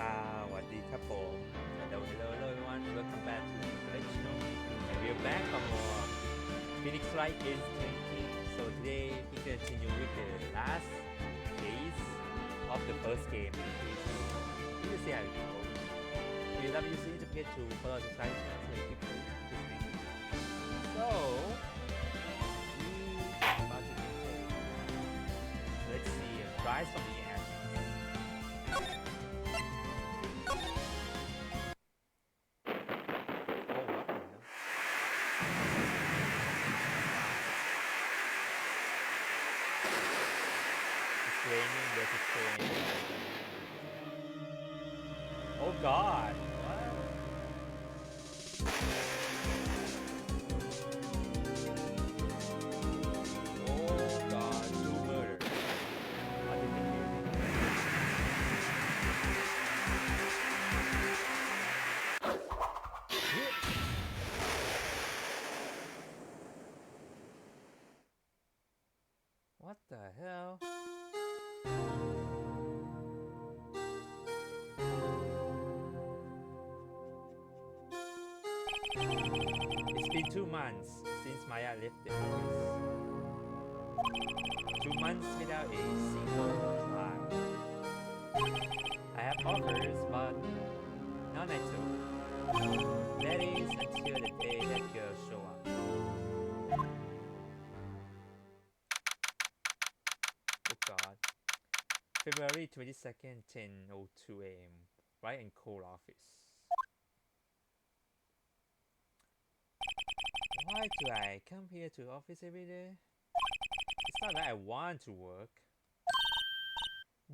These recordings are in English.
สวัสดีครับผม Hello everyone, welcome back to the collection and we're back for more Phoenix Wright Ace Attorney. So today we continue with the last case of the first game. We will see how it goes. If you love your series, don't forget to follow, subscribe, share, and keep listening. So we are about to get let's see a prize from the end. Oh God! What? Oh God! True murder. What did they do? What the hell? It's been 2 months since Maya left the office. 2 months without a single trial. I have offers, but none I took. That is until the day that girl show up. Oh God. February 22nd, 10:02 a.m. Wright and Cole office. Why do I come here to office every day? It's not that I want to work.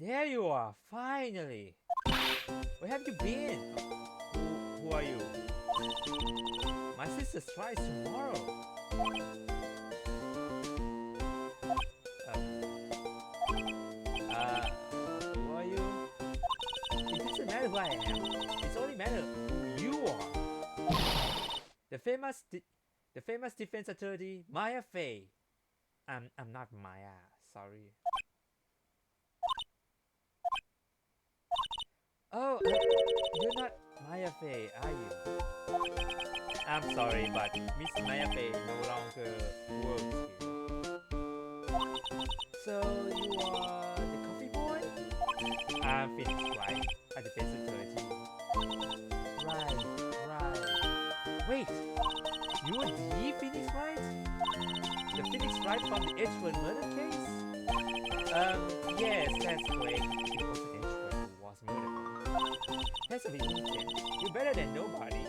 There you are, finally! Where have you been? Who are you? My sister's tries tomorrow. Who are you? It doesn't matter who I am. It's only matter who you are. The famous defense attorney, Maya Fey. I'm not Maya, sorry. Oh, you're not Maya Fey, are you? I'm sorry, but Miss Maya Fey no longer works here. So you are the coffee boy? I'm Phoenix Wright at the Defense Attorney. Right. Wait, you are the Phoenix Wright? The Phoenix Wright from the Edgewood murder case? Yes, that's correct. It was Edgewood who was murdered. That's a bit intense. You're better than nobody.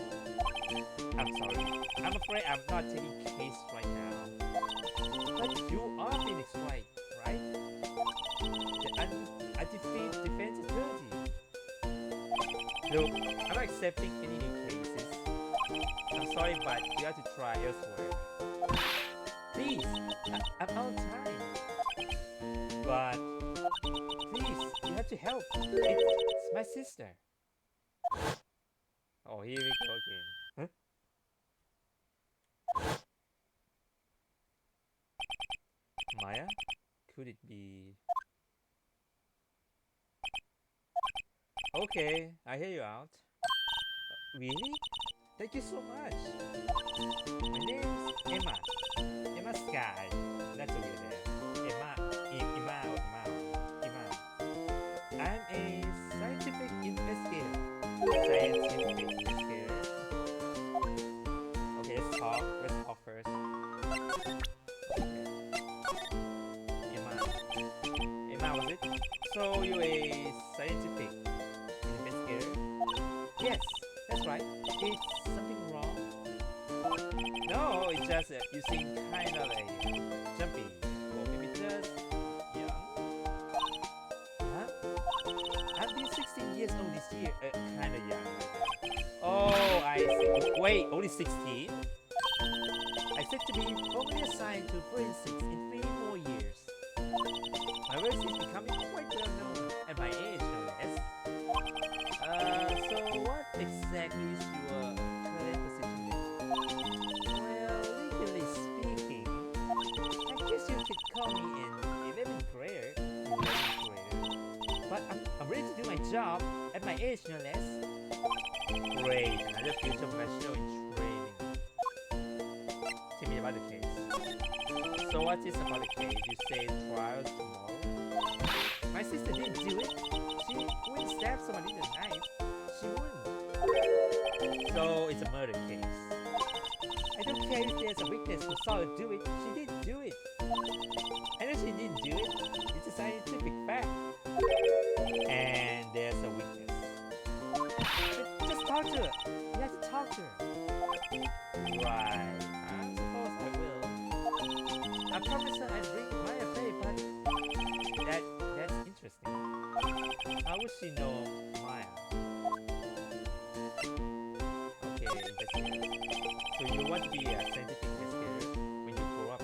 I'm sorry. I'm afraid I'm not taking case right now. But you are Phoenix Wright, right? The undefeated defense attorney. Look, I'm not accepting any new cases. I'm sorry, but you have to try elsewhere. Please, I'm on time. But please, you have to help. It's my sister. Oh, here we go again. Huh? Maya? Could it be? Okay, I hear you out. Really? Thank you so much. My name's Emma. Emma Sky. That's a weird name. Emma. I'm a scientific investigator. Okay, let's talk first. Okay. Emma, was it? So you're a scientific investigator? Yes, that's right. Is something wrong? No, it's just you seem kind of jumpy, or maybe just young. Huh? I've been 16 years old this year. Kind of young. Oh, I see. Wait, only 16? I said to be formally assigned to forensics in 3 more years. My work is becoming quite well known at my age, no less. So what exactly is your current position? Well, legally speaking, I guess you could call me an 11th grader. But I'm ready to do my job at my age, no less. Great, another future professional in training. Tell me about the case. So what is about the case? You say trial tomorrow? My sister didn't do it. She wouldn't stab somebody with a knife. She wouldn't. So it's a murder case. I don't care if there's a witness who saw her do it. She didn't do it. I know she didn't do it. It's a scientific fact. And there's a witness. Just talk to her. You have to talk to her. Right. I suppose I will. I promised her I'd bring Maya Fey, but that's interesting. How would she know Maya? Okay, investigator. So you want to be a scientific investigator when you grow up?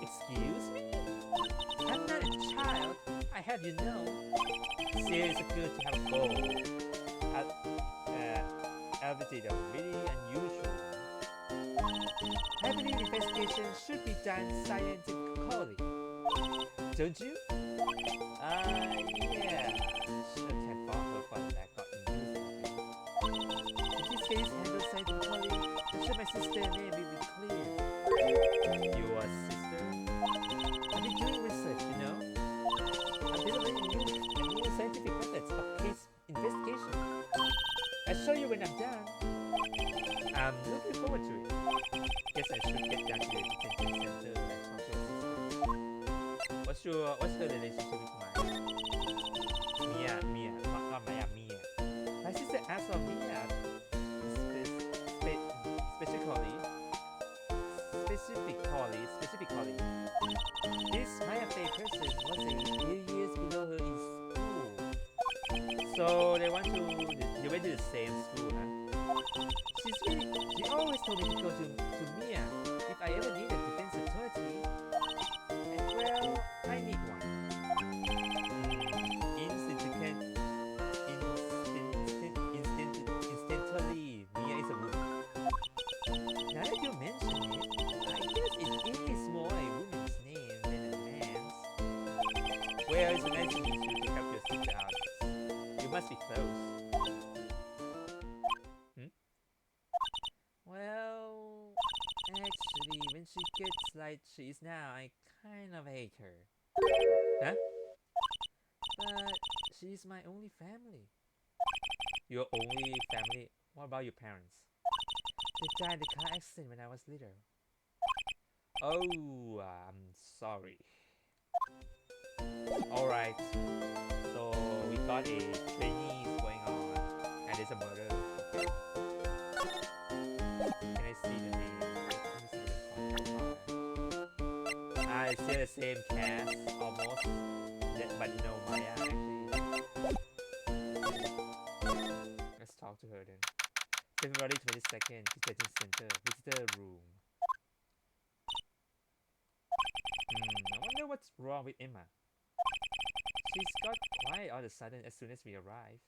Excuse me? I'm not a child. I have you know. Still, it's good to have a goal. Albeit a really unusual one. I believe investigation should be done scientifically. Don't you? Yeah. Should have thought of what that got confusing. In this case, handled scientifically, I'm sure my sister name will be clear. Your sister? I've been doing research, you know. I'm developing new scientific methods of case investigation. I'll show you when I'm done. I'm looking forward to it. Guess I should get down to the detention center and talk to her sister. What's her relationship with Mia? Not Maya, Mia. My sister asked for Mia specifically. This Maya Fey person was a few years below her in school. So they went to the same school, huh? She always told me to go to Mia if I ever need a defense attorney. And well, I need one. Instantly, Mia is a woman. Now that you mention it, I guess it is more a woman's name than a man's. Well, it's nice to meet you to help your sister out. You must must be close. Hmm? Well, actually, when she gets like she is now, I kind of hate her. Huh? But she's my only family. Your only family? What about your parents? They died in a car accident when I was little. Oh, I'm sorry. Alright, so we got a trainee going on, and it's a murder. Okay. Can I see the name? Let me see the card. It's still the same cast, almost. But no Maya, actually. Let's talk to her then. February 22nd, Detention Center, visitor room. I wonder what's wrong with Emma. She's got quiet all of a sudden as soon as we arrive.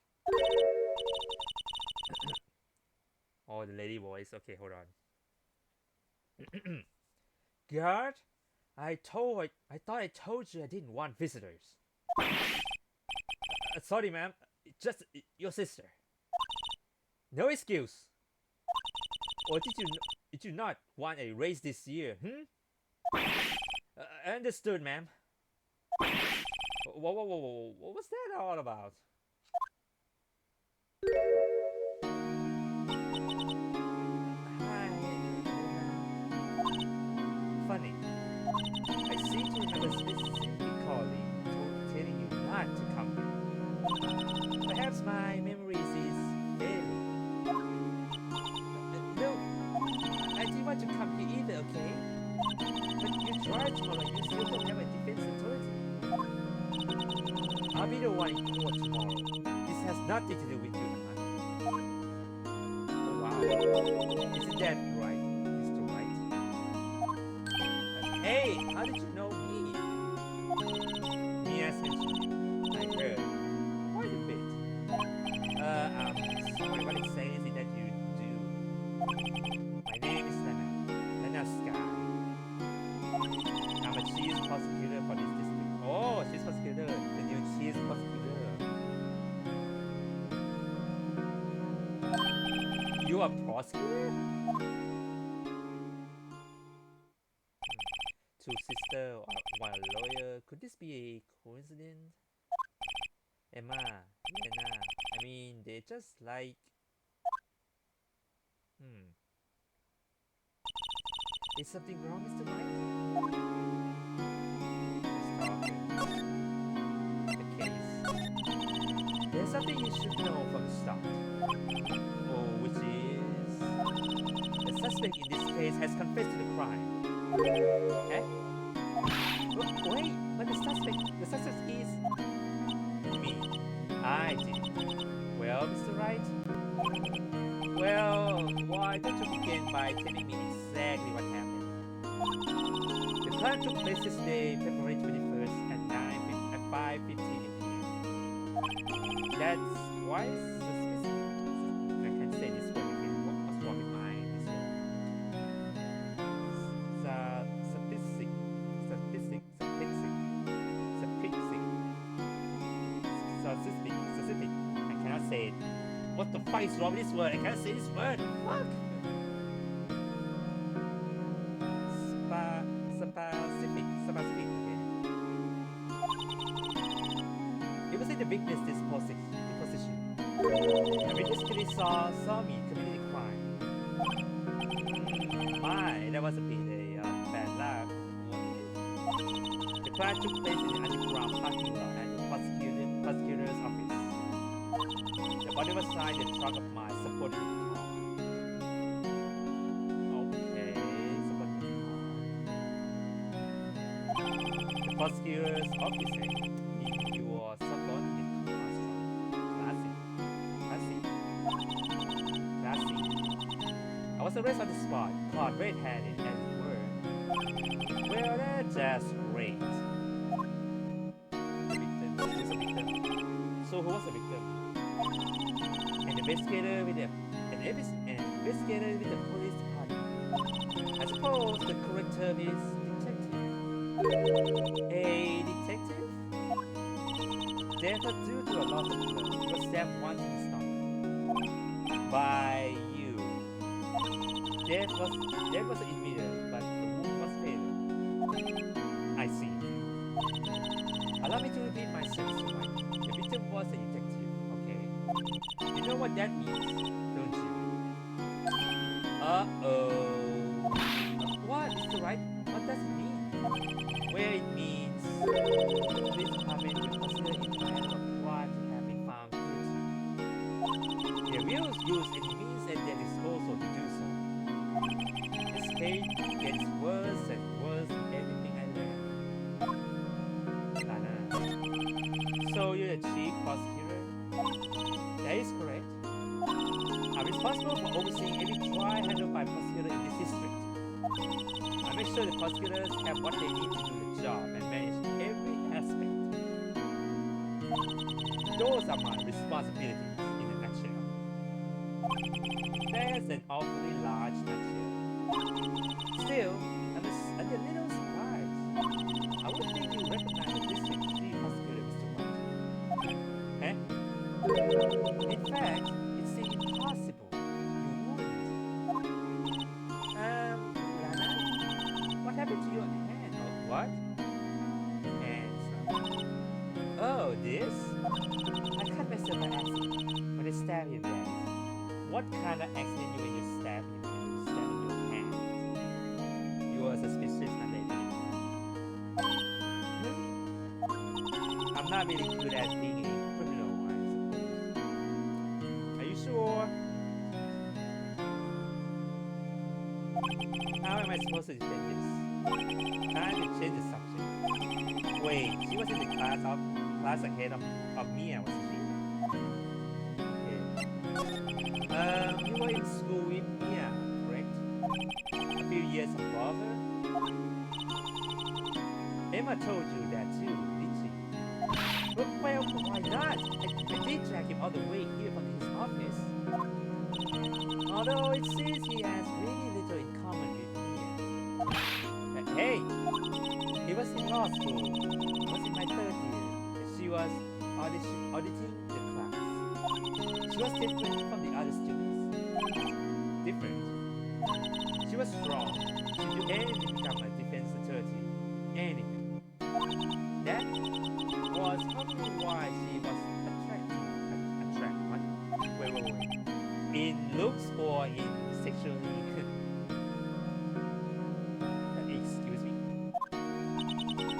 Oh, the lady voice. Okay, hold on. Guard, I thought I told you I didn't want visitors. Sorry, ma'am. Just your sister. No excuse. Or did you not want a raise this year? Understood, ma'am. Whoa, what was that all about? Hi. Funny. I seem to remember specifically telling you not to come here. Perhaps my memories is failing. No, I didn't want to come here either, okay? But you tried tomorrow and you still don't have a defense authority. I'll be the one in court tomorrow. This has nothing to do with you, Emma. Oh wow. Isn't that right, Mr. Wright? Hey, how did you know me? Me as mentioned you. I heard. Quite a bit. I'm sorry, what exactly that you do? My name is Lena Sky. I'm a chief prosecutor for this district. Oh, chief prosecutor. The new chief prosecutor. You are prosecutor? Two sisters, one lawyer. Could this be a coincidence? Emma, Lena. I mean, they just like. Is something wrong, Mr. Wright? Let's talk. The case. There's something you should know from the start. Oh, which is... The suspect in this case has confessed to the crime. Eh? Wait, but the suspect is... Me. I did. Well, Mr. Wright? Well, why don't you begin by telling me exactly what happened? The crime took place this day, February 21st at 5:15 p.m. That's why suspicious. I can't say this word again. What's wrong with my this word? Specific. I cannot say it. What the fuck is wrong with this word? I can't say this word. Fuck. Specific. It was in the witness deposition. The witness clearly saw me committing a crime. My, that was a bit bad luck. The crime took place in the underground parking lot at the prosecutor's office. The body was inside the trunk of my supporting car. Okay, supporting car. The prosecutor's office in your subordinate car's trunk. Classy. I was arrested on the spot, caught red-handed as you were. Well, that's just great. The victim. Who's a victim? So who was the victim? An investigator with the police department. I suppose the correct term is detective. A detective? Death was due to a loss of blood. It was stabbed once in the stomach by you. Death was immediate, but the wound was fatal. I see. Allow me to repeat myself, Mr. White. The victim was a detective, okay? You know what that means, don't you? Uh-oh. What, Mr. Wright? What does it mean? Well, it means the police department will consider it a matter of crime to have been found guilty. They will use any means at their disposal to do so. This case gets worse and worse with everything I learn. Lana. So you're the chief prosecutor? That is correct. I'm responsible for overseeing every trial handled by prosecutors in this district. I make sure the prosecutors have what they need to do the job and manage every aspect. Those are my responsibilities in a nutshell. That's an awfully large nutshell. Still, I'm a little surprised. I would think you recognize the district chief prosecutor, Mr. White. Eh? In fact, it seems impossible. You wouldn't. Lana, what happened to your hand? Oh, what? Hands. Oh, this? I cut myself by accident when I stabbed him, that is. What kind of accident you when you stab him and you stab your hand? You are suspicious, and I'm not really good at being a criminal, I suppose. Are you sure? How am I supposed to defend this? Time to change the subject. Wait, she was in the class ahead of me, wasn't she? Okay. You were in school with Mia, correct? A few years above her? Emma told you that too, did she? But well, why not? I did drag him all the way here from his office. Although it seems he has really little in common with Mia. Hey! He was in law school. He was in my third year. And she was auditing the class. She was different from the other students. Different. She was strong. She did anything to become a defense attorney. Anything. That was probably why she was attractive. Wait. In looks or in sexually? Excuse me?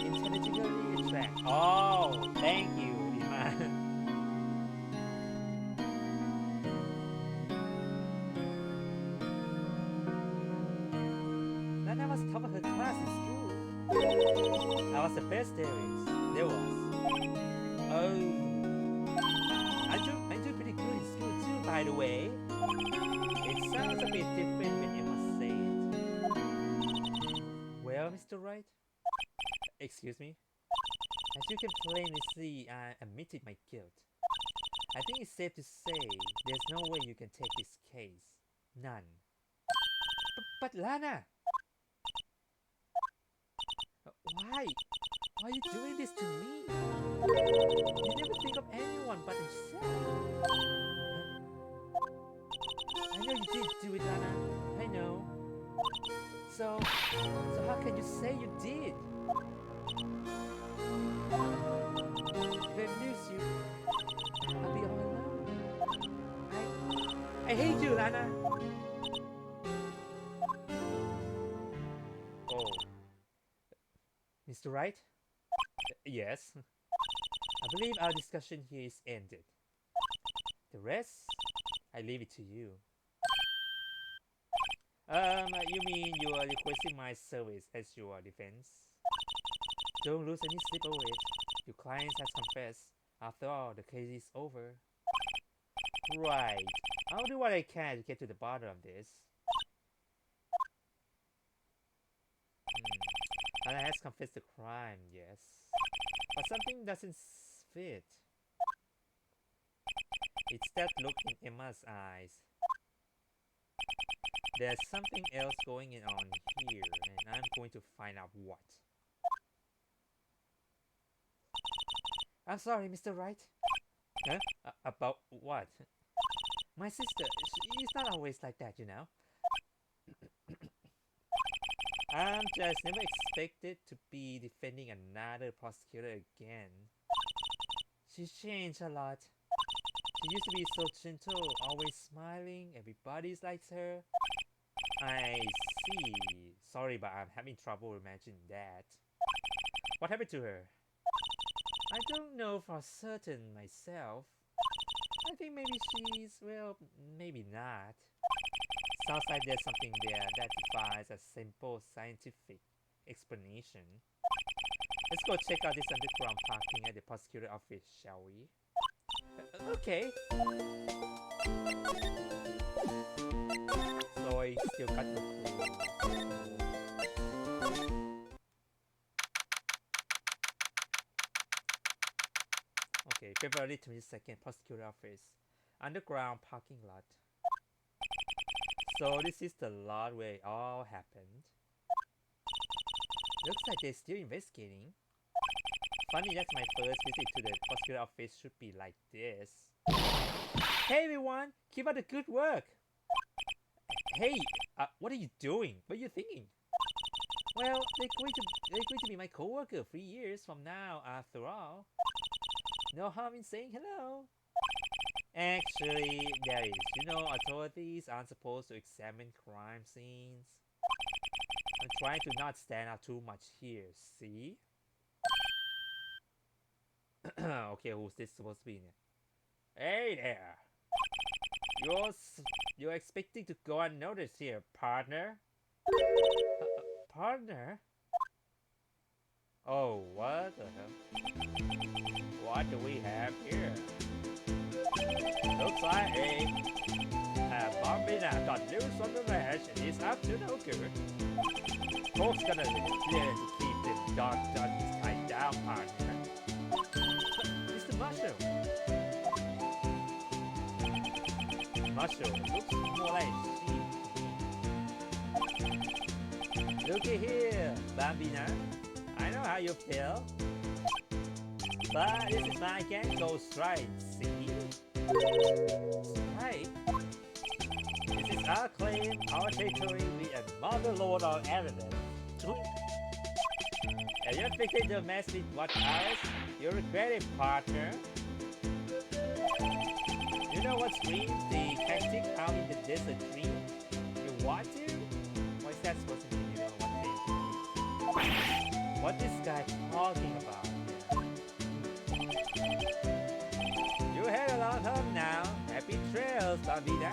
Intelligently attractive. Oh, thank you, Iman. Lana was top of her class in school. I was the best there was. Oh. I do pretty good in school too, by the way. It sounds a bit different when Emma say it. Well, Mr. Wright? Excuse me? As you can plainly see, I admitted my guilt. I think it's safe to say there's no way you can take this case. None. But Lana! Why? Why are you doing this to me? You never think of anyone but yourself. I know you did do it, Lana. I know. So how can you say you did? If I lose you, I'll be all alone. I hate you, Lana. Oh. Mr. Wright? Yes. I believe our discussion here is ended. The rest, I leave it to you. You mean you are requesting my service as your defense? Don't lose any sleep over it. Your client has confessed. After all, the case is over. Right. I'll do what I can to get to the bottom of this. Lana has confessed the crime, yes. But something doesn't fit. It's that look in Emma's eyes. There's something else going on here, and I'm going to find out what. I'm sorry, Mr. Wright. Huh? About what? My sister, she's not always like that, you know. I'm just never expected to be defending another prosecutor again. She's changed a lot. She used to be so gentle, always smiling, everybody likes her. I see. Sorry, but I'm having trouble imagining that. What happened to her? I don't know for certain myself. I think maybe she's, well, maybe not. Sounds like there's something there that defies a simple scientific explanation. Let's go check out this underground parking at the prosecutor office, shall we? Okay. So I still got no clue. Okay, February 22nd, prosecutor office. Underground parking lot. So this is the lot where it all happened. Looks like they're still investigating. Funny, that's my first visit to the prosecutor office should be like this. Hey everyone, keep up the good work. Hey, what are you doing? What are you thinking? Well, they're going to be my coworker 3 years from now after all. No harm in saying hello. Actually, there is. You know, authorities aren't supposed to examine crime scenes. I'm trying to not stand out too much here, see? Okay, who's this supposed to be? Hey there! You're expecting to go unnoticed here, partner? Partner? Oh, what the hell? What do we have here? Looks like a bambina got loose on the ledge and is up to no good. Folks gonna live here to keep the dark judges tied down, partner. Mr. Mushroom. Mushroom looks more like sheep. Looky here, bambina. I know how you feel. But this is my gang ghost right, see? Right? This is our claim, our territory, we are mother lord of evidence. And you're thinking to mess with what ours? You regret it, partner. You know what screams the tactic out in the desert dream? You want to? What is that supposed to mean? You know what they What this guy talking about? You had a long home now. Happy trails, Bambina.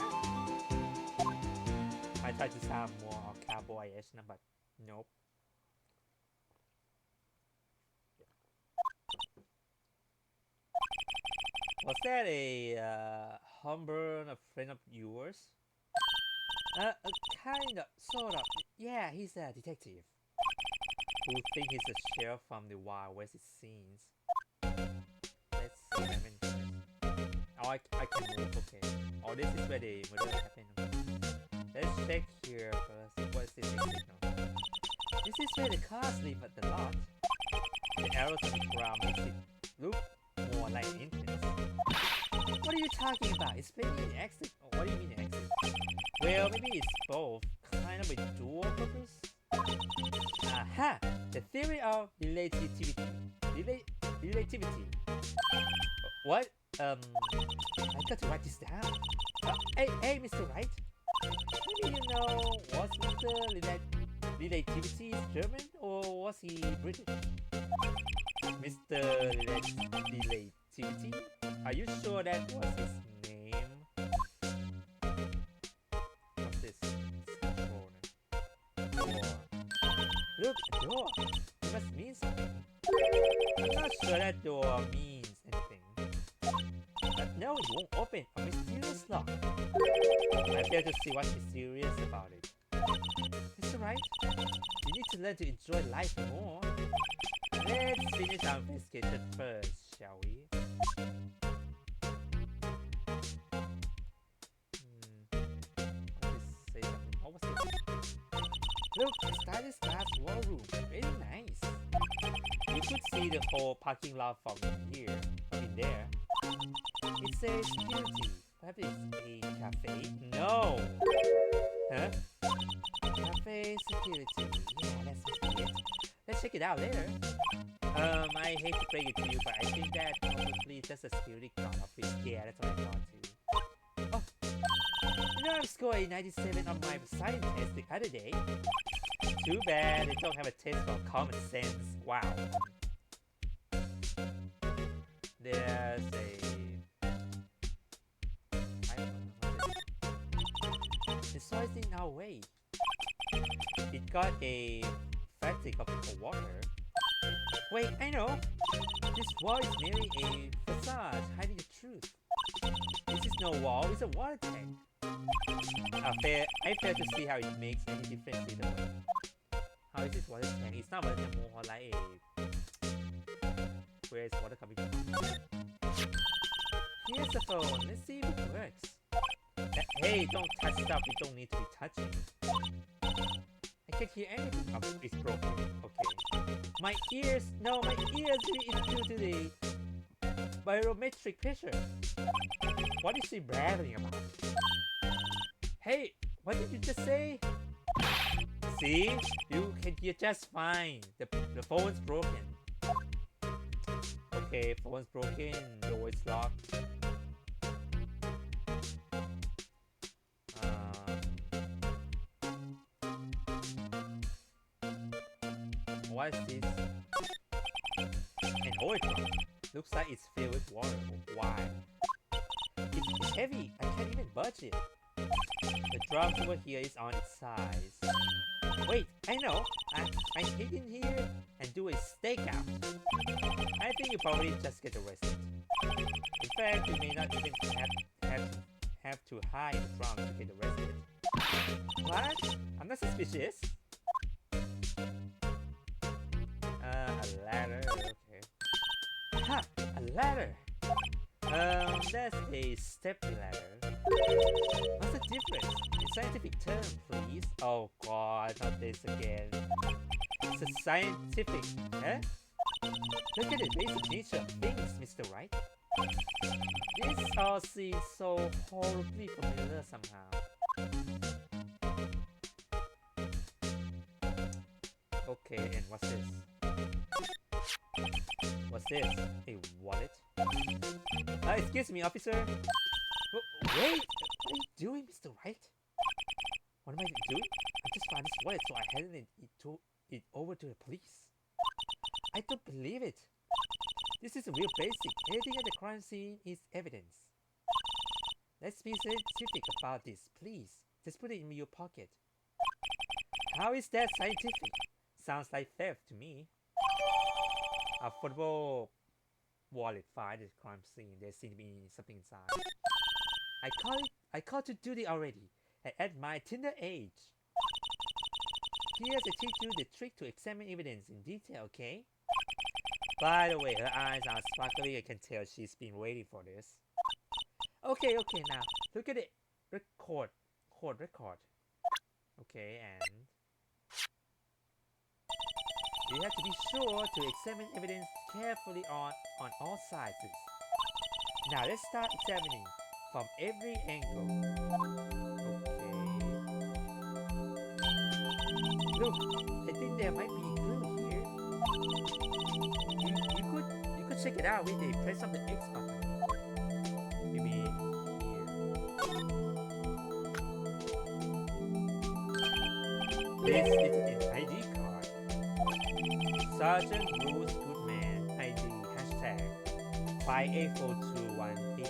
I tried to sound more cowboyish, but nope. Was that a Humber, a friend of yours? Kind of, sort of. Yeah, he's a detective. Who think he's a sheriff from the Wild West, it seems. Let's see, I mean, oh, I can move, okay. Oh, this is where the murder happened. Let's check here first. What is this exit now? This is where the cars leave at the lot. The arrows on the ground makes it look more like an entrance. What are you talking about? It's maybe an exit. Oh, what do you mean an exit? Well, maybe it's both. Kind of a dual purpose. Aha! The theory of relativity. Relativity. What? I got to write this down. Hey, Mr. Wright. Maybe you know, was Mr. Relativity German or was he British? Mr. Relativity? Are you sure that was his name? What's this? Look, a door. It must mean something. I'm not sure that door means anything. But no, it won't open. A mysterious lock. I fail to see what's mysterious about it. Mr. Wright, you need to learn to enjoy life more. Let's finish our investigation first, shall we? Say something. Oh, what's this? Look, the Stardust Glass War Room. Very nice. You could see the whole parking lot from here, from in there. It says security. Perhaps it's a cafe? No! Huh? Cafe security. Yeah, that's it. Let's check it out later. I hate to break it to you, but I think that probably just a security guard office. Yeah, that's what I thought too. Oh, you know I scored a 97 on my science test the other day. Too bad they don't have a test for common sense. Wow. There's a... I don't know what it is. The soil is in our way. It got a fatigue of water. Wait, I know! This wall is merely a facade hiding the truth. This is no wall, it's a water tank. I fail to see how it makes any difference either way. How is this water tank? It's not water tank, more like a... Where is water coming from? Here's the phone, let's see if it works. Hey, don't touch stuff you don't need to be touching. I can't hear anything. Oh, it's broken. Okay. My ears is due to the barometric pressure. What is she babbling about? Hey, what did you just say? See? You can hear just fine. The phone's broken. Okay, phone's broken. Door is locked. What is this? An oil drum. Looks like it's filled with water. Why? It's heavy. I can't even budge it. The drum over here is on its size. Wait, I know. I hit in here and do a stakeout. I think you probably just get arrested. In fact, you may not even have to hide the drum to get arrested. What? I'm not suspicious. A ladder, okay. Ha! A ladder! That's a step ladder. What's the difference? A scientific term, please. Oh god, not this again. It's a scientific, huh? Look at the basic nature of things, Mr. Wright. This all seems so horribly familiar somehow. Okay, and what's this? What's this? A wallet? Excuse me, officer. Wait! What are you doing, Mr. Wright? What am I doing? I just found this wallet, so I handed it over to the police. I don't believe it. This is a real basic. Anything at the crime scene is evidence. Let's be scientific about this, please. Just put it in your pocket. How is that scientific? Sounds like theft to me. Affordable wallet find at the crime scene. There seems to be something inside. I called to duty already. At my tender age. Here's to teach you the trick to examine evidence in detail, okay? By the way, her eyes are sparkling. I can tell she's been waiting for this. Okay, now look at it. Record. Okay, and you have to be sure to examine evidence carefully on all sides. Now let's start examining from every angle. Okay. Look, I think there might be a clue here. You could check it out with the press of the X button. Maybe here. This is an ID card. Sergeant Bruce Goodman ID hashtag 58421189.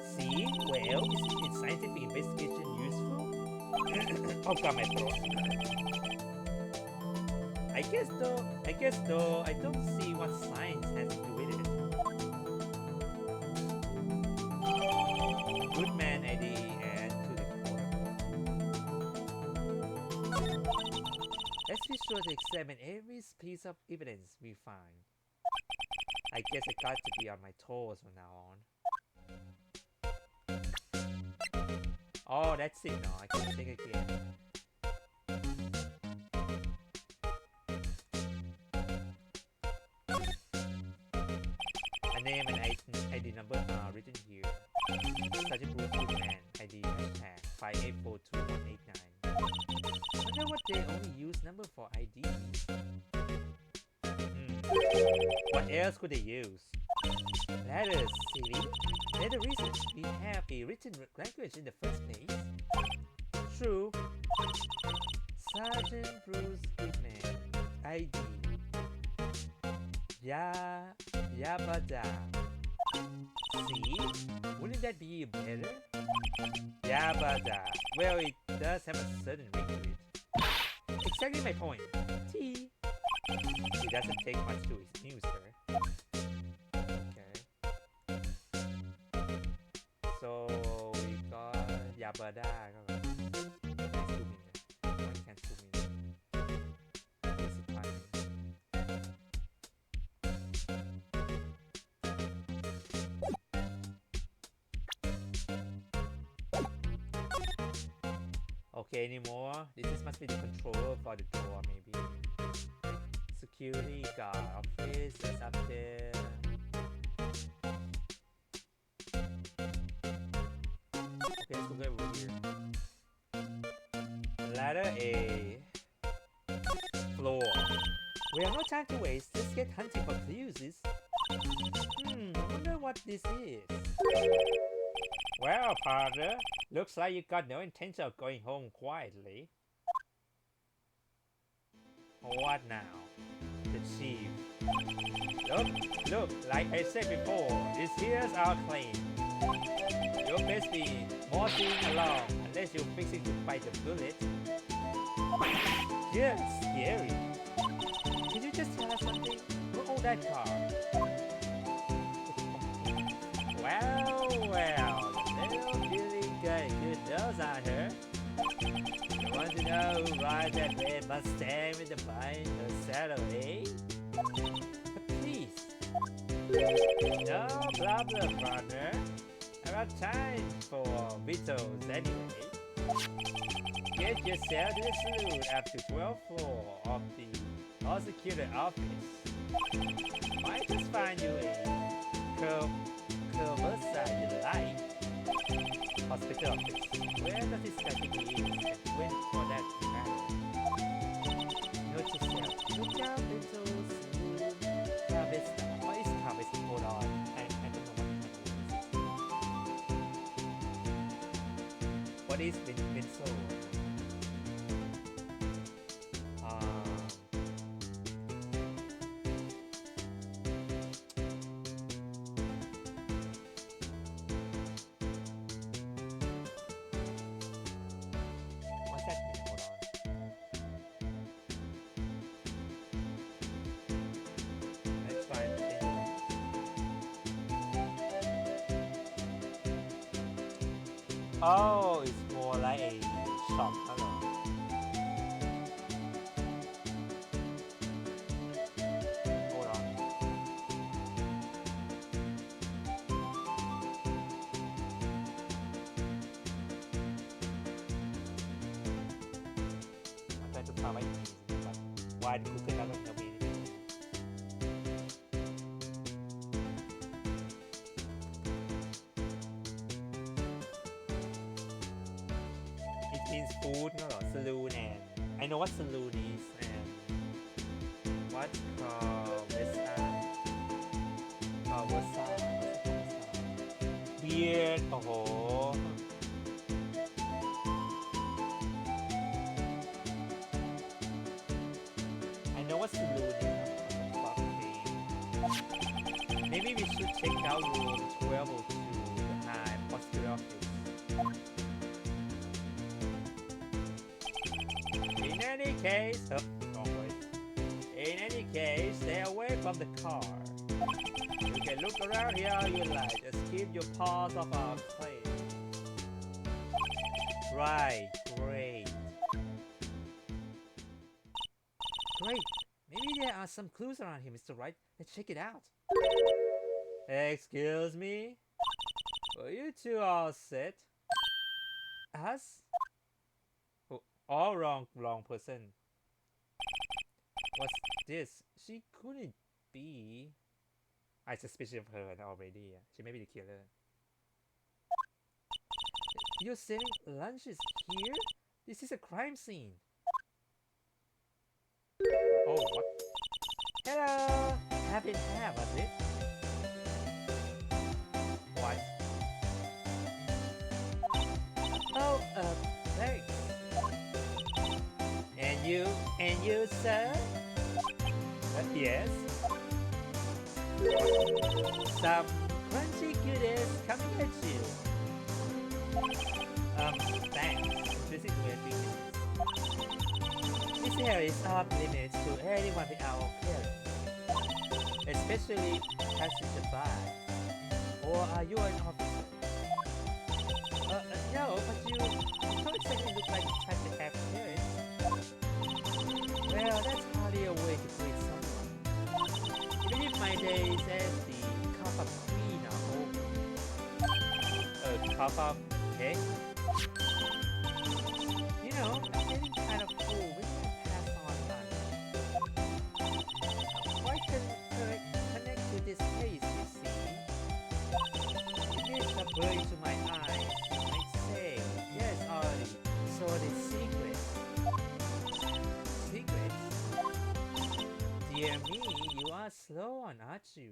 See? Well, is scientific investigation useful? Oh god, my throat. I guess though, I don't see what science has to do with it. Goodman ID and to the corner. Let's be sure to examine every piece of evidence we find. I guess I got to be on my toes from now on. Oh, that's it now. I can check again. Goodman, ID hashtag 584289. Wonder what they only use number for ID. What else could they use? Letters, silly. They're the reason we have a written language in the first place. True. Sergeant Bruce Goodman, ID. Yabada. See? Wouldn't that be better? Yabada. Well, it does have a certain ring to it. Exactly my point. T. It doesn't take much to use her. Okay. So we got Yabada. Can't zoom in. This is fine. Okay, anymore. This must be the controller for the door, maybe. Security guard office is up there. Okay, let's go over here. Ladder A. Floor. We have no time to waste. Let's get hunting for clues. I wonder what this is. Well, partner, looks like you got no intention of going home quietly. What now? The chief. Look, like I said before, this here's our claim. You'll best be motoring along unless you're fixing to bite the bullet. Yeah, scary. Can you just tell us something? Who owned that car? Well, the little Billy got a good nose on her. You want to know who rides that red Mustang with the vine or saddle, eh? But please. No problem, partner. I have time for vetoes anyway. Get yourself to the saloon up to 12th floor of the prosecutor office. Might just find you a curve side you like. Hospital office. Where does this guy think he is and when for that matter? Note to self. Look out into saloon Carvesta. What is Carvesta? Hold on. I don't know what is Vinso? What's that mean? Hold on. Let's find the thing. Oh, it's more like a shop. Hello. Hold on. I'm trying to find my keys, but why the Google doesn't tell me anything? It means food, no? Saloon and I know what saloon is and what's called Wasa. Beard. Oh. I know what saloon is. Maybe we should check out room 1202, the high prosecutor office. In any case, in any case, stay away from the car. You can look around here all you like. Just keep your paws off our claim. Right, great. Great. Maybe there are some clues around here, Mr. Wright. Let's check it out. Excuse me? Were you two all set? Us? Oh, all wrong person. What's this? She couldn't be. I suspicious of her already. She may be the killer. You're selling lunches here? This is a crime scene. Oh, what? Hello! Half in half, was it? What? Oh, thanks. And you, sir? Yes? Some crunchy goodies coming at you. Thanks. This is where this here is off limits to anyone without clearance, especially passersby. Or are you an officer? No, but you don't exactly look like you tried to have clearance. Well, that's hardly a way to greet someone. Even if my days as the cup of queen are over. Cup of cake? You know, I'm getting kind of full. When do I pass on lunch? Why connect to this case, you see? It is a burn to my eyes, you might say. Yes, already. So the secrets. Secrets? Dear me, you are slow on, aren't you?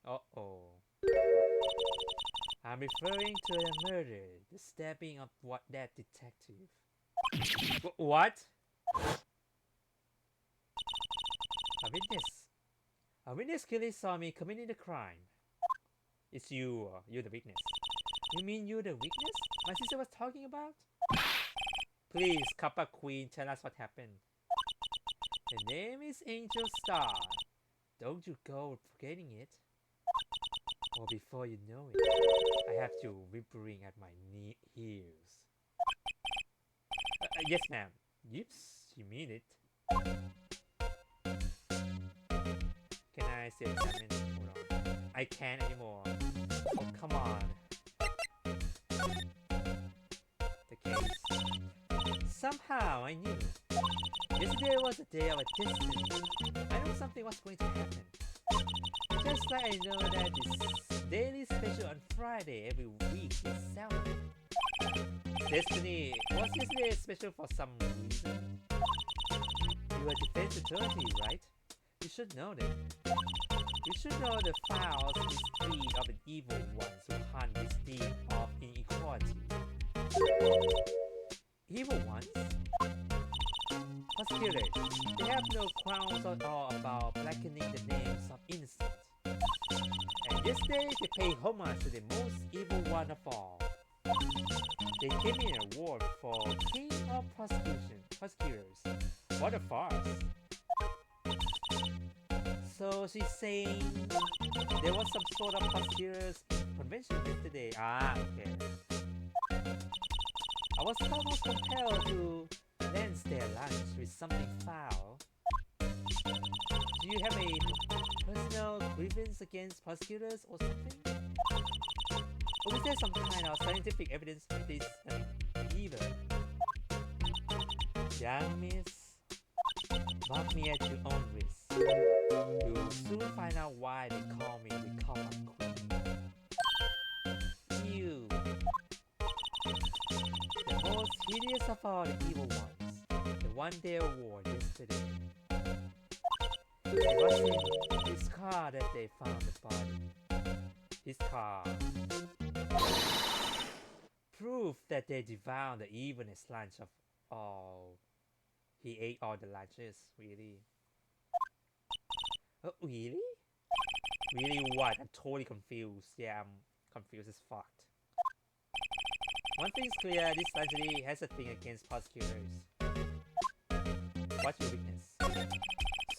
Uh-oh. I'm referring to the murder, the stabbing of that detective. What? A witness clearly saw me committing the crime. It's you, you're the witness. You mean you're the witness my sister was talking about? Please, Kappa Queen, tell us what happened. The name is Angel Star. Don't you go forgetting it. Or before you know it, I have you whimpering at my ears. Yes, ma'am. Yips, you mean it. Can I still examine? Hold on. I can't anymore. Oh, come on. The case. Somehow I knew. Yesterday was a day of a destiny. I knew something was going to happen. Just like I know that this daily special on Friday every week is Saturday. Destiny was yesterday special for some reason. You are defense attorney, right? You should know that. You should know the files mystery of an evil one who hunt this theme of inequality. Evil ones? Prosecutors, they have no grounds at all about blackening the names of innocent. And yesterday they pay homage to the most evil one of all. They gave me an award for King of Prosecutors. What a farce. So she's saying there was some sort of prosecutors convention yesterday. Ah, okay. I was almost compelled to lance their lunch with something foul. Do you have a personal grievance against prosecutors or something? Or is there some kind of scientific evidence for this either? Young miss, mark me at your own risk. You'll soon find out why they call me the Cop Queen. You, the most hideous of all the evil ones, the one they award yesterday. It was in his car that they found the body. His car. Proof that they devoured the evilest lunch of all. He ate all the lunches, really. Oh, really? Really what? I'm totally confused. Yeah, I'm confused as fuck. One thing's clear, this tragedy has a thing against prosecutors. What's your weakness?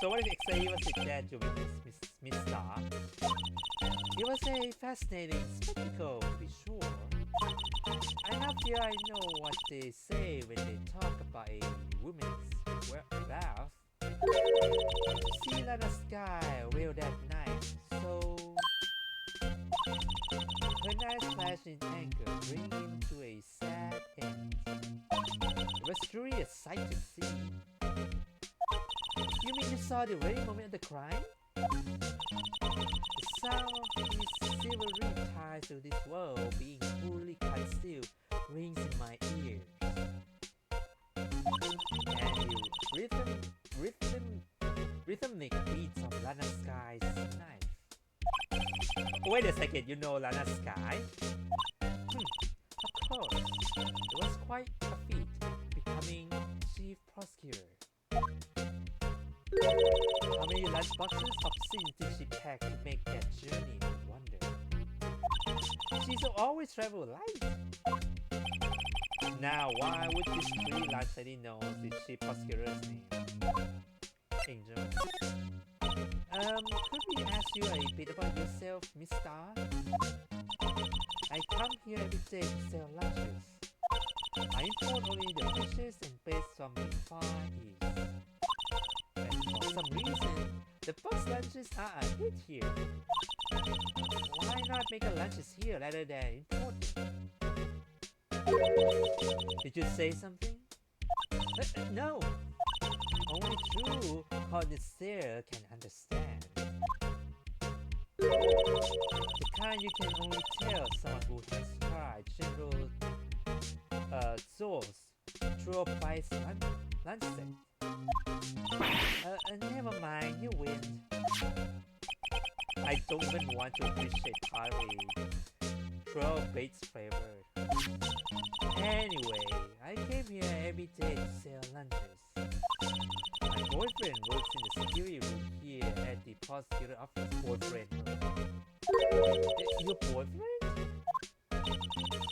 So what exactly was it that you witnessed, Miss Star? It was a fascinating spectacle, to be sure. I now feel I know what they say when they talk about a woman's wrath. See that the sky well that night, so her night flashed in anger, bringing him to a sad end. It was truly a sight to see. You mean you saw the very moment of the crime? The sound of his silvery ties to this world being fully concealed Wait a second, you know Lana Sky? Of course. It was quite a feat, becoming chief prosecutor. How many lunchboxes of sins did she pack to make that journey? I wonder. She's always travel light. Now, why would this free lunch lady know the chief prosecutor's name? Angel. Could we ask you a bit about yourself, Miss Star? I come here every day to sell lunches. I import only the fishes and base from the Far East. And for some reason, the box lunches are a hit here. Why not make a lunches here rather than importing? Did you say something? No. Only true connoisseur can understand. The kind you can only tell someone who has tried general sauce through a bites lunch set. Never mind, you win. I don't even want to appreciate parade. 12 baits flavored. Anyway, I came here every day to sell lunches. My boyfriend works in the security room here at the prosecutor office. Boyfriend? Your boyfriend?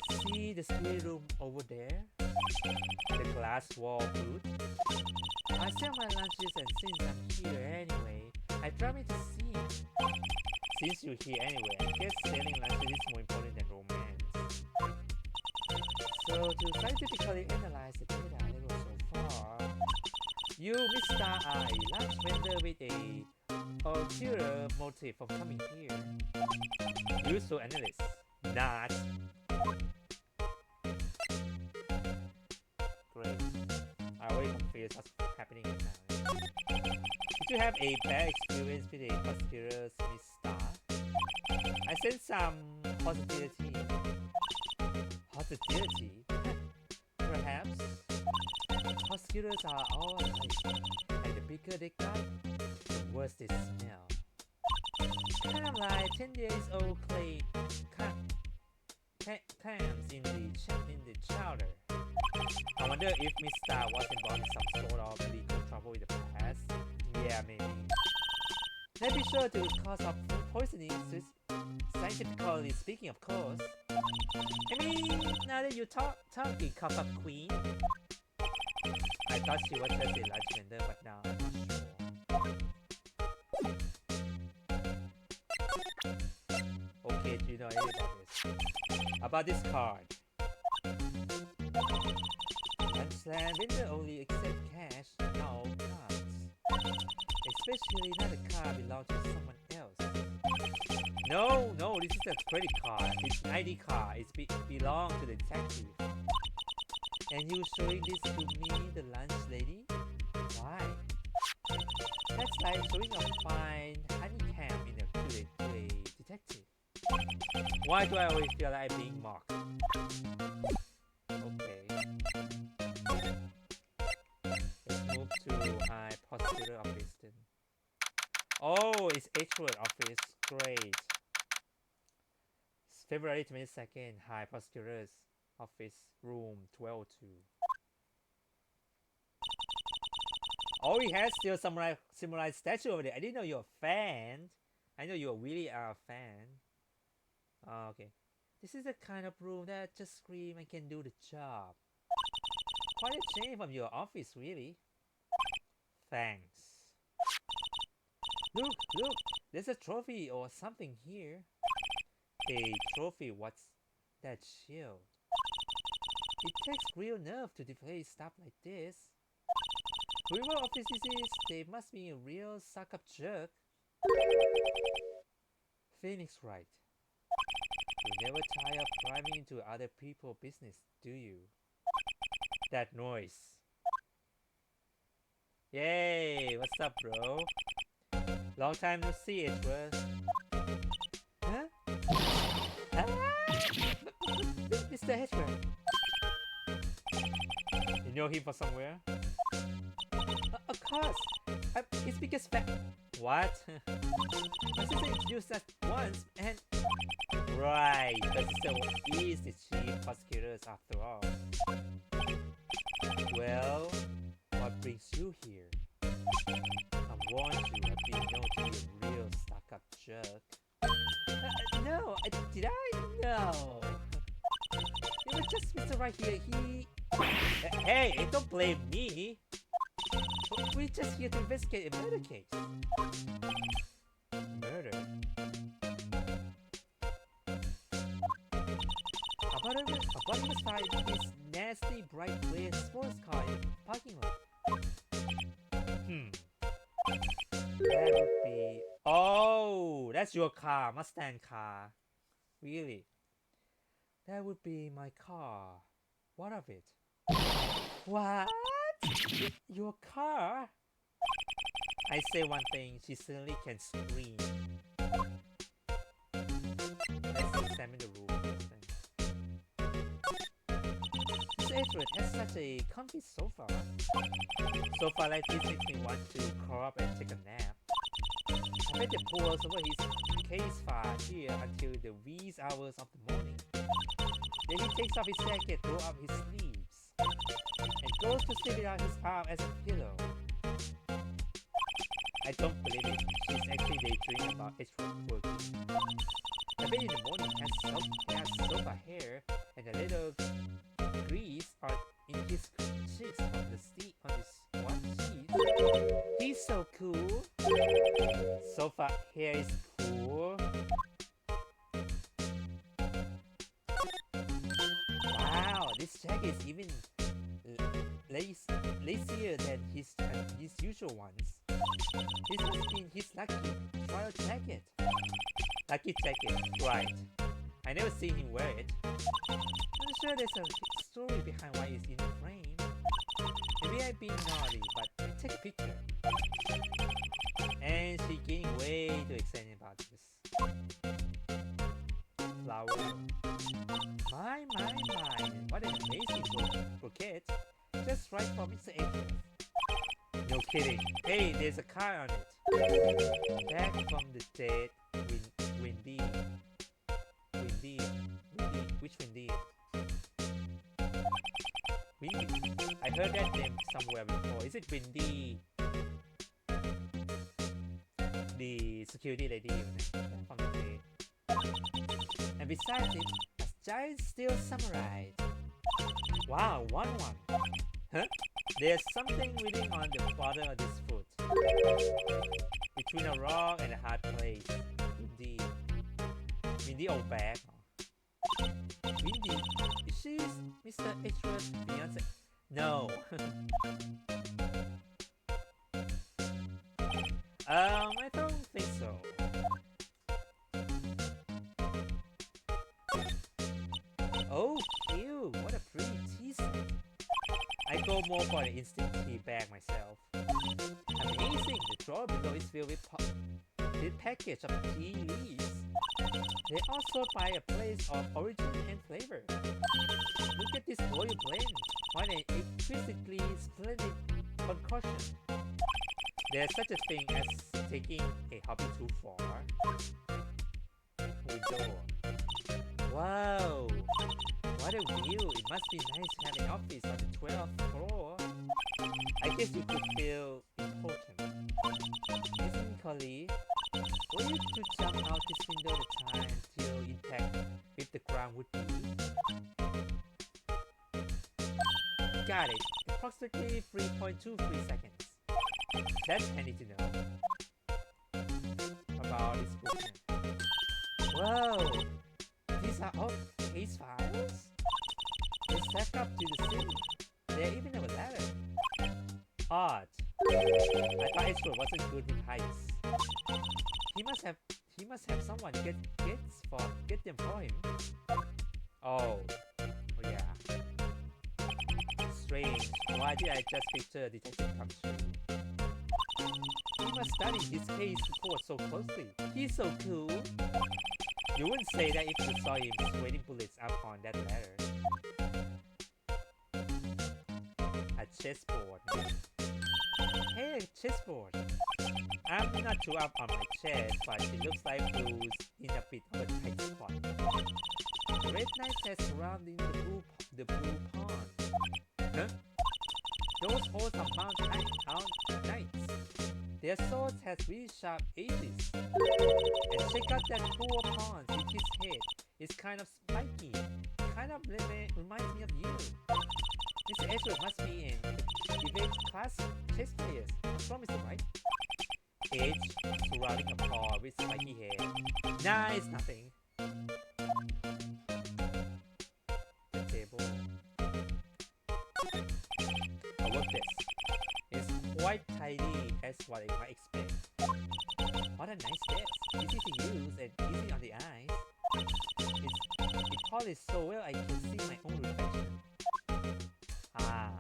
See the security room over there? The glass wall booth? I sell my lunches and since I'm here anyway, I promise to see. Since you're here anyway, I guess selling lunches is more important than romance. So to scientifically analyze the data level so far, you, Miss Star, are a lunch vendor with a ulterior motive for coming here. Useful analyst, not. Great. I already confused what's happening right now. Did you have a bad experience with a prosecutor, Miss Star? I sense some hostility. Hostility? Perhaps? Prosecutors are all alike, and the bigger they got, the worse they smell. Kind of like 10 years old clay clams in the chowder. I wonder if Miss Star was involved in some sort of legal trouble in the past. Yeah, maybe. Let's be sure to cause of food poisoning, scientifically speaking, of course. I mean, now that you're talking, cup of queen. I thought she was just a lunch vendor, but now I'm not sure. Okay, do you know anything about this? About this card. Lunchland vendor only accept cash, no cards. Especially not a card belongs to someone else. No, this is a credit card. It's an ID card. It belongs to the detective. And you showing this to me, the lunch lady? Why? That's like showing a fine honeycomb to a detective. Why do I always feel like I'm being mocked? Okay. Let's move to High Prosecutor Office then. Oh, it's Edgewood Office. Great. It's February 22nd, High Prosecutor's Office, room 1202. Oh, he has still samurai statue over there. I didn't know you're a fan. I know you really are a fan. Oh, okay. This is the kind of room that just scream and can do the job. Quite a change from your office, really. Thanks. Look, there's a trophy or something here. A trophy, what's that shield? It takes real nerve to display stuff like this. Whoever offices is, they must be a real suck-up jerk. Phoenix Wright. You never tire of driving into other people's business, do you? That noise. Yay! What's up, bro? Long time no see, Edgeworth. Huh? Mr. Edgeworth. You know him from somewhere? Of course. It's because What? My sister introduced us once, and right, but sister is the chief prosecutor after all. Well, what brings you here? I warned you, I've been known to be a real stuck-up jerk. No, did I? No. It was just Mr. Right here. Hey, don't blame me. We're just here to investigate a murder case. Murder? A body was found in this nasty, bright red sports car in the parking lot. That would be... Oh, that's your car, Mustang car. Really? That would be my car. What of it? What? Your car? I say one thing, she certainly can scream. Let's examine the room first then. This Edward has such a comfy sofa. Sofa like this makes me want to curl up and take a nap. I bet the pulls over his case file here until the wee hours of the morning. Then he takes off his jacket, rolls up his sleeves, and goes to sleep without his arm as a pillow. I don't believe it. She's actually daydreaming about extra working. I bet in the morning he has sofa hair and a little grease in his cheeks on his one cheek. He's so cool. Sofa hair is cool. Wow, this jacket is even lacier than his usual ones. This must be his lucky trial jacket. Lucky jacket, right. I never seen him wear it. I'm sure there's a story behind why it's in the frame. Maybe I've been naughty, but take a picture. And she's getting way too excited about this. Flower. My, what an amazing bouquet. Just right for Mr. Edwards. No kidding. Hey, there's a car on it. Back from the dead, Windy. Which Windy? Windy. I heard that name somewhere before. Is it Windy? The security lady from the dead. And besides it, a giant steel samurai. Wow, one. Huh? There's something written on the bottom of this foot. Between a rock and a hard place. Windy old bag. Windy? Is she Mr. Edward's fiance? No. I don't think so. Oh, cute! What a pretty tea set. I go more for the instant tea bag myself. Amazing! The drawer below is filled with package of tea leaves. They are sold by a place of origin and flavor. Look at this royal blend. What an exquisitely splendid concoction. There's such a thing as taking a hobby too far. Window. Wow! What a view! It must be nice to have an office on the 12th floor. I guess you could feel important. Listen, colleague. Were you to jump out this window the time until impact with the ground would be? Got it. Approximately 3.23 seconds. That's handy to know. About this book. Whoa! These are all case files? They stack up to the ceiling. They even have a ladder. Odd. I thought Ezra wasn't good with heights. He must have someone get them for him. Oh yeah. Strange. Why did I just picture Detective come true? He must study his case report so closely. He's so cool. You wouldn't say that if you saw him sweating bullets up on that ladder. A chessboard. Hey, a chessboard. I'm not too up on my chest, but she looks like blues in a bit of a tight spot. The red knights are surrounding the blue pond. Huh? Those holes are mountain knights. Their swords have really sharp edges. And check out that poor pawn with his head. It's kind of spiky. Kind of reminds me of you. Mr. Edward must be in debate class chess players. What's wrong, Mr. Wright? Edge surrounding a paw with spiky hair. Nah, it's nothing. The table. A work desk. It's quite tidy as what I might expect. What a nice desk. Easy to use and easy on the eyes. It polished so well I can see my own reflection. Ah.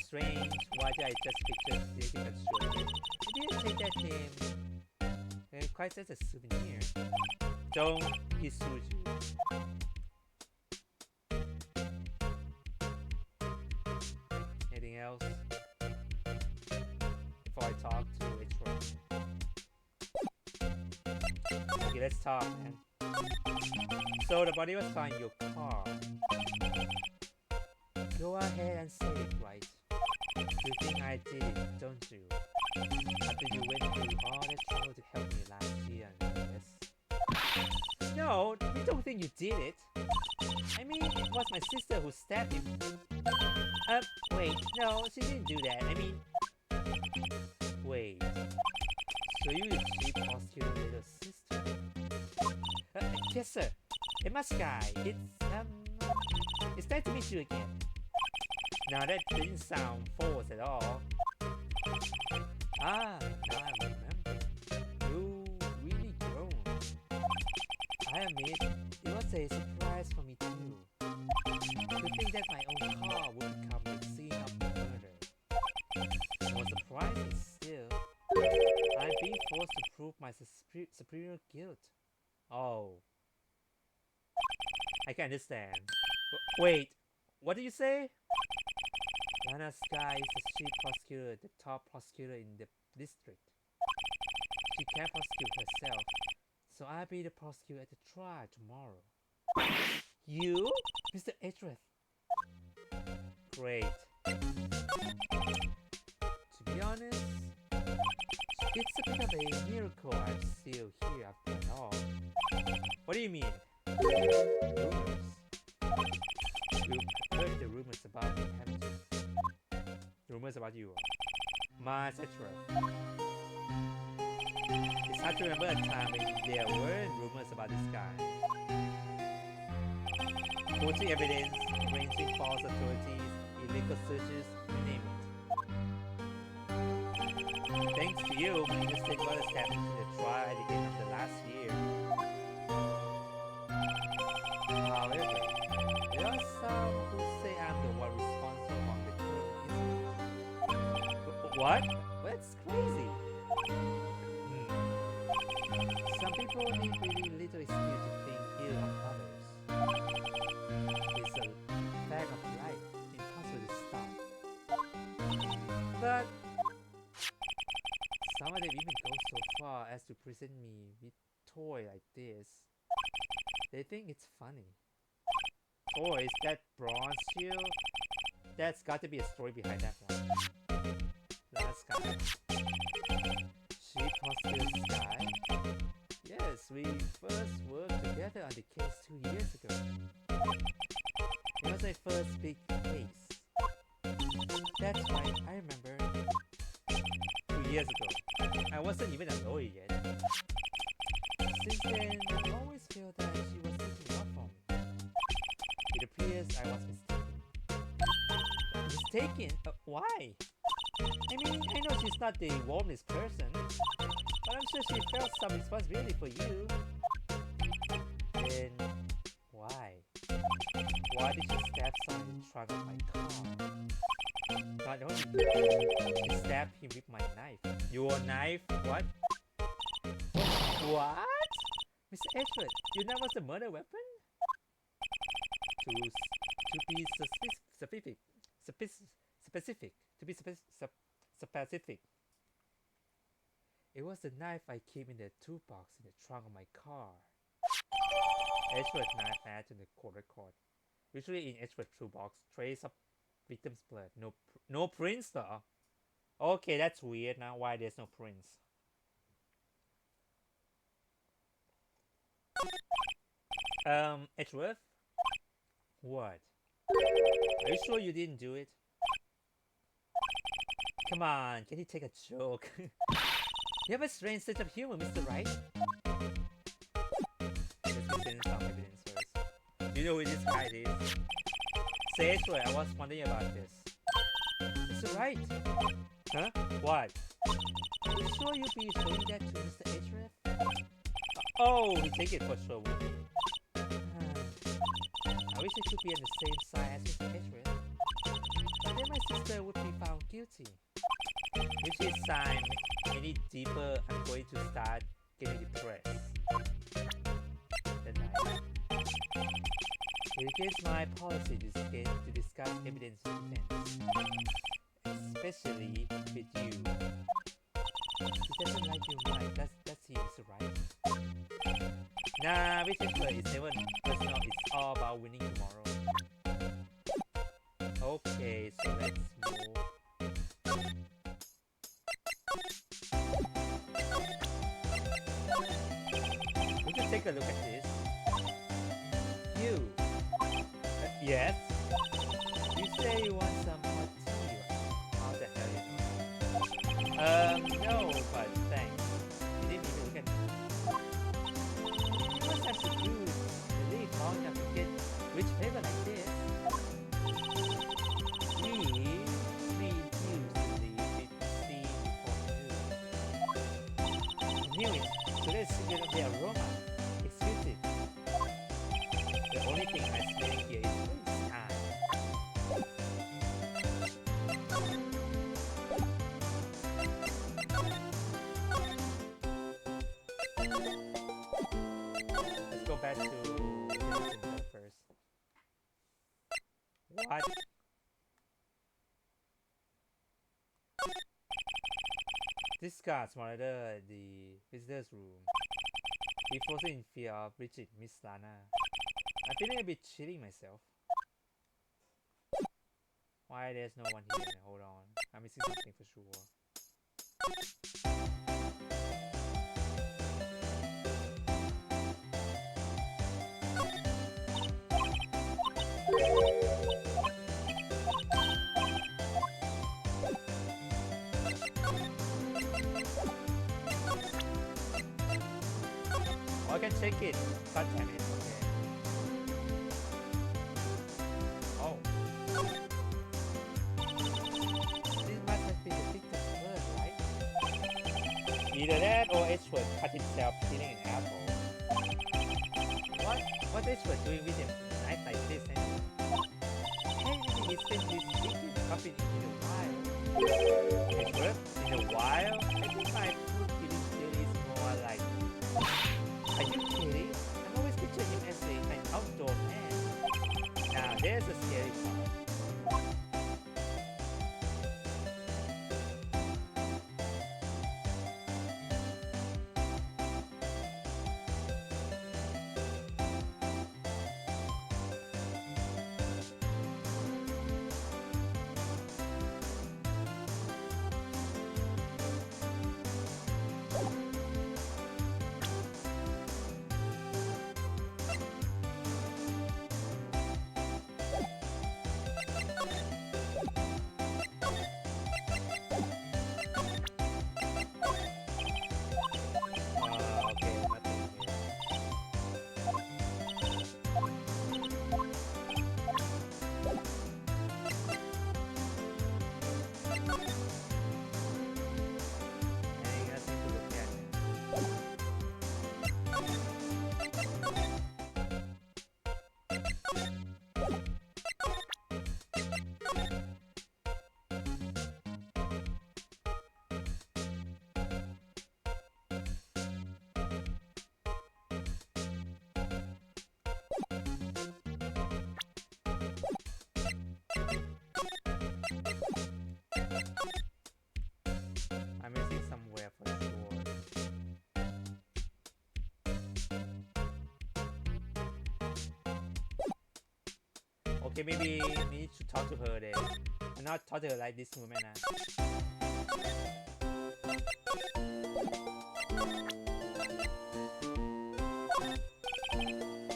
Strange. Why did I just picture this construction? I didn't take that name. Quite as a souvenir. Don't, he sued you. Anything else? Before I talk to Richard. Okay, let's talk, man. So the body was found in your car. Go ahead and say it, right? You think I did it, don't you? After you went through all that trouble to help me last year, yes? No, we don't think you did it. I mean, it was my sister who stabbed him. Wait, no, she didn't do that. I mean... Wait. So you she lost your little sister? Yes, sir. Emma Sky, it's nice to meet you again. Now that didn't sound forced at all. Ah, now I remember. You really grown. I admit, it was a surprise for me too. To think that my own car would become the scene of the murder. More surprising still, I'm being forced to prove my superior guilt. Oh. I can understand. Wait, what did you say? Lana Sky is the chief prosecutor, the top prosecutor in the district. She can't prosecute herself, so I'll be the prosecutor at the trial tomorrow. You? Mr. Edgeworth? Great. To be honest, it's a bit of a miracle I'm still here after all. What do you mean? Rumors. You heard the rumors about me, haven't you? Rumors about you. My etc. It's hard to remember a time when there weren't rumors about this guy. Quoting evidence, arranging false authorities, illegal searches, you name it. Thanks to you, my estate was established in the trial at the end of the last year. However, there are some who say I'm the one responsible for the current incident. What? That's crazy. Some people need really little excuse to think ill of others. It's a fact of life, impossible to stop. But some of them even go so far as to present me with toy like this. They think it's funny. Toys, that bronze shield? That's got to be a story behind that one. Last guy. She prosecuted Sky? Yes, we first worked together on the case 2 years ago. It was my first big case. That's right, I remember. 2 years ago. I wasn't even a lawyer yet. Since then, I always felt that she was taking off on me. It appears I was mistaken. Mistaken? Why? I mean, I know she's not the warmest person, but I'm sure she felt some responsibility for you. Then, why? Why did she stab someone in the trunk of my car? Not only that, she stabbed him with my knife. Your knife? What? What? Mr. Edward, you know what's a murder weapon? To be specific. It was the knife I keep in the toolbox in the trunk of my car. Edgeworth knife matched in the court record. Usually in Edgeworth toolbox, trace of victim's blood. No prints though. Okay, that's weird now. Why there's no prints? Edgeworth? What? Are you sure you didn't do it? Come on, can you take a joke? You have a strange sense of humor, Mr. Wright. Let's present some evidence first. Do you know who this guy is? Say it, I was wondering about this. Mr. Wright? Huh? What? Are you sure you'll be showing that to Mr. Edgeworth? Oh, he take it for sure, won't he? I wish I could be on the same side as Mr. Edgeworth. But then my sister would be found guilty. If she signs any deeper, I'm going to start getting depressed. The night. It is against my policy to discuss evidence in defense, especially with you. He doesn't like you right, that's he, Mr. Wright. Nah, with Edgeworth, it's never personal, it's all about winning tomorrow. Okay, so let's move. We can take a look at this. You. Yes? You say you want some hot tea. How the hell you know? No, but thanks. You didn't even look at me. You must have to do to live long enough to get rich favor like this. We refuse to leave it seen before noon. Knew it. So let's get up the aroma. Exquisite. The only thing I smell here is waste time. Let's go back to Henderson first. What? This guards monitor the visitors room. He frozen in fear of Bridget, Miss Lana. I'm feeling a bit chilling myself. Why there's no one here? Hold on. I'm missing something for sure. Oh, I can check it. God damn it. Okay. Oh. This must have been the victim's blood, right? Either that or Edgeworth cut himself peeling an apple. What Edgeworth doing with a knife like this? Hey, maybe he spent this weekend shopping in the wild. Edgeworth? In the wild? I think my food feeling still is more like... Are you kidding? I'm always picturing him as an outdoor man. Now there's a scary part. I'm missing somewhere for sure. Okay, maybe we need to talk to her then. And not talk to her like this moment now.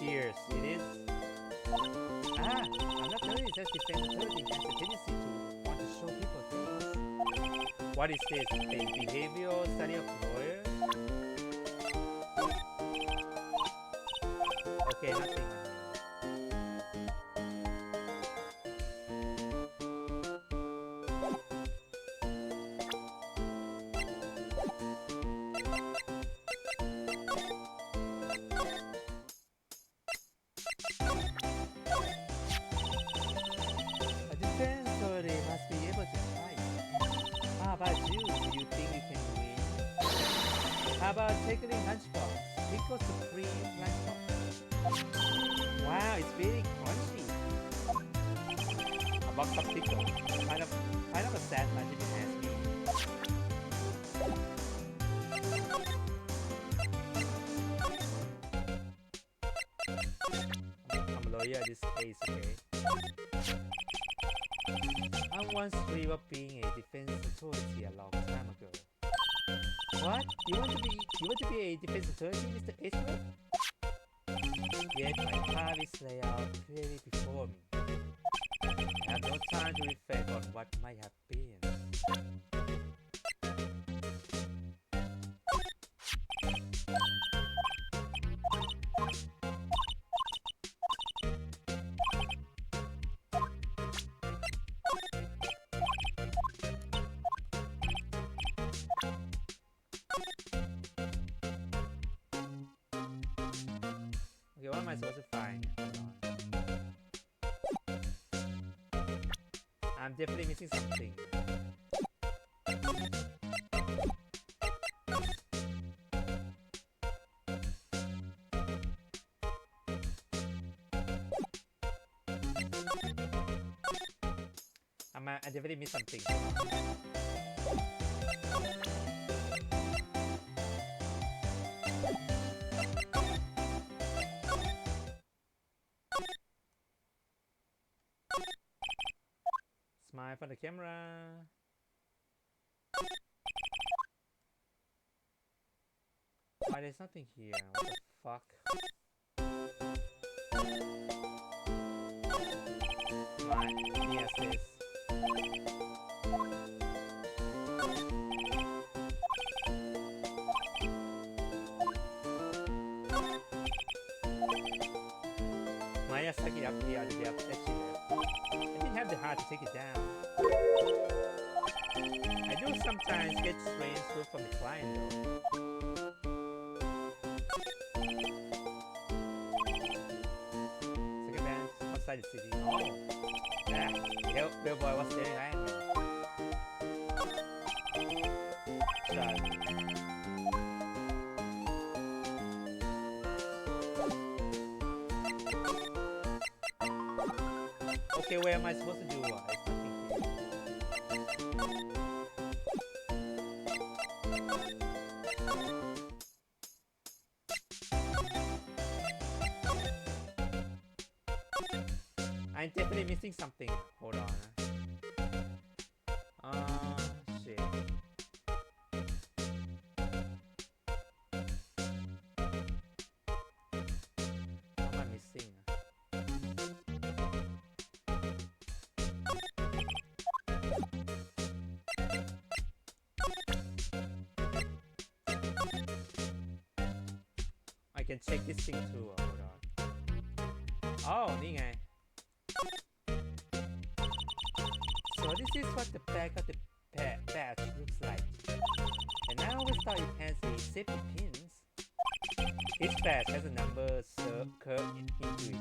Here's it is. I'm not telling you just defense attorney has a tendency to want to show people things. What is this? A behavioral study of lawyers? Okay, nothing. A defense attorney must be able to fight. How about you? Do you think you can win? How about tackling lunchbox? Pickle supreme lunchbox. Wow, it's very crunchy. A box of pickles. Kind of a sad lunch if you ask me. I'm a lawyer in this case, okay? I once dreamed of being a defense attorney a long time ago. What? You want to be a defense attorney, Mr. Edward? Yet my path is laid out clearly before me. I have no time to reflect on what might have been. Okay, what am I supposed to find? Hold on. I'm definitely missing something. I definitely missed something. Smile for the camera. Why there's nothing here? What the fuck? Smile. Yes, this. Maya stuck it up here on the depth that she left. I didn't have the heart to take it down. I do sometimes get strange looks from the client though. Second bench outside the city. Oh, yeah. The bellboy was staring at me. Shut. Okay, where am I supposed to do what? There's nothing here. I'm definitely missing something. Hold on. Shit. What am I missing? I can check this thing too. Hold on. Oh, นี่ไง So this is what the back of the badge looks like. And I always thought it has a safety pins. Each badge has a number curved into it.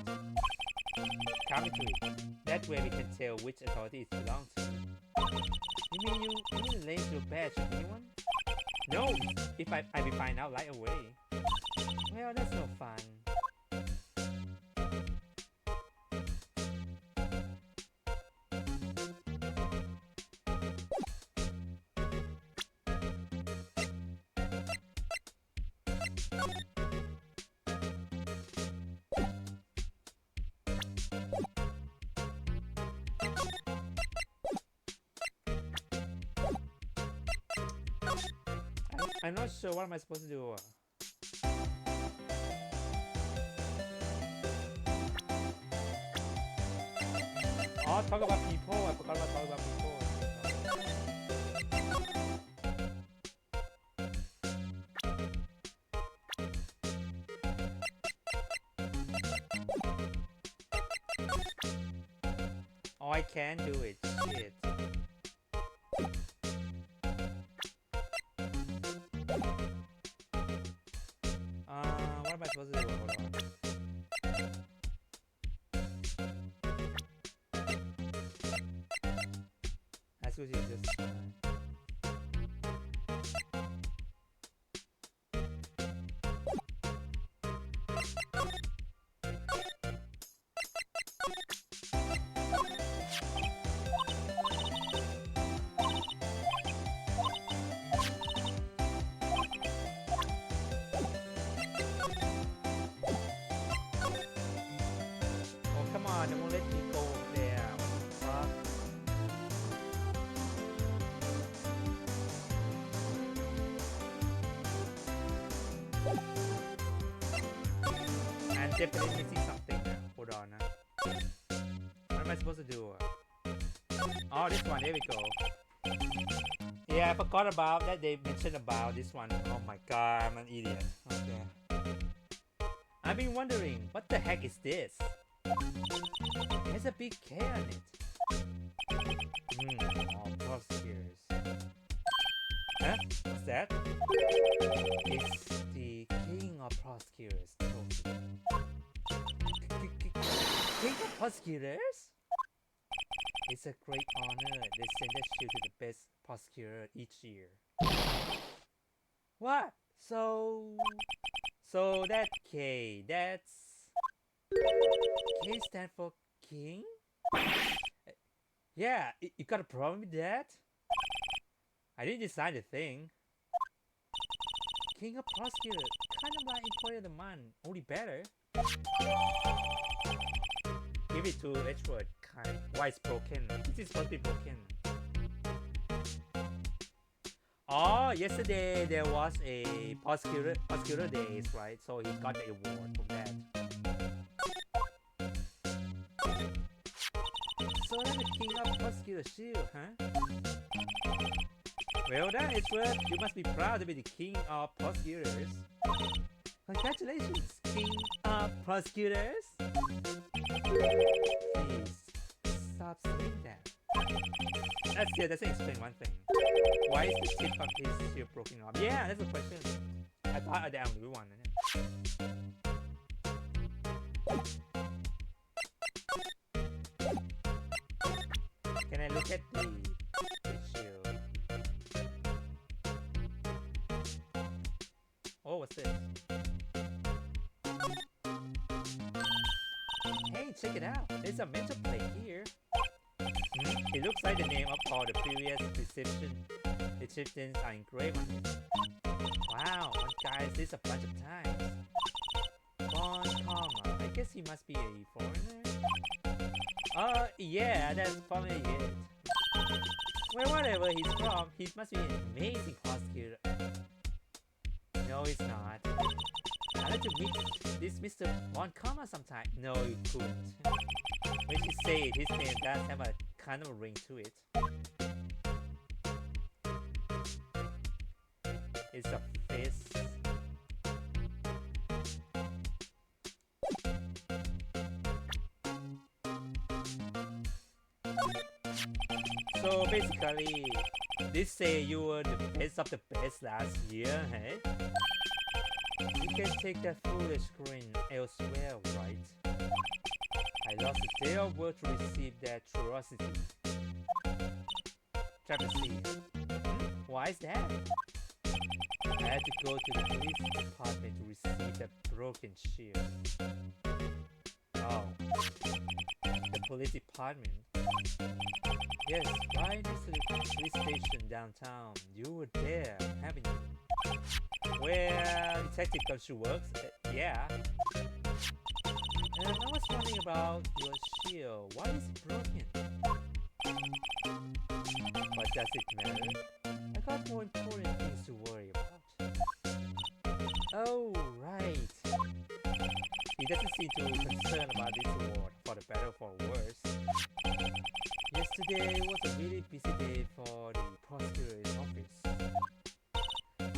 Carved into it. That way we can tell which authority it belongs to. You mean you didn't lend your badge to anyone? No! If I will find out right away. Well, that's no fun. I'm not sure what am I supposed to do. Oh, talk about people. I forgot about talk about people. Oh, I can do it. Shit. What am I supposed to do? Hold on. Let's go to this one. Oh, come on, they won't let me go over there. What the fuck? I'm definitely missing something now. Hold on now. What am I supposed to do? Oh, this one. There we go. Yeah, I forgot about that. They mentioned about this one. Oh my god, I'm an idiot. Okay. I've been wondering, what the heck is this? There's a big K on it. Oh, prosecutors. Huh? What's that? It's the King of Prosecutors trophy. King of Prosecutors? It's a great honor. They send that shield to the best prosecutor each year. What? So that K, that's... K stand for King? Yeah, you got a problem with that? I didn't design the thing. King of Prosecutor, kind of like Employee of the Month, only better. Give it to Edward, kind. Why it's broken? This is supposed to be broken. Oh, yesterday there was a prosecutor days, right? So he got the award from that. So that's the King of Prosecutor shield, huh? Well done, Edward. You must be proud to be the King of Prosecutors. Congratulations, King of Prosecutors. Please, stop saying that. That doesn't explain one thing. Why is the tip of his shield broken off? Yeah, that's a question. I thought the only one. Can I look at the shield? Oh, what's this? Hey, check it out. There's a mental plate here. It looks like the name of all the previous recipients are engraved on it. Wow, one guy says this a bunch of times. Bon Karma. I guess he must be a foreigner. Yeah, that's probably it. Well, whatever he's from, he must be an amazing prosecutor. No, he's not. I'd like to meet this Mr. Von Karma sometime. No, you couldn't. When you say it, his name does have a kind of a ring to it. It's a face. So basically, they say you were the best of the best last year, hey? You can take that foolish grin elsewhere, right? I lost a day of work to receive that travesty. Why is that? I had to go to the police department to receive that broken shield. Oh. The police department? Yes, right next to the police station downtown. You were there, haven't you? Where Detective Gumshoe works? Yeah. And I was wondering about your shield. Why is it broken? But does it matter? I got more important things to worry about. Oh, right. He doesn't seem too concerned about this award, for the better or for worse. Yesterday was a really busy day for the prosecutor's office.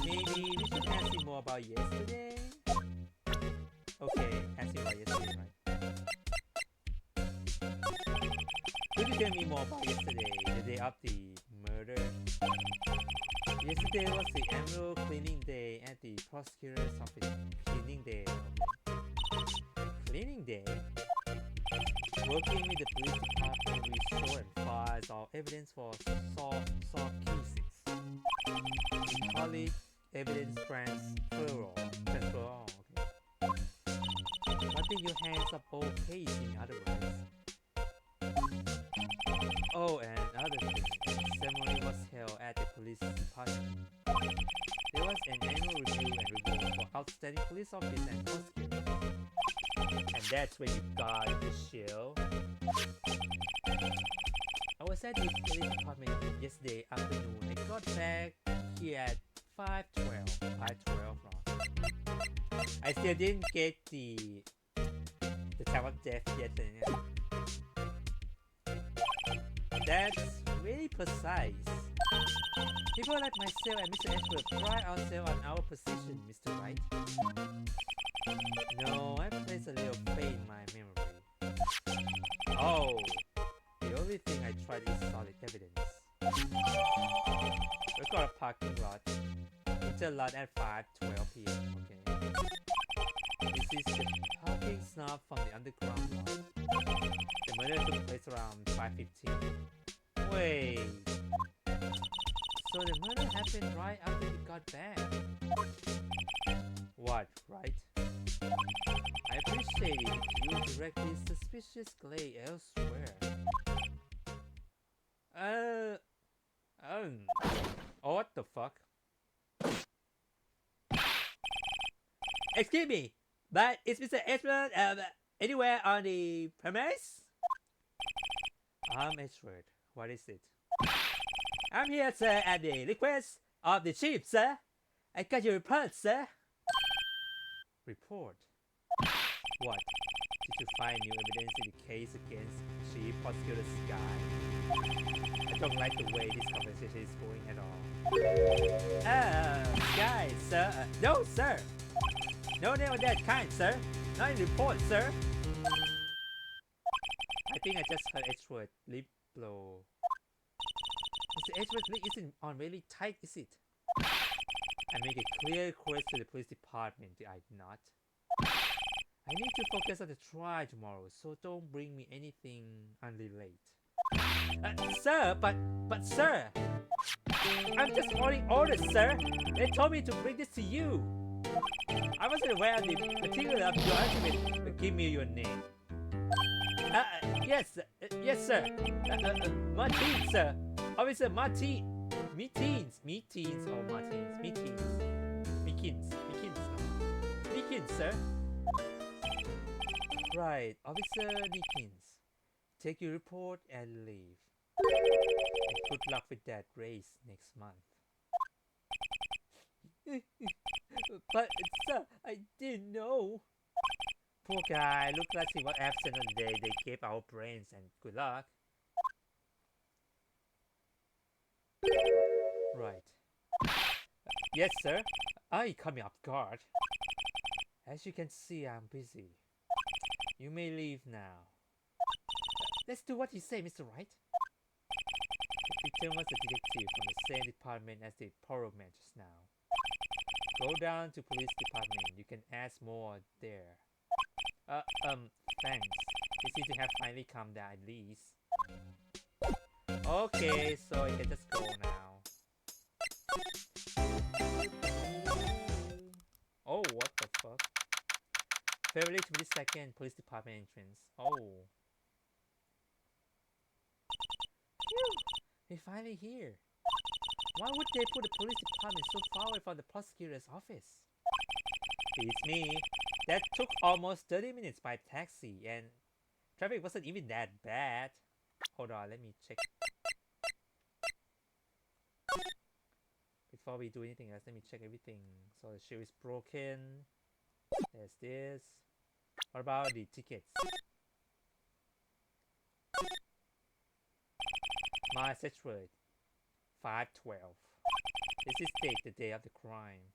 Maybe we should ask him more about yesterday? Okay, ask him about yesterday, right? Could you tell me more about yesterday, the day of the murder? Yesterday was the annual cleaning day at the prosecutor's office. Cleaning day, okay. Cleaning day? Working with the police department, we saw and files all evidence for solved cases. We call it evidence transferal. Transferal, okay. Wrapping your hands up all case, in other words. Oh, and another thing, a ceremony was held at the police department. There was an annual review and reward for outstanding police officers and prosecutors. And that's when you got the show. I was at the police department yesterday afternoon. I got back here at 5:12. 5:12, wrong. I still didn't get the time of death yet. That's really precise. People like myself and Mr. Ashford pride ourselves on our position, Mr. Wright. No, I place a little faith in my memory. Oh, the only thing I tried is solid evidence. We got a parking lot. Enter lot at 5:12 p.m. Okay. This is the parking stop from the underground lot. The murder took place around 5:15. Wait. So the murder happened right after he got back. What, right? I appreciate it if you directly suspicious glare elsewhere. Oh, what the fuck? Excuse me, but is Mr. Edward anywhere on the premise? I'm Edward. What is it? I'm here, sir, at the request of the chief, sir. I got your report, sir. Report? What? Did you find new evidence in the case against Chief Prosecutor Sky? I don't like the way this conversation is going at all. Sky, sir. No, sir. No name of that kind, sir. Not in the report, sir. I think I just heard Edward lip blow. Mr. Edward's lip isn't on really tight, is it? I make a clear request to the police department, did I not? I need to focus on the trial tomorrow, so don't bring me anything unrelated. Sir, but sir! I'm just following orders, sir! They told me to bring this to you! I wasn't aware of the particular of your argument. Give me your name. Yes, sir. Martin, sir. Officer Martin. Meetings or Martins? Meekins, no. Meekins, sir. Right, Officer Meekins. Take your report and leave. And good luck with that race next month. But, sir, I didn't know. Poor guy, looked like he was absent on the day they gave our brains, and good luck. Right. Yes, sir. I coming up guard. As you can see, I'm busy. You may leave now. Let's do what you say, Mr. Wright. The victim was a detective from the same department as the pyroman just now. Go down to police department. You can ask more there. Thanks. You seem to have finally calmed down at least. Okay, so I can just go now. Oh, what the fuck? February 22nd, police department entrance. Oh. Phew, we're finally here. Why would they put the police department so far away from the prosecutor's office? It's me. That took almost 30 minutes by taxi, and traffic wasn't even that bad. Hold on, let me check. It's before we do anything else, let me check everything. So the shoe is broken. There's this. What about the tickets? Message word 512. This is date, the day of the crime.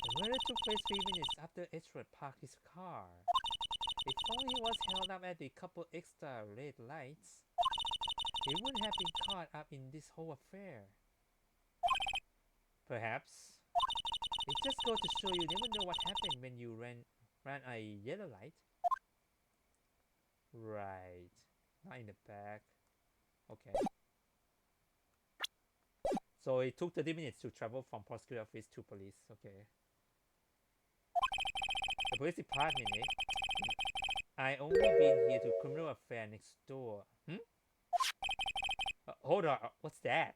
The murder took place 3 minutes after Edward parked his car. If only he was held up at a couple extra red lights, he wouldn't have been caught up in this whole affair. Perhaps. It just goes to show you never know what happened when you ran a yellow light. Right. Not in the back. Okay. So it took 30 minutes to travel from prosecutor office to police. Okay. The police department, eh? I only been here to criminal affair next door. Hold on. What's that?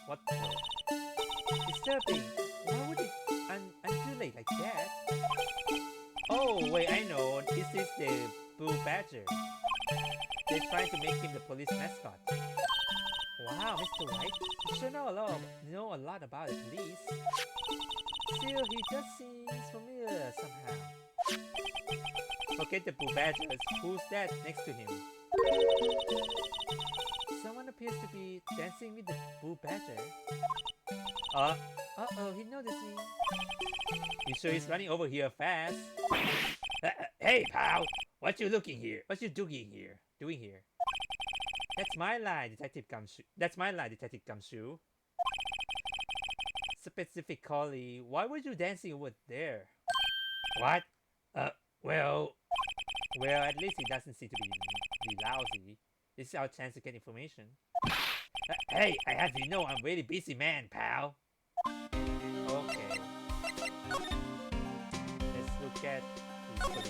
What the? Disturbing. Why would it undulate like that? Oh, wait, I know. This is the Blue Badger. They're trying to make him the police mascot. Wow, Mr. Wright, you sure know a lot about the police. Still, he just seems familiar somehow. Forget the Blue Badgers. Who's that next to him? Someone appears to be dancing with the Blue Badger. Uh-oh, he noticed me. You sure he's running over here fast? Hey, pal! What you doing here? Doing here? That's my line, Detective Gumshoe. Specifically, why were you dancing over there? What? Well, at least he doesn't seem to be lousy. This is our chance to get information. Hey, I have you know I'm a really busy man, pal. Okay. Let's look at the police.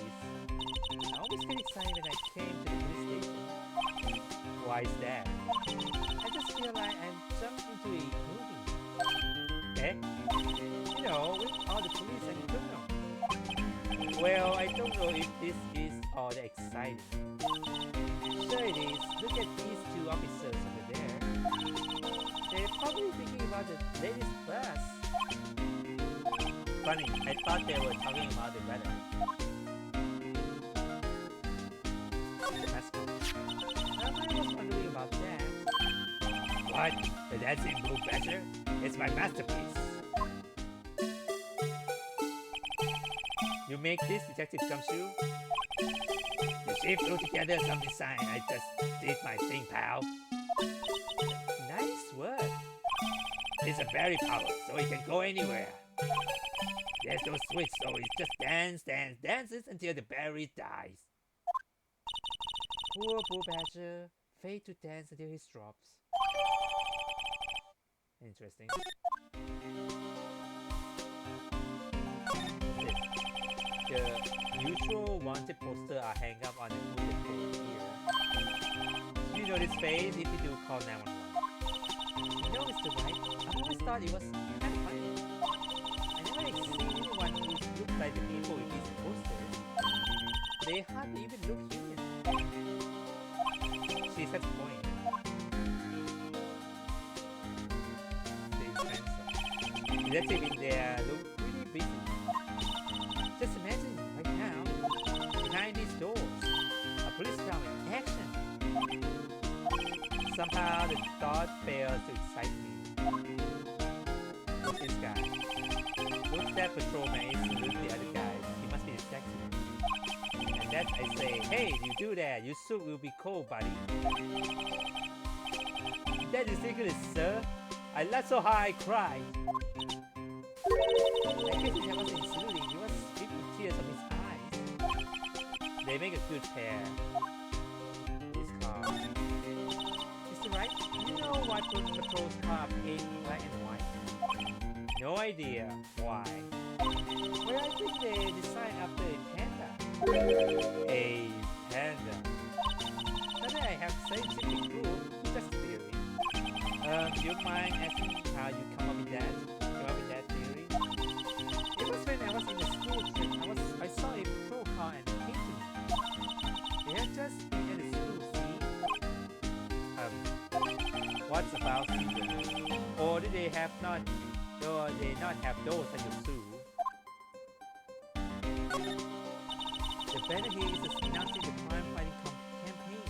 I always get excited when I came to the police station. Why is that? I just feel like I'm jumped into a movie. Eh? You know, with all the police and criminals. Well, I don't know if this is all that exciting. Sure it is. Look at these two officers over there. They're probably thinking about the latest bus. Funny, I thought they were talking about the weather. I was wondering about that. What? The dancing Blue Badger? It's my masterpiece. You make this, Detective Gumshoe? You see through together some design. I just did my thing, pal. Nice work. It's a berry power, so it can go anywhere. There's no switch, so it just dances until the berry dies. Poor Blue Badger, fade to dance until he drops. Interesting. The usual wanted poster are hang up on the bullet pole here. You know this face if you do call 911. You know, Mr. Wright, I always thought it was kind of funny. I never seen anyone who looks like the people in these posters. They hardly even look human. She has a point. The detective in there look really busy. Just imagine right now, behind these doors, a police car in action. Somehow the thought fails to excite me. Who's this guy? Looks that patrolman is salute the other guy. He must be the detective. And that's I say, hey, you do that, your suit will be cold, buddy. That is ridiculous, sir. I laughed so hard I cried. I guess he wasn't saluting, he was wiping tears from his eyes. They make a good pair. This car. Mr. Wright, do you know why patrol's car paint black and white? No idea. Why? Well, I think they designed after a panda. A panda. Not that I have scientific proof, just theory. Do you mind asking how you come up with that theory? It was when I was in the school trip. I saw a patrol car and it came to me. They had just been at the school, see? What's about secret? Or do they have not? Or they not have those at your zoo? The better he is announcing the crime-fighting campaign.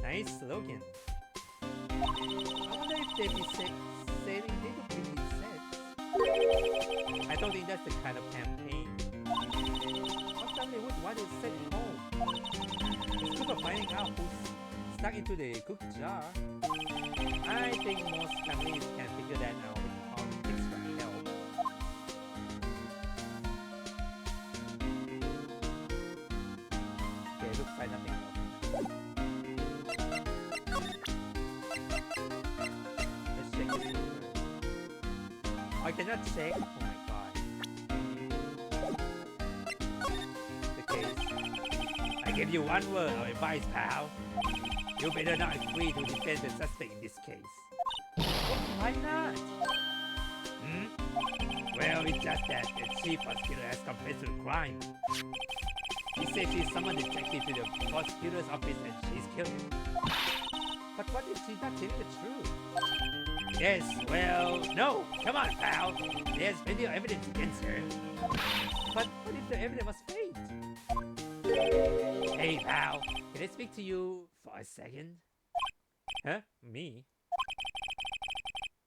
Nice slogan. I wonder if they be saying they would be set. I don't think that's the kind of campaign. What family would want to set it home? It's good for finding out who's stuck into the cookie jar. I think most families can figure that out without extra help. Okay, looks like nothing else. Let's check this over. I cannot check. Oh my god. The case. I give you one word of advice, pal. You better not agree to defend the suspect in this case. Why not? Well, it's just that the chief prosecutor has confessed to the crime. He said she summoned the detective to the prosecutor's office and she's killed him. But what if she's not telling the truth? Yes, well, no. Come on, pal. There's video evidence against her. But what if the evidence was fake? Hey, pal. Can I speak to you for a second? Huh? Me?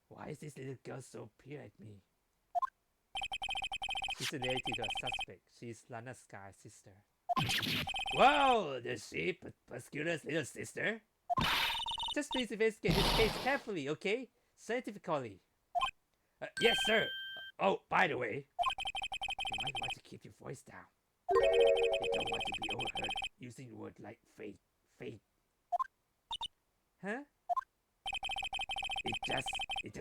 Why is this little girl so peer at me? She's related to a suspect. She's Lana Sky's sister. Whoa! The chief prosecutor's little sister? Just please investigate this case carefully, okay? Scientifically. Yes, sir. Oh, by the way, you might want to keep your voice down. You don't want to be overheard using the word like fake. Huh? It's just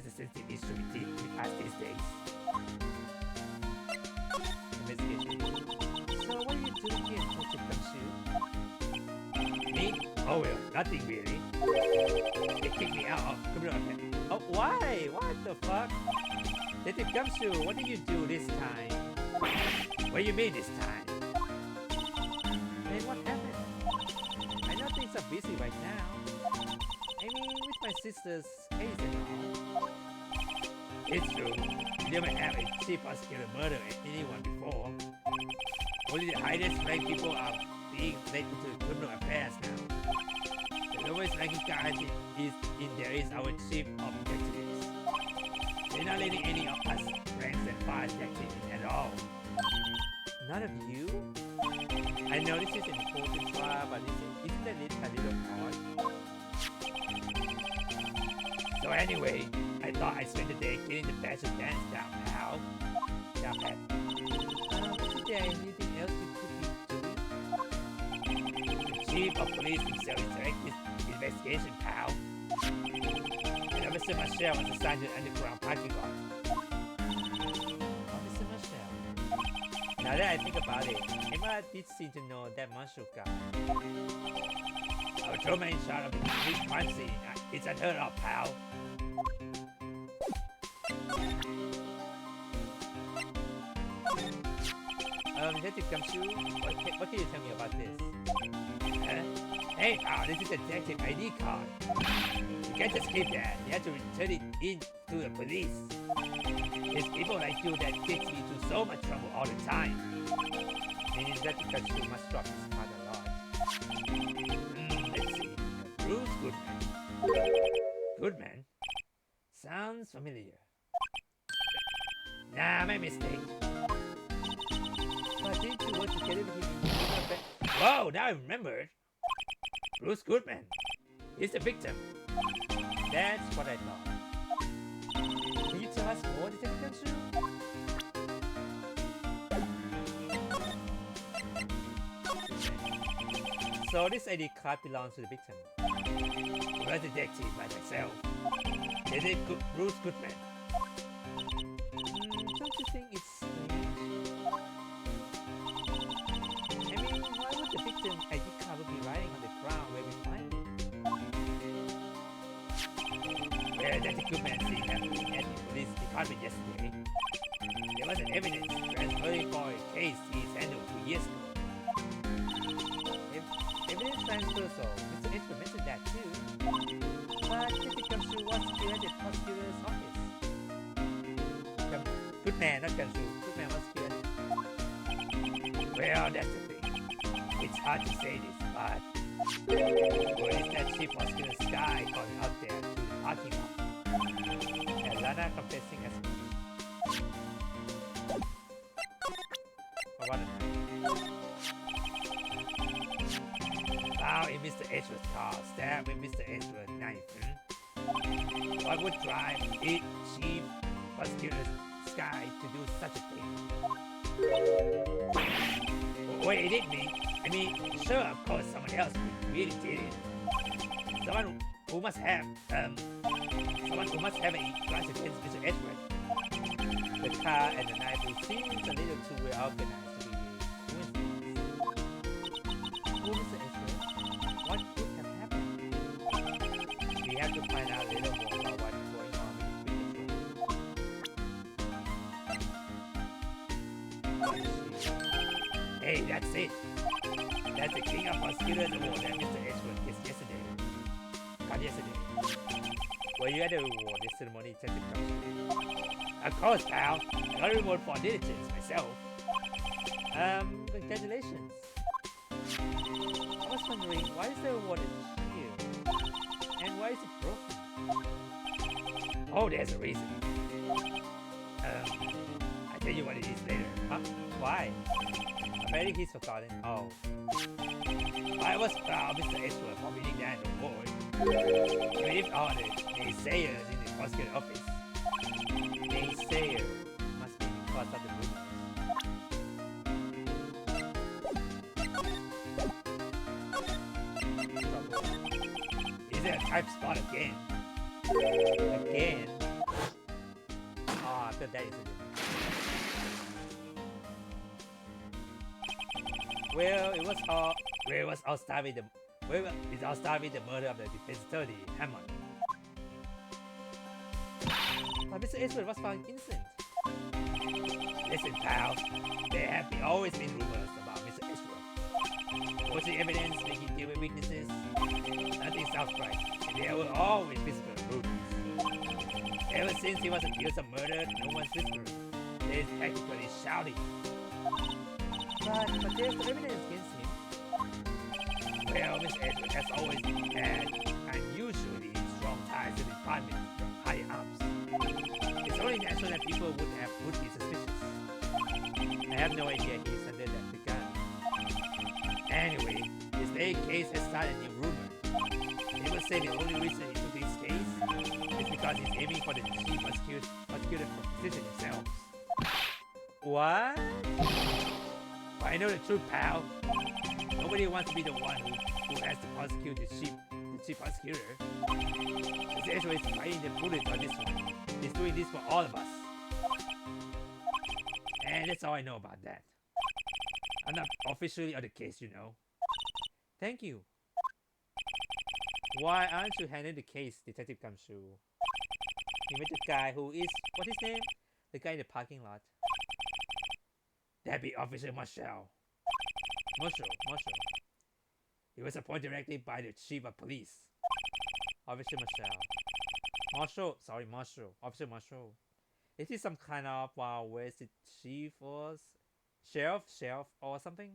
a sensitive issue with us these days. Investigation. So what are you doing here, Detective Gumshoe? Me? Oh well, nothing really. They kicked me out of criminal affairs. Oh, why? What the fuck? Detective Gumshoe, what did you do this time? What do you mean this time? Then what happened? I know things are busy right now. I mean, with my sister's case and all. It's true. We never have a chief prosecutor murder anyone before. Only the highest ranked people are being led into criminal affairs now. The lowest ranking guy is in there is our chief of detectives. They're not letting any of us ranks and file detectives in at all. None of you? I know this is an important trial, but isn't that a little odd? So anyway, I thought I'd spend the day getting the fashion dance down, pal. Down pat. Is there anything else you could be doing? The chief of police himself is directing this investigation, pal. And Officer Michelle was assigned to the underground parking lot. Officer Michelle. Now that I think about it, Emma did seem to know that Marshall guy. Our patrolman in charge of the police crime scene. It's unheard of, pal. Detective Gumshoe, what can you tell me about this? Hey, pal, this is a detective ID card. You can't just keep that. You have to return it in to the police. It's people like you that gets me into so much trouble all the time. Meaning Detective Gumshoe must drop his card a lot. Let's see. Bruce Goodman. Goodman? Sounds familiar. Nah, my mistake. But didn't you work together with him? Whoa, now I remembered. Bruce Goodman. He's the victim. That's what I thought. Can you tell us more, Detective Gumshoe? So this ID card belongs to the victim. I'm a detective by myself. Detective Bruce Goodman. Don't you think it's strange? I mean, why would the victim ID card be lying on the ground where we find it? Well, Detective Goodman seen happening at the police department yesterday. There was an evidence transferring for a case he's handled 2 years ago. Evidence transfer, so Mr. H mentioned that too. But Detective Gumshoe was here at the prosecutor's office. Good man, not Gumshoe. Good man was here. Well, that's the thing. It's hard to say this, but where is that chief prosecutor's guy going out there to the parking lot? And Lana confessing as much. What a night. Found in Mr. Edgeworth's car, stabbed with Mr. Edgeworth's knife. What would drive it, chief prosecutor's guy to do such a thing? Wait, it didn't me. I mean, sure, of course, someone else really did it. Someone who must have a grudge against Mr. Edgeworth. The car and the knife seems a little too well organized to be coincidence. Who Mr. Edgeworth? What could have happened? We have to find out a little more about what's going on with Edgeworth. Hey, that's it. That's the King of Prosecutors Award that Mr. Edgeworth got yesterday. Were you at the award ceremony, Detective Gumshoe? Of course, pal. I got a reward for diligence myself. Congratulations. I was wondering, why is the award here? And why is it broken? Oh, there's a reason. I'll tell you what it is later. Huh? Why? Maybe he's forgotten. Oh. I was proud of Mr. Edgeworth for winning that award. Even if all the naysayers in the prosecutor's office. Naysayer must be because of the rumors. Is there a type spot again? Again? Oh, I thought that is it. Well, it all started with the murder of the defense attorney, Hammond. But Mr. Edgeworth was found innocent. Listen, pal, there have always been rumors about Mr. Edgeworth. Was the evidence making deal with witnesses? Nothing sounds right, and there will always whisper rumors. Ever since he was accused of murder, no one's whispering. There's practically shouting. But there's no evidence against him. Well, Mr. Edgeworth has always had unusually strong ties to the department from higher ups. It's only natural that people would be suspicious. I have no idea he's under that gun. Anyway, his case has started a new rumor. They will say the only reason he took this case is because he's aiming for the chief prosecutor position himself. What? I know the truth, pal. Nobody wants to be the one who has to prosecute the chief prosecutor. Mr. Edgeworth is fighting the bullet on this one. He's doing this for all of us. And that's all I know about that. I'm not officially on the case, you know. Thank you. Why aren't you handling the case, Detective Gumshoe? You met the guy who is, what's his name? The guy in the parking lot. That'd be Officer Marshall. Marshall. He was appointed directly by the Chief of Police. Officer Marshall. Officer Marshall. Is he some kind of Wild West chief or sheriff or something?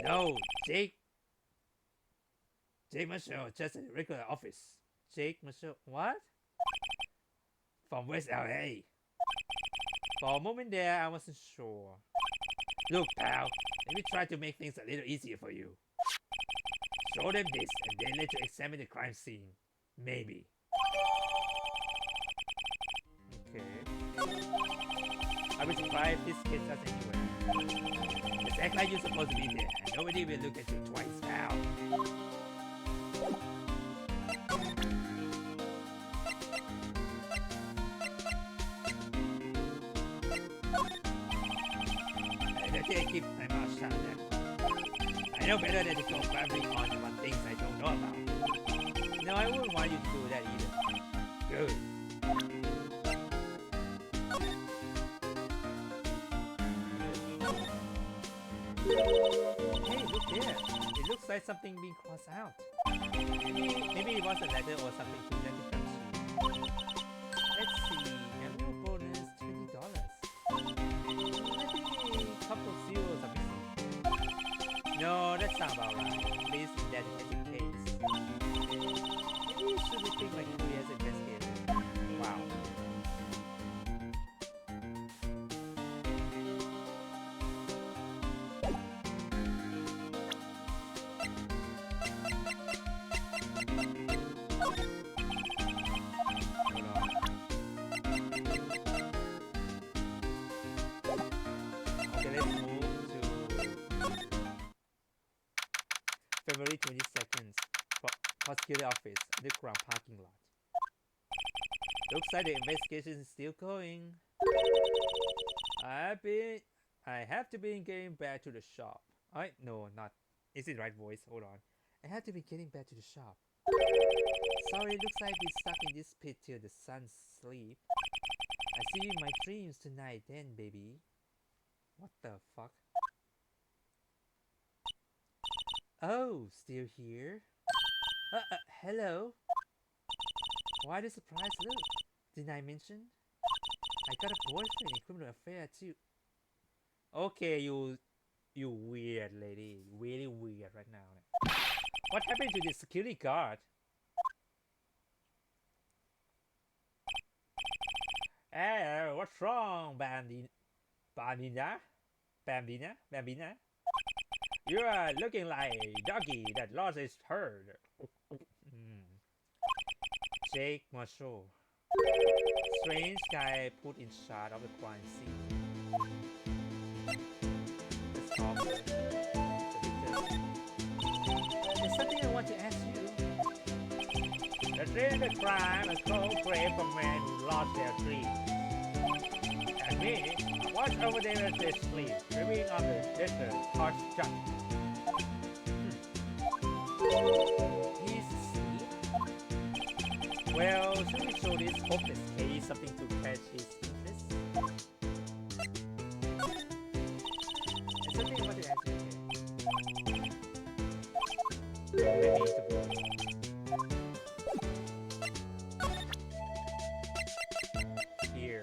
No, Jake Marshall, just a regular office. Jake Marshall, what? From West LA. For a moment there, I wasn't sure. Look, pal, let me try to make things a little easier for you. Show them this, and then let you examine the crime scene. Maybe. Okay. I will surprise this kid us anyway. Just act like you're supposed to be there, and nobody will look at you twice, pal. I keep my mouth shut on that. I know better than to go blabbering on about things I don't know about. No, I wouldn't want you to do that either. Good. Hey, look there. It looks looks like something being crossed out. Maybe it was a letter or something to let it come to. Let's see. Annual bonus $20. Maybe a couple of zeros are missing. No, that sounds about right. At least in that case. Maybe you should rethink my career as an investigator. Wow. February 22nd, prosecutor office, underground parking lot. Looks like the investigation is still going. I have to be getting back to the shop. No, not. Is it the right voice? Hold on. I have to be getting back to the shop. Sorry, looks like we're stuck in this pit till the sun sleep. I see you in my dreams tonight then, baby. What the fuck? Oh, still here? Hello? Why the surprise look? Didn't I mention? I got a boyfriend in criminal affair too. Okay, you weird lady. Really weird right now. What happened to the security guard? Hey, what's wrong, Bambina? You are looking like a doggy that lost its herd. Jake Marshall. Strange guy put in charge of the crime scene. Let's talk. There's something I want to ask you. The scene of the crime is cold grave for men who lost their dreams. And me, watch over there as they sleep, reviewing on the desert hot shot. He's asleep? Well, should we show this hopeless case something to catch his interest? There's something I want to ask you here. Here.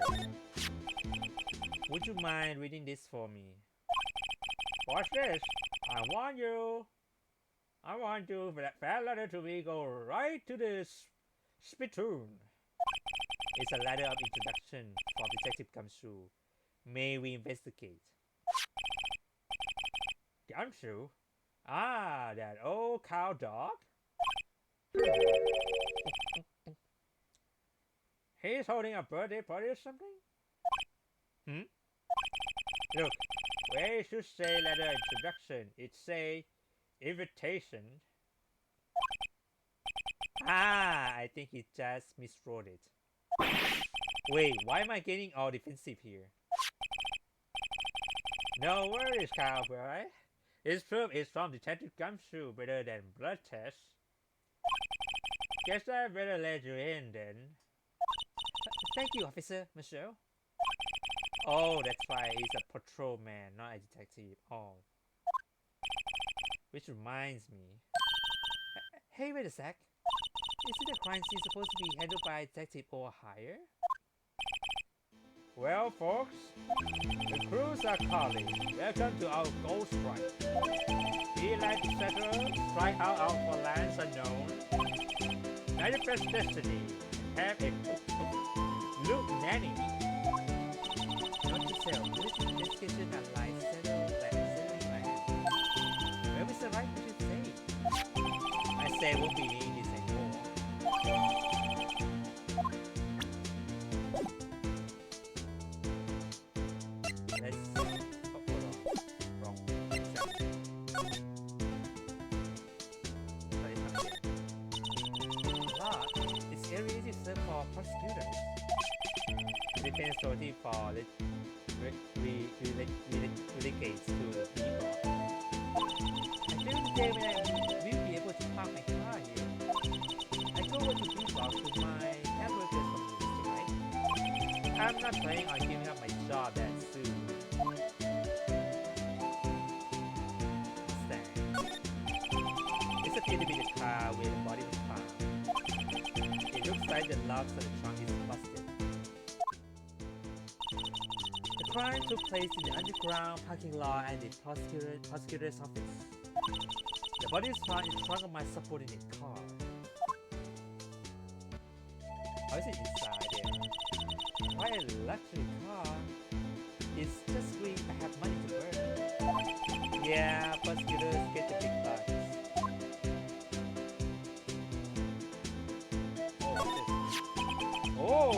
Would you mind reading this for me? Watch this. I want you that letter to me go right to the spittoon. It's a letter of introduction from Detective Gumshoe. May we investigate? Gumshoe? Ah, that old cow dog? He's holding a birthday party or something? Look, where it should say letter introduction, it say invitation. I think he just miswrote it. Wait, why am I getting all defensive here? No worries, cowboy. His proof is from Detective Gumshoe, better than blood test. Guess I better let you in then. Thank you, Officer Michelle. Oh, that's why he's a patrolman, not a detective. Oh. Which reminds me. Hey, wait a sec. Isn't the crime scene supposed to be handled by a detective or higher? Well, folks, the crews are calling. Welcome to our gold strike. We like settlers, strike out for lands unknown. Manifest destiny. Have a look nanny. Not to sell. Police investigation and life settling land. Where is the right to say? I say won't be needing this anymore. Let's see. Oh, hold on. Wrong. This area is reserved for prosecutors. Defense authority for litigates to people. I feel the day when I will be able to park my car here. I go over to people to my hamburgers from tonight. I'm not planning on giving up my job that soon. Mustang. appeared to be the car where the body was found. It looks like the locks on the trunk is busted. The crime took place in the underground parking lot at the prosecutor's office. The body is found in the trunk of my subordinate car. How is it inside there? Why a luxury car? It's just sweet. I have money to burn. Yeah, prosecutors get the big bucks. Oh,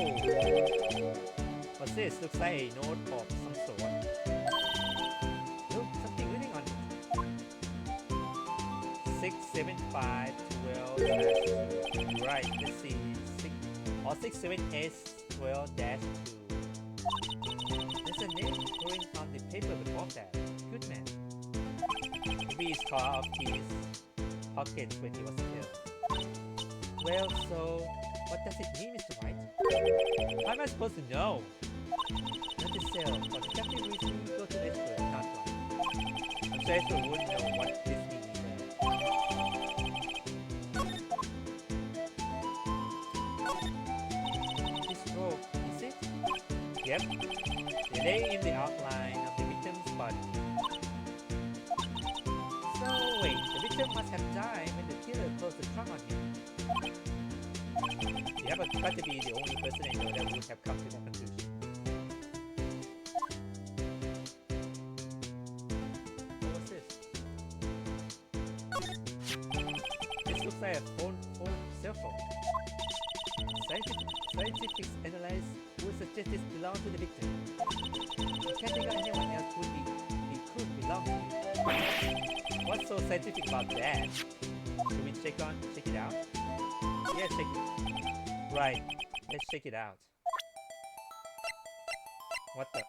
what's this? Looks like a note of some sort. Look, something written on it. 67512-2. Right, let's see. 67S12-2. There's a name pouring on the paper above that. Good man. Maybe it's car of his pockets when he was killed. Well, so what does it mean, Mr. Wright? How am I supposed to know? Not to sell, but the captain recently go to expert, not one. I'm sure expert wouldn't know what this means either. This rope, is it? Yep. They lay in the outline of the victim's body. So wait, the victim must have died when the killer closed the trunk on him. Yeah, but got to be the only person I know that would have come to that conclusion. What was this? This looks like a cell phone. Scientific analysts would suggest this belonged to the victim. I can't think of anyone else it could belong to. What's so scientific about that? Should we check it out? Yeah, check it. Right, let's check it out. What the?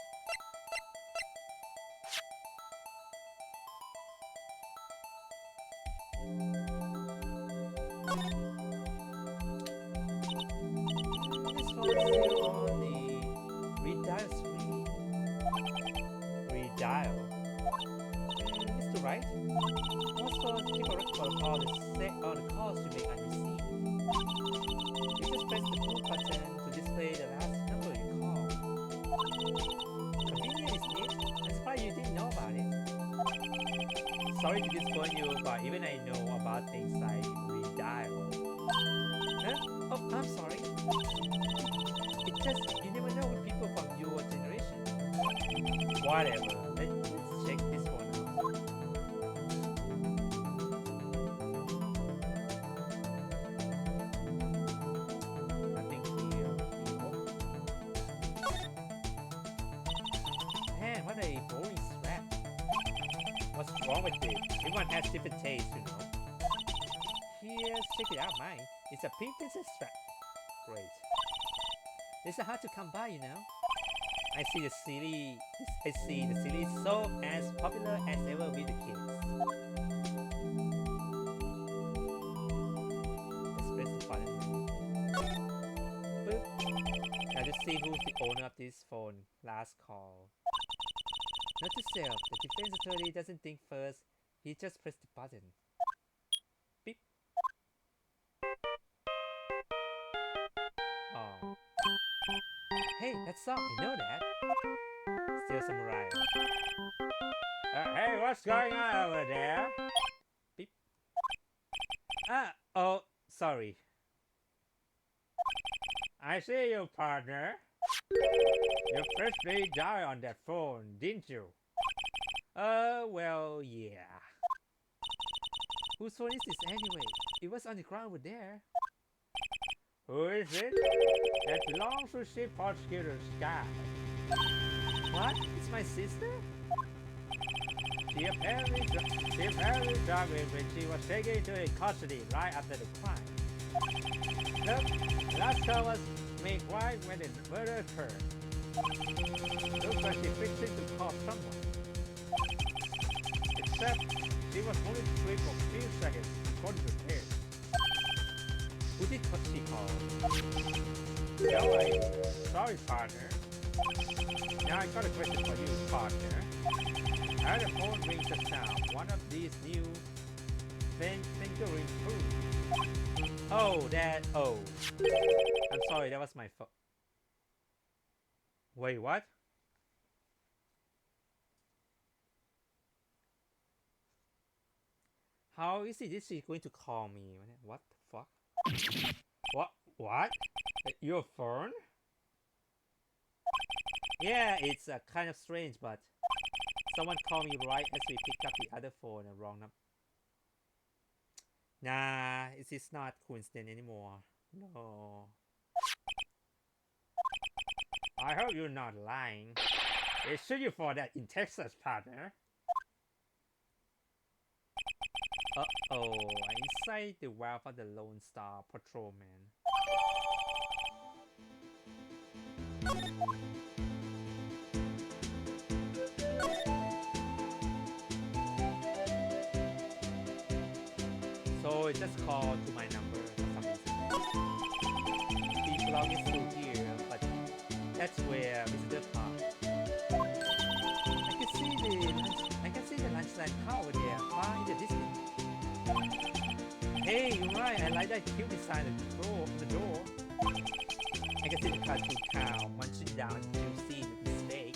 This phone's still on the redial screen. Redial? Mr. Wright? Most phones keep a record of all the calls you make and receive. You just press the blue button to display the last number you called. Convenient, isn't it? I'm surprised you didn't know about it. Sorry to disappoint you, but even I know about things like redial. Huh? Oh, I'm sorry. It's just you never know with people from your generation. Whatever. Let's check this one out. Wrong with it? Everyone has different tastes, you know. Here's, check it out, mine. It's a pink princess strap. Great. It's hard to come by, you know. I see the series so as popular as ever with the kids. Let's press the button. Boop. Now let's see who's the owner of this phone. Last call. Not to sell. The defense attorney doesn't think first. He just pressed the button. Beep. Oh. Hey, that's all. You know that. Still samurai. Hey, what's going on over there? Beep. Oh, sorry. I see you, partner. You pressed redial on that phone, didn't you? Well, yeah. Whose phone is this anyway? It was on the ground over there. Who is it? That belongs to Chief Prosecutor Scott. What? It's my sister? She apparently dropped it when she was taken into custody right after the crime. Look, the last call was made right when the murder occurred. Looks like she fixed it to call someone. Except, she was only asleep for a few seconds, according to Ted. Who did she call? Anyway, sorry, partner. Now I got a question for you, partner. I heard a phone ring just now. One of these new Fingering food. Oh, that. Oh. I'm sorry, that was my fault. Wait, what? How is it this is going to call me? What the fuck? What? What? Your phone? Yeah, it's kind of strange, but someone called me right as we picked up the other phone and wrong number. Nah, it is not coincidence anymore. No. I hope you're not lying. They shoot you for that in Texas, partner. Uh-oh, inside the valve of the Lone Star Patrolman. So it just called to my number for some reason. The blog is still here, but that's where visitor park. I can see the lunchland car over there, far in the distance. Hey, you're right. I like that cute design of the door. I can see the cartoon cow munching down juicy steak.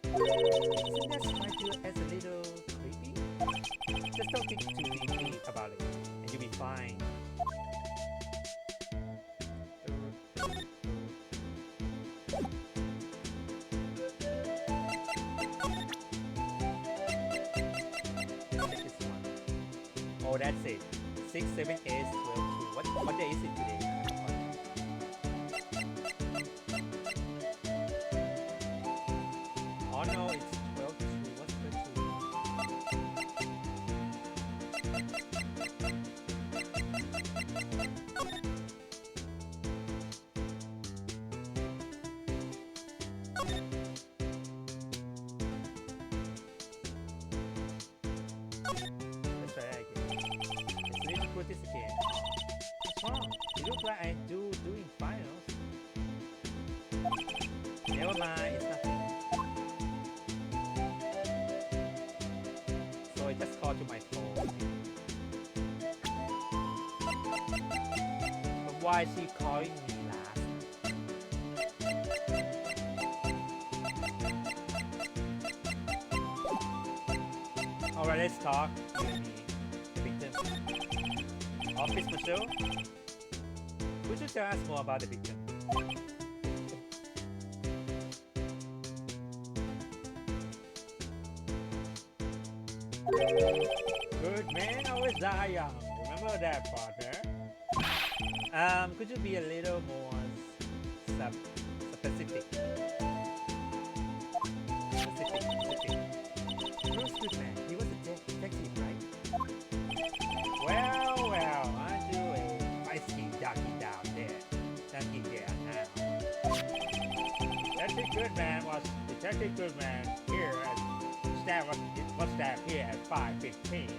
Isn't that strike you as a little creepy? Just don't think too deeply about it, and you'll be fine. Oh, that's it. 6, 7, 8, 12, 2. What day is it today? Oh no, it's 12, 2. What's 12, 2? Let's try that again. Let's put this again. What's wrong? It looks like I'm doing finals. Never mind, it's nothing. So I just called to my phone. But why is she calling me last? Alright, let's talk. You and me. The victim. Office Michelle? Could you tell us more about the victim? Good man always die young. Remember that, partner? Could you be a little more specific? Bruce Goodman, he was a detective, right? Well, aren't you a feisty ducky down there? Ducky there now. Detective Goodman here at staff here at 5:15.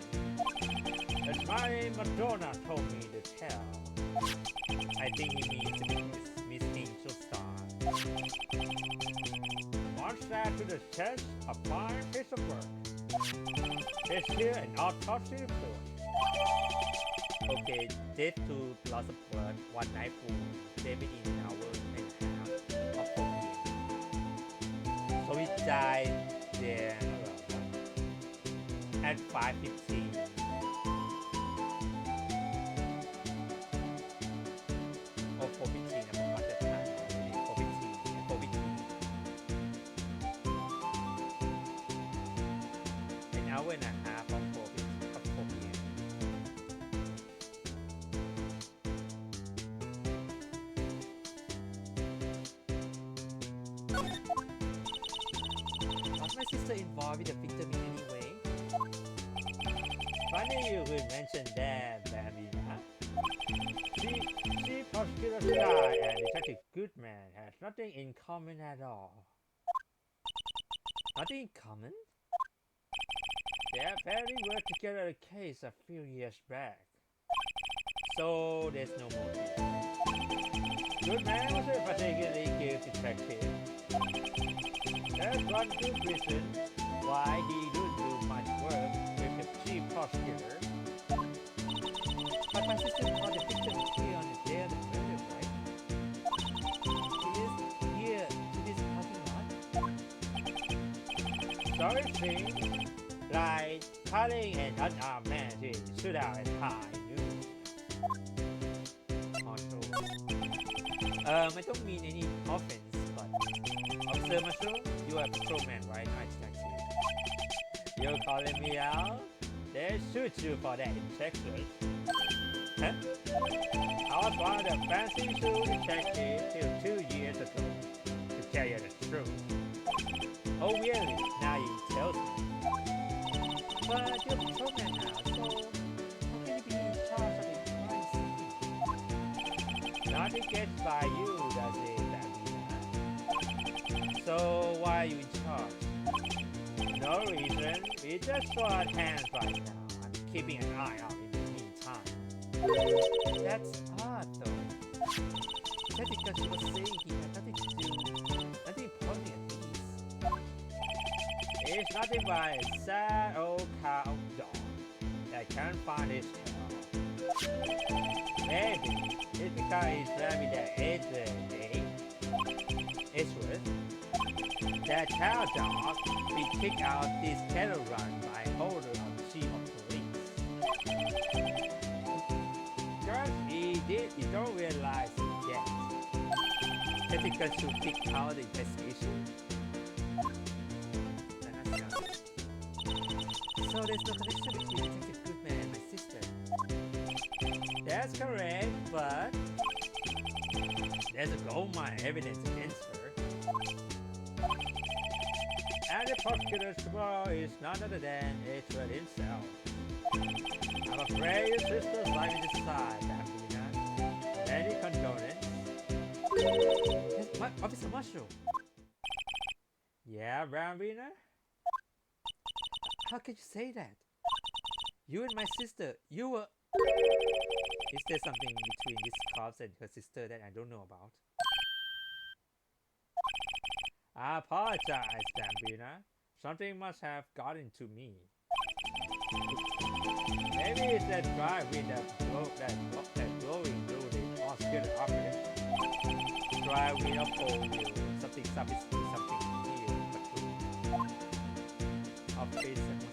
As my Madonna told me to tell. I think he means Miss Angel Star. March that to the chest, a fine piece of work. There's here an autopsy report. Okay, death to loss of blood, one knife wound, David in an hour and a half of 4 p.m. So he died there at 5:15. Or 4:15, I forgot that time. 4:15, 4:15. An hour and a half of 4 p.m. Was my sister involved with the victim in any way? Funny you would mention that, Bambina. She Prosecutor Sky and Detective Goodman has nothing in common at all. Nothing in common? They apparently worked together on a case a few years back. So there's no motive. Goodman was a particularly good detective. There's one good reason why he didn't do much work with the chief prosecutor. story things like cutting an unarmed man to shoot out at high noon. On tour. I don't mean any offense, but Officer Marshall, you are a patrolman, right? I detective. You're calling me out? They shoot you for that in Texas. Huh? I was one of the fancy shoe detectives till 2 years ago, to tell you the truth. Oh really? Now you tell me. But you're a patrolman now, so how can you be in charge of a crime scene? Nothing gets by you, does it, Bambina? So why are you in charge? No reason. We just short hands right now. I'm keeping an eye out in the meantime. That's odd though. That's because he was saying he had nothing to do, nothing important at least. It's nothing but a sad old cow dog that can't find his tail. Maybe it's because he's driving that Edgeworth. That cow dog be kicked out this cattle run by order of the chief of police. Just he don't realize it yet. That's because you kicked out the investigation. So there's no connection between Detective Goodman and my sister. That's correct, but there's a goldmine evidence against her. And the prosecutor's tomorrow is none other than Edward himself. I'm afraid your sister's lying to decide, Bambina. Many condolence. Yes, Officer Marshall. Yeah, Bambina? How can you say that? You and my sister, you were... Is there something between this corpse and her sister that I don't know about? I apologize, Bambina. Something must have gotten to me. Maybe it's that dry wind that blowing through the hospital office. Dry wind of cold will. Something substitute something here, but true. Office atmosphere.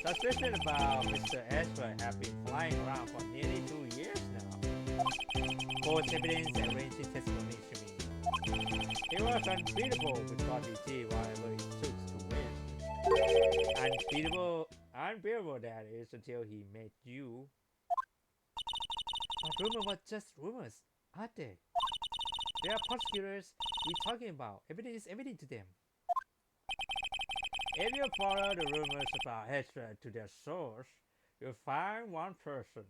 Suspicion about Mr. Ezra have been flying around for nearly 2 years now. Court evidence and ranging testimony to me. He was unbeatable with quality whatever it took to win. Unbeatable that is until he met you. But rumors were just rumors, aren't they? They are prosecutors we're talking about. Evidence is evident to them. If you follow the rumors about Ezra to their source, you'll find one person.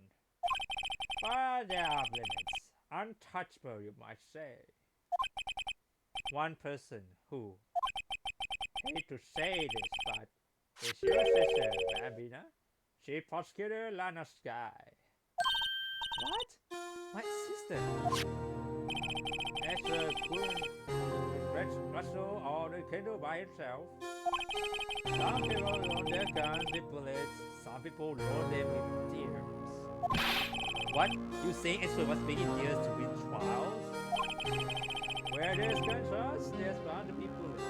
But there are limits. Untouchable, you might say. One person who, hate to say this, but it's your sister, Bambina. Chief Prosecutor Lana Sky. What? My sister? Ezra couldn't wrestle all the candle by himself. Some people load their guns with bullets, some people load them with tears. What? You saying Ezra was making tears to win trials? Where there's gunshots, there's bound to be bullets.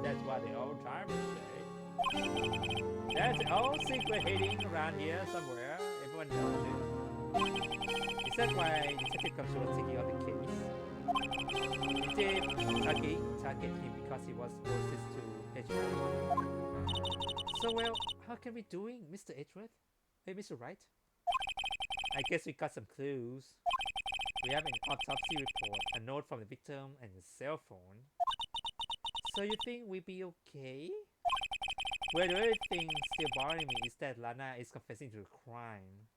That's what the old timers say. That's an old secret hiding around here somewhere. Everyone knows it. Is that why Detective Kamsu was taking out the case? Did they target him because he was closest to Edgeworth? So well, how can we doing, Mr. Edgeworth? Hey, Mr. Wright? I guess we got some clues. We have an autopsy report, a note from the victim, and a cell phone. So you think we'll be okay? Well, the only thing still bothering me is that Lana is confessing to the crime.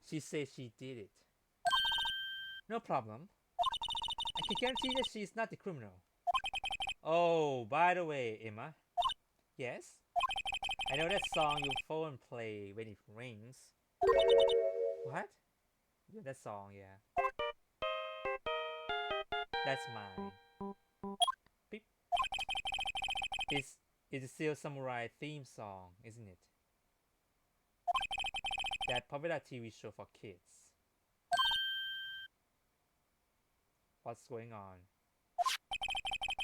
She says she did it. No problem. I can guarantee that she is not the criminal. Oh, by the way, Emma. Yes? I know that song your phone play when it rings. What? Yeah, that song, yeah. That's mine. Beep. It's still Samurai theme song, isn't it? That popular TV show for kids. What's going on?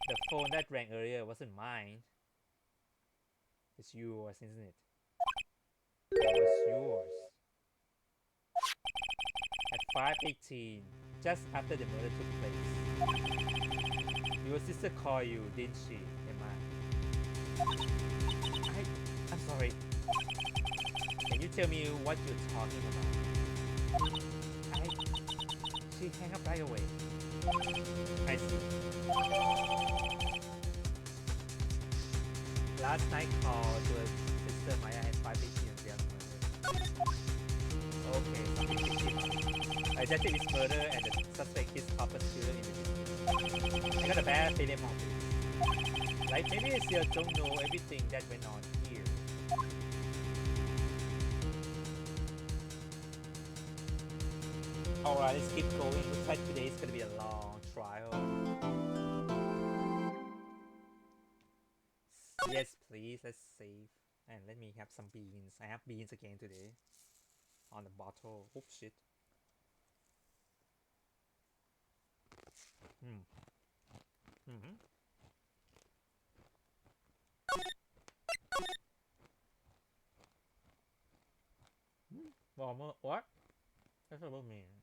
The phone that rang earlier wasn't mine. It's yours, isn't it? It was yours. At 5:18, just after the murder took place. Your sister called you, didn't she, Emma? I'm sorry. Can you tell me what you're talking about? She hung up right away. I see. Last night called to her sister Maya at 5:18 on the murder. Okay, something fishy. I detected this murder and the suspect is copper still in the distance. I got a bad feeling about this. Like maybe I still don't know everything that went on here. Alright, let's keep going. Looks like today is gonna be a long trial. Yes, please, let's save. And let me have some beans. I have beans again today. On the bottle. Oops, shit. Warmer? What? That's what I mean.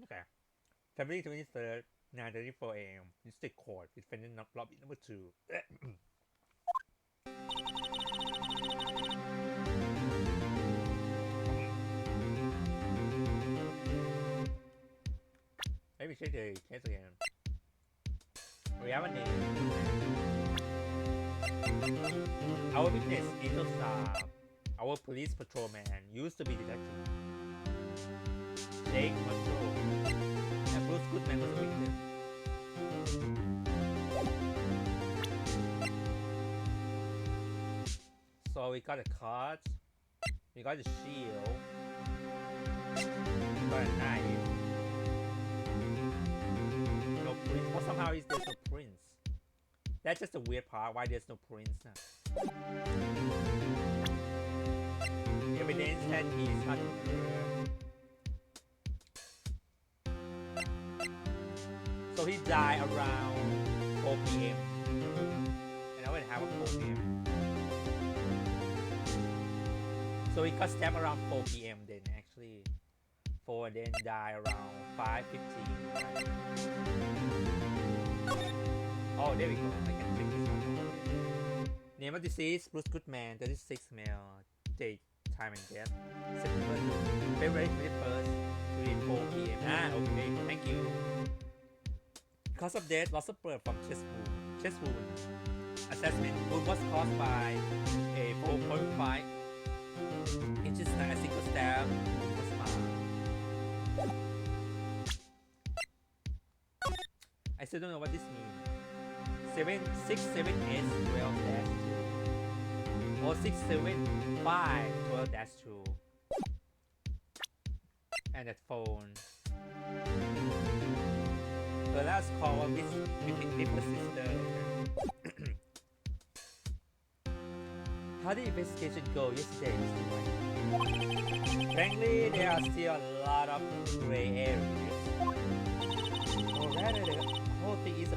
Okay. February 23rd, 9:34 a.m. District Court. Defendant lobby number 2. Let me check the case again. We have a name. Our witness, Angel Saab, our police patrolman, used to be detective. Jake Marshall, and Bruce Goodman was a victim. So we got a card, we got a shield, we got a knife. No prints. Well, somehow there's no prints. That's just the weird part. Why there's no prints now? Evidence that he's not murdered. So he died around 4 p.m. And I went have a 4 p.m. So he got stabbed around 4 p.m. then actually. 4 and then die around 5:15. Oh, there we go. I can check this one. Name of deceased, Bruce Goodman, 36 male. Date, time and death. September 2, February 21st, 3:04 p.m. Okay, thank you. Cause of death, loss of blood from chest wound. Assessment, wound was caused by a 4.5 inches a single stab. Was found. I still don't know what this means. 678S12-2 or 675-12-2 and that phone. The last call was with her sister. How did the investigation go yesterday, Mr. White? Frankly, there are still a lot of gray areas. Or rather, the whole thing is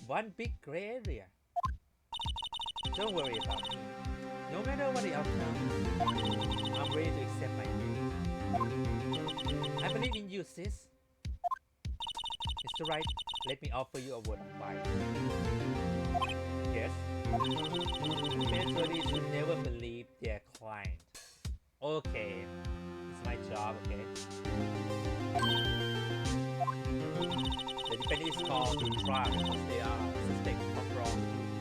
one big gray area. Don't worry about me. No matter what the outcome, I'm ready to accept my fate. I believe in you, sis. Mr. Wright, let me offer you a word of advice. Yes? Attorneys should never believe their client. Okay, it's my job, okay? The defendant is called to trial because they are suspected of wrongdoing.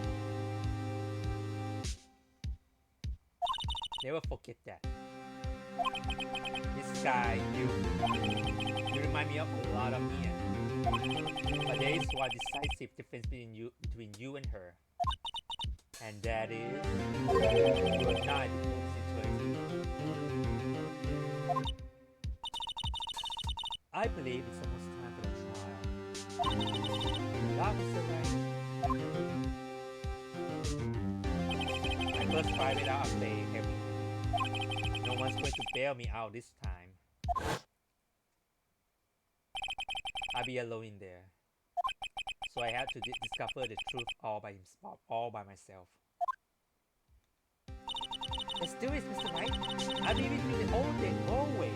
Never forget that. This guy, you remind me of a lot of Ian. But there is one decisive difference between you and her. And that is, you are not in the situation. I believe it's almost time for the trial. That is right. I first tried without a play heavy. No one's going to bail me out this time. I'll be alone in there. So I had to discover the truth all by myself. Let's do it, Mr. Wright. I'll be with you the whole day, always.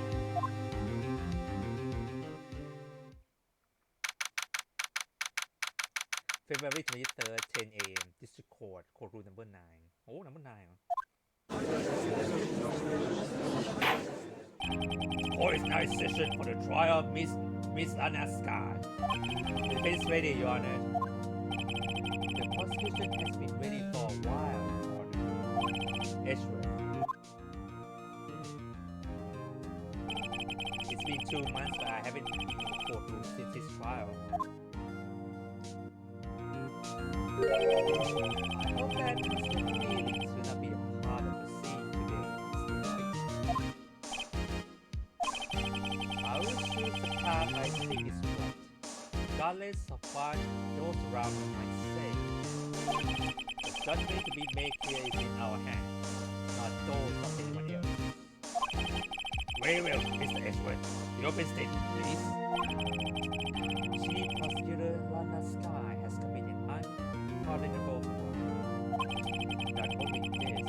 February 23rd, 10 a.m. District Court, Courtroom number 9. Oh, number 9. Oh, it's nice session for the trial of Miss Anna Scott. The defense ready, Your Honor. The prosecution has been ready for a while, Your Honor. Edgeworth. It's been 2 months, but I haven't been in the courtroom since his trial. I hope that Mr. Feelings will not be a part of the scene today, Mr. Wright. I will choose the path I think is right, regardless of what those around me might say. The judgment to be made here is in our hands, not those of anyone else. Very well, Mr. Edgeworth. Your open statement, please. Chief Prosecutor Lana Sky has committed unpardonable crime. Not only this,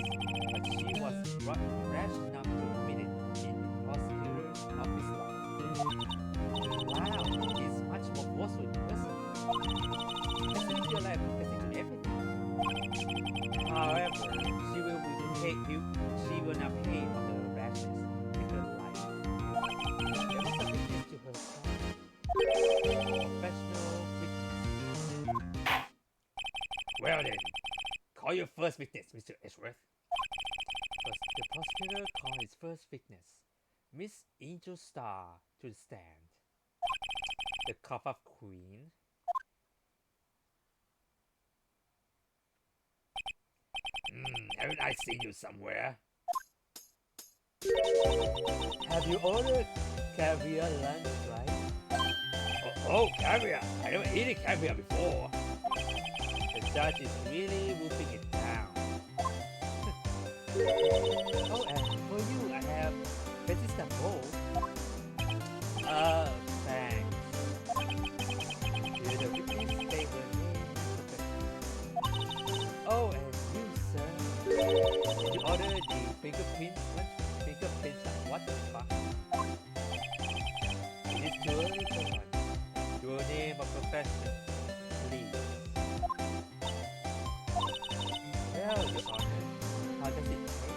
but she was rash enough to commit it in the prosecutor's office law. Wow, it is much more forceful in person. Let's live your life confessing to everything. However, she will not pay for her rashness in her life. There was a witness to her crime. Professional witness. Well then, call your first witness, Mr. Edgeworth. The prosecutor called his first witness, Miss Angel Star, to the stand. The cough-up queen. Haven't I seen you somewhere? Have you ordered caviar lunch, right? Oh, caviar! I never eaten caviar before. The judge is really whooping it down. Oh, and for you, I have Batista bowl. Thanks. Will the witness state her name? Oh, and you, sir. Did you order the fingerprint? What the fuck? It is too early for one. Your name of profession, please. Well, Your Honor, how does it taste?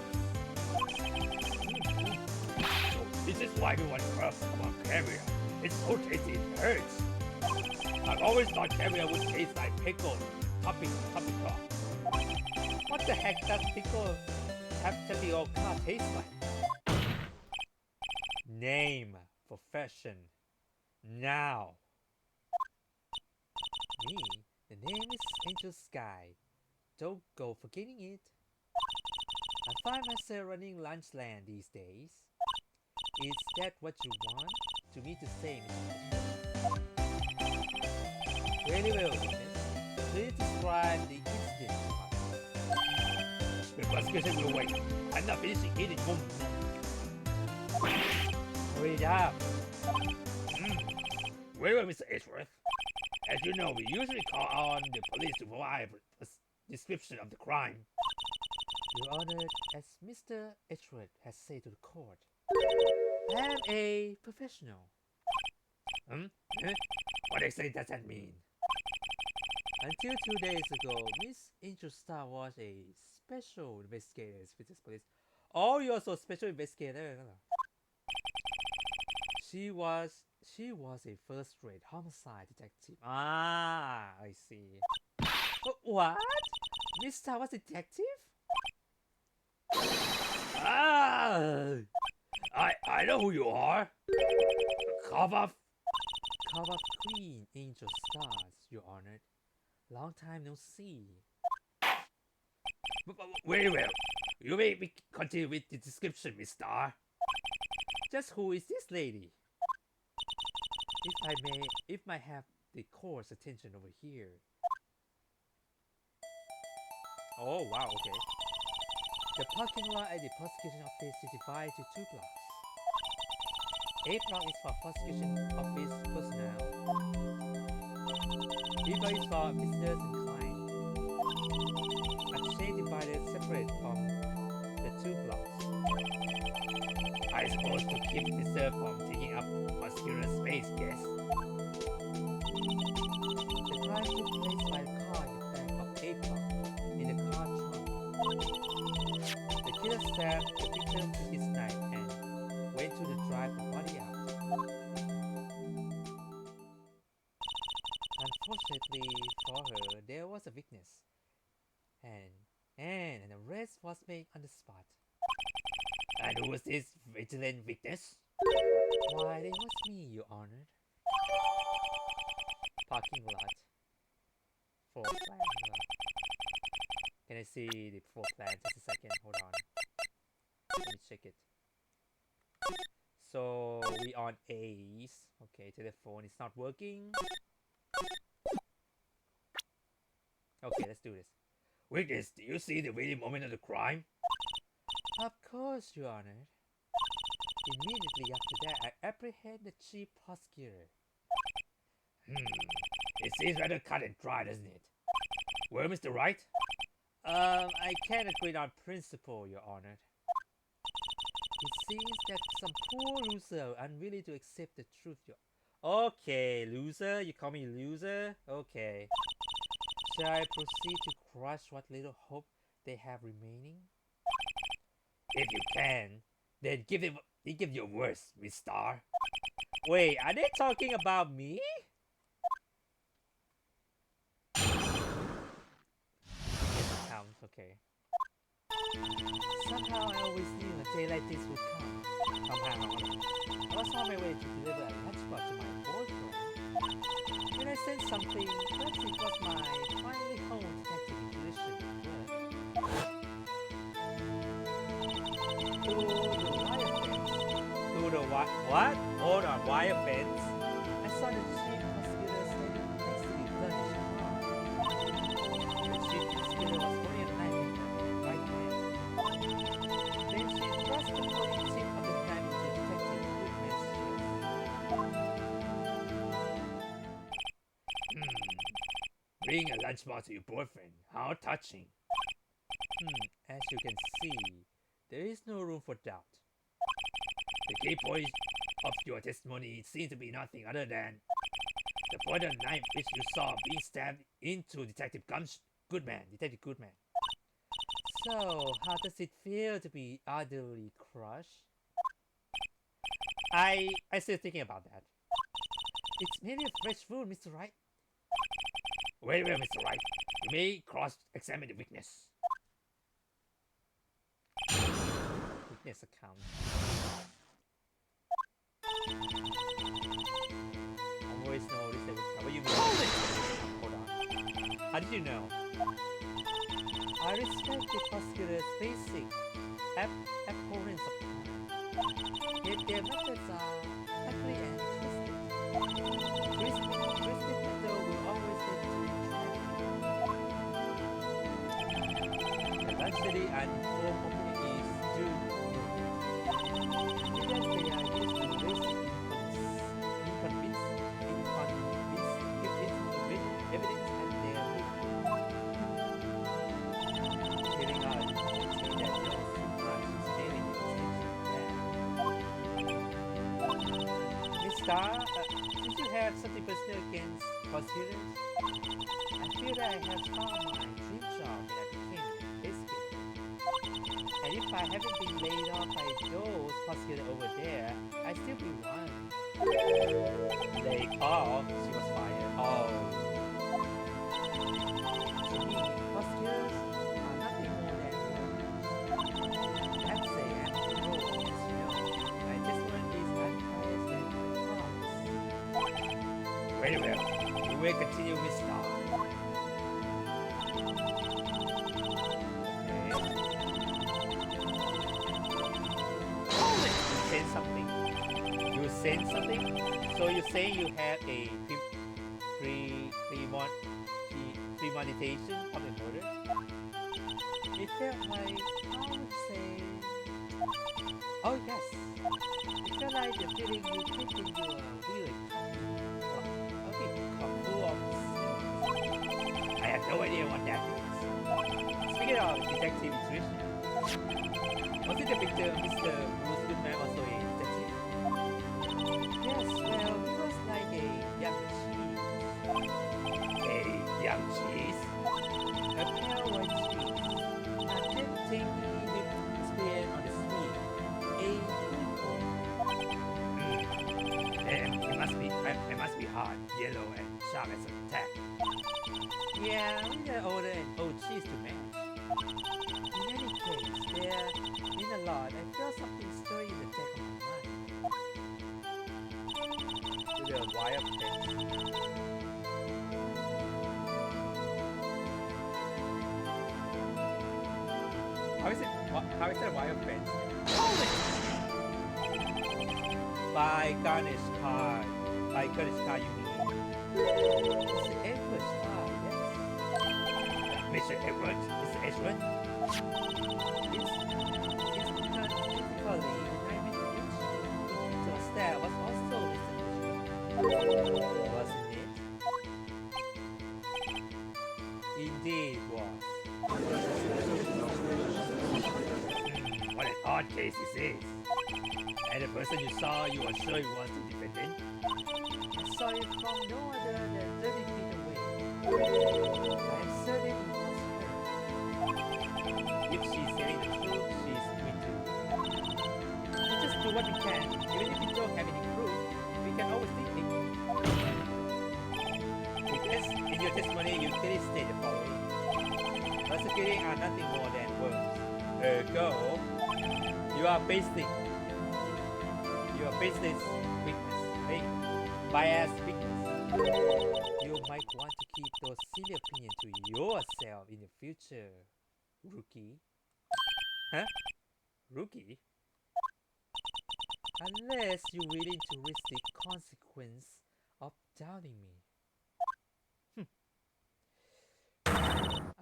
Oh, this is why we want to talk about caviar. It's so tasty it hurts. I've always thought caviar would taste like pickled tapioca. What the heck does pickled tapioca taste like? Name, profession, now. Me, the name is Angel Sky. Don't go forgetting it. I find myself running Lunchland these days. Is that what you want to me to say, Mr. Very well, witness. Please describe the incident to us. The prosecution will wait. I'm not finishing eating. Hurry it up. Very well, Mr. Edgeworth. As you know, we usually call on the police to provide a description of the crime. Your Honor, as Mr. Edgeworth has said to the court, I am a professional. What exactly does that mean? Until 2 days ago, Miss Angel Star was a special investigator with the police. Oh, you're also a special investigator. She was a first-rate homicide detective. Ah, I see. What? Miss Star was a detective? I know who you are. Cover Queen Angel Stars, Your Honor. Long time no see. Very well. You may continue with the description, Miss Star. Just who is this lady? if I have the court's attention over here. Oh wow, okay. The parking lot at the prosecution office is divided to 2 blocks. A block is for prosecution office personnel. B block is for visitors and clients. A chain divided separate from the 2 blocks. I suppose to keep visitors from taking up prosecutor space, yes. The crime took place by a car in the back of A block in the car trunk. The killer stabbed the victim with his knife and went to the drive the body out. Unfortunately for her, there was a witness, and an arrest was made on the spot. And who was this vigilant witness? Why, it was me, Your Honor. Parking lot. Floor plan. Can I see the floor plan? Just a second. Hold on. Let me check it. So we on Ace. Okay, telephone is not working. Okay, let's do this. Witness, do you see the very moment of the crime? Of course, Your Honor. Immediately after that, I apprehend the chief prosecutor. It seems rather cut and dry, doesn't it? Well, Mr. Wright? I can't agree on principle, Your Honor. It seems that some poor loser unwilling to accept the truth. Okay, loser? You call me loser? Okay. Shall I proceed to crush what little hope they have remaining? If you can, then give your worst, Miss Star. Wait, are they talking about me? Count, okay. Somehow I always knew a day like this would come. Somehow. I was on my way to deliver a lunchbox to my boyfriend. When I sensed something, perhaps it was my finally home detective intuition. To the wire fence. To the what? Hold on, wire fence? I saw the chief prosecutor standing next to the furniture car. The chief prosecutor was holding a knife in her right hand. Then she thrust the pointing tip of the knife into Detective Goodman's chest. Bring a lunchbox to your boyfriend. How touching. As you can see, there is no room for doubt. The key point of your testimony seems to be nothing other than the point of the knife which you saw being stabbed into Detective Goodman. So, how does it feel to be utterly crushed? I'm still thinking about that. It's merely a fresh wound, Mr. Wright. Very well, Mr. Wright. You may cross-examine the witness. Witness account. I always know this. What you mean? Hold on. How did you know? I respect the prosecutor's basic abhorrence of crime. Yet their methods are ugly and twisted. Twisted method will always lead to betrayal. Eventually, uninformed opinion is doomed. Even they are used to raise inconvenience evidence and they are killing out that does sometimes failing Miss Star, did you have something personal against prosecutors? I feel that I have found my dream job when I became a biscuit. And if I haven't been laid off by those prosecutors over there, I'd still be one. Laid off? She was fired. Oh. To me, prosecutors are nothing more than that's say and roll, as you know. My testimony is unbiased and honest. Very well. We will continue with Star. Okay. You said something. You said something? So you're saying you had a premeditation of the murder? It felt like, I would say, oh yes, it felt like the feeling you take in your really full of. I have no idea what that means. Speaking of detective intuition, was it the picture Mr. Bruce Goodman also a detective? Yes, well, he was like a young cheese. A young cheese? A pale white cheese. I didn't think he lived experience on the street. A it must be hard, yellow, and sharp as a tack. Yeah, we are older and old cheese to match. In any case, there been a lot. I felt something stirring in the back of my mind. To the wire fence. How is it a wire fence? Hold it! By Garnish car. By Garnish car, you mean? It's an Edward's car, yes. Mr. Edwards? Mr. Edwards? It's not difficulty. I mean, so that was also Mr. Edwards. Wasn't it? Indeed it was. What an odd case this is. And the person you saw, you were sure he was the defendant? I saw it from no other than 30 feet away. I am certain it was her. If she's telling the truth, she's me too. We just do what we can. Even if we don't have any proof, we can always think it. Because in your testimony, you clearly state the following. Prosecuting are nothing more than words. Ergo, you are basic. Your business weakness, hey, bias weakness. You might want to keep those silly opinions to yourself in the future, rookie. Huh? Rookie? Unless you're willing to risk the consequence of doubting me.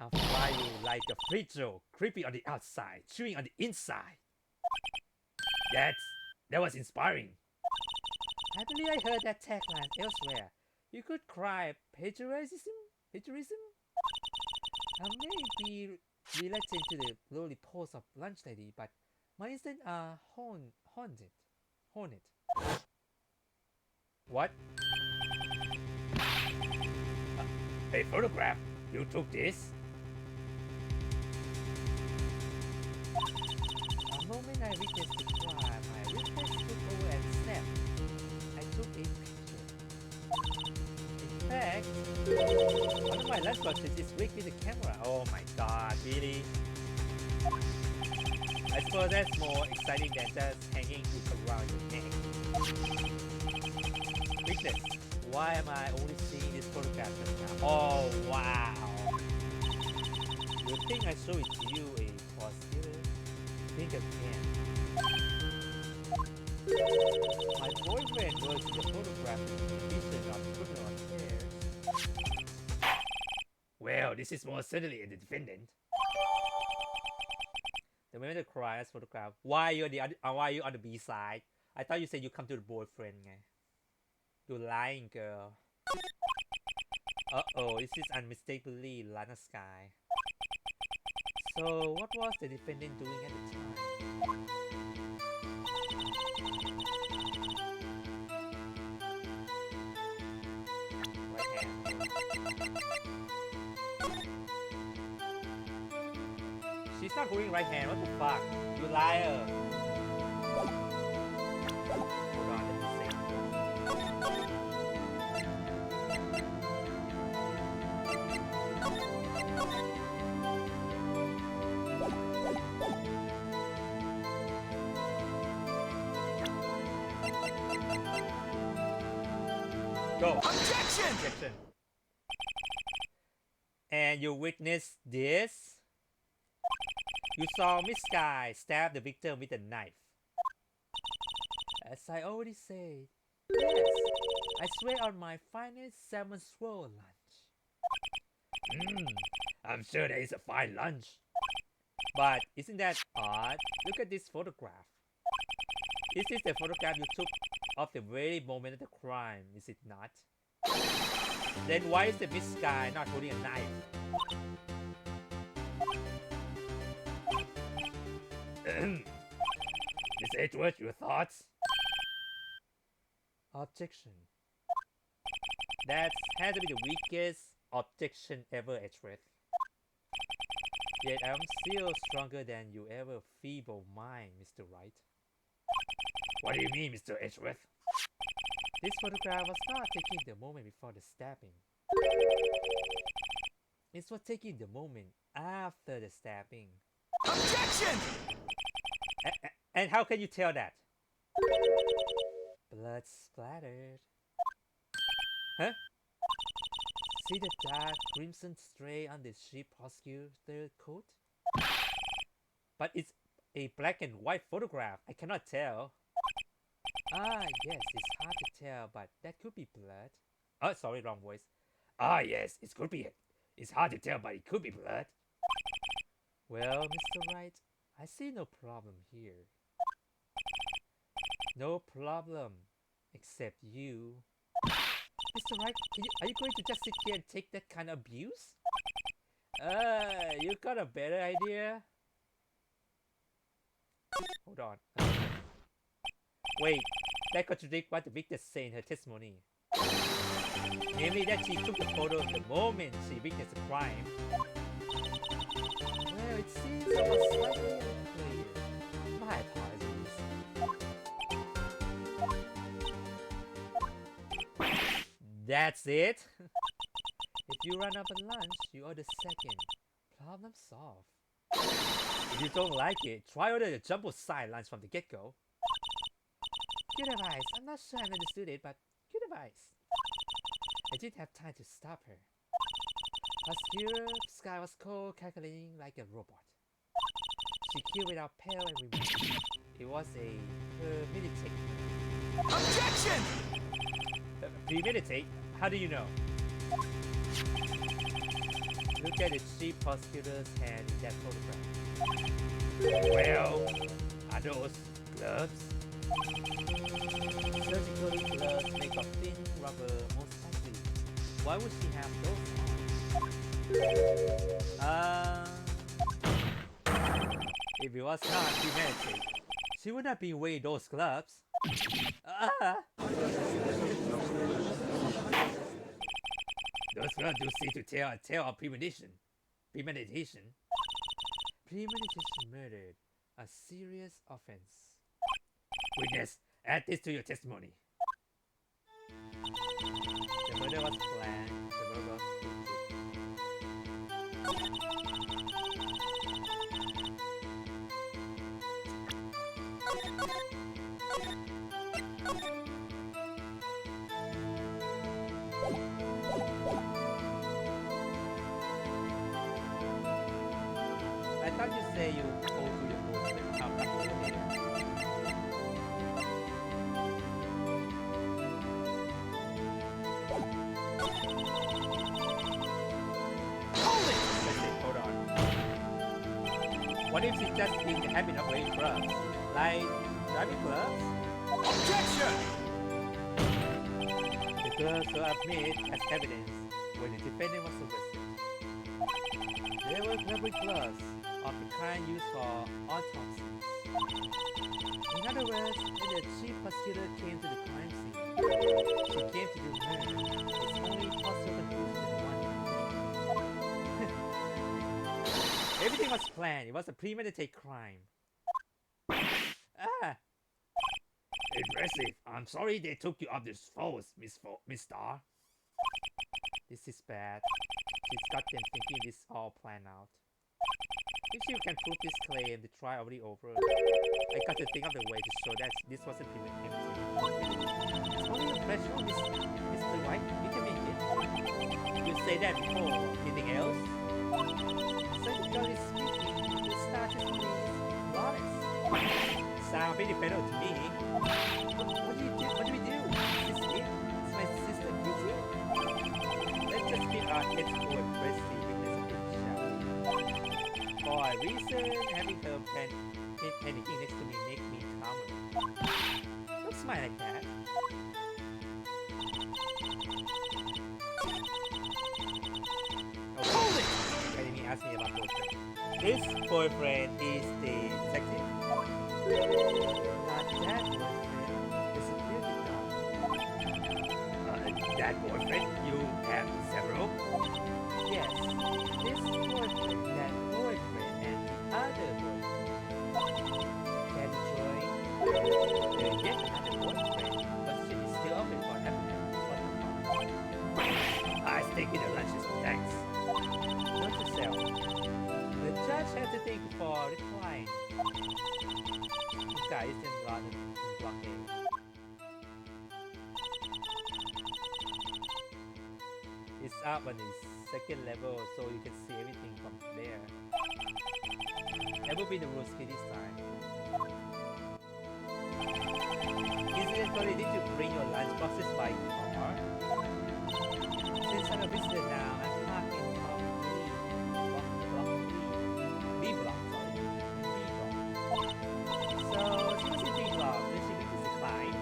I'll fry you like a free throw, creepy on the outside, chewing on the inside. That was inspiring. I believe I heard that tagline elsewhere. You could cry plagiarism? I may be related to the lowly pose of lunch lady, but my instincts are haunted. What? A photograph? You took this? The moment I witnessed the crime, my reflex took over and snapped. I took a picture. In fact, one of my lunchboxes is rigged with a camera. Oh my god, really? I suppose that's more exciting than just hanging it around your neck. Witness, why am I only seeing this photograph just now? Oh wow! You think I show it to you a positive? Think again. My boyfriend was in the photographic division of criminal affairs. Well, this is most certainly a defendant. The moment the cries photograph. Why you on the B side? I thought you said you come to the boyfriend. You're lying, girl. Uh-oh, this is unmistakably Lana Sky. So, what was the defendant doing at the time? Right hand. She's not going right hand, what the fuck? You liar! Hold on, let me see. Go. Objection! And you witnessed this? You saw Miss Sky stab the victim with a knife. As I already said, yes, I swear on my finest salmon swirl lunch. I'm sure that is a fine lunch. But isn't that odd? Look at this photograph. This is the photograph you took of the very moment of the crime, is it not? Then why is the Miss Sky not holding a knife? Miss Edgeworth, your thoughts? Objection. That had to be the weakest objection ever, Edgeworth. Yet I'm still stronger than you ever feeble mind, Mr. Wright. What do you mean, Mr. Edgeworth? This photograph was not taken the moment before the stabbing. It was taken the moment after the stabbing. Objection! And how can you tell that? Blood splattered. Huh? See the dark crimson stray on the chief prosecutor's coat? But it's a black and white photograph. I cannot tell. Ah, yes, it's hard to tell, but that could be blood. Oh, sorry, wrong voice. Ah, yes, it could be. It's hard to tell, but it could be blood. Well, Mr. Wright, I see no problem here. No problem, except you. Mr. Wright, are you going to just sit here and take that kind of abuse? You got a better idea? Hold on. Wait, that contradicts what the witness said in her testimony. Namely that she took the photo the moment she witnessed the crime. Well, it seems I was slightly unclear. My apologies. That's it? If you run up a lunch, you order second. Problem solved. If you don't like it, try order the jumbo side lunch from the get-go. Good advice. I'm not sure I understood it, but good advice. I didn't have time to stop her. Prosecutor Sky was cold, calculating like a robot. She killed without pale and remorse. It was a premeditated. Objection! Premeditate? How do you know? Look at the chief prosecutor's hand in that photograph. Well, are those gloves? Surgical gloves made of thin rubber, most likely. Why would she have those on? If it was not premeditated, she would not be wearing those gloves. Those gloves do seem to tell a tale of premeditation. Premeditation murdered. A serious offense. Witness, add this to your testimony. The murder was planned. The murder was I thought you say you go to your boss and come back over here. Hold it! Hold on. What if she's just in the habit of wearing gloves? Like driving gloves? Objection! The gloves were admitted as evidence when the defendant was arrested. They were rubber gloves of the kind used for autopsies. In other words, when the chief prosecutor came to the crime scene, she came to do murder. It's only possible conclusion one. Everything was planned. It was a premeditated crime. Impressive. I'm sorry they took you up this force, Miss Starr. This is bad. She's got them thinking this all planned out. If she can prove this claim, the trial already over. I got to think of the way to show that this wasn't premeditated. It's only a threshold, Mr. White. You can make it. You say that before. Anything else? Surgically speaking, the status is flawless. Sound pretty better to me. What do we do? Is this it? It's my It's too aggressive in this picture. For a reason, having her panicking next to me make me calmer. Don't smile like that. Okay, Academy asked me about boyfriend. This boyfriend is the detective? Not that boyfriend, the security guard. That boyfriend? You have several? Yes, this boyfriend, that boyfriend, and the other boyfriend. Can you join? Yet another boyfriend. Position is still open for applicants. I stake in the lunches, thanks. Not to sell. The judge had to think for replying. This guy is in rather blocking. It's up on the second level, so you can see everything from there. That will be the rules this time. Incidentally, did you bring your lunch boxes by car? Since I'm a visitor now, I'm parking block 3. B block, sorry. B block. So, she was in B block, then she went to decline.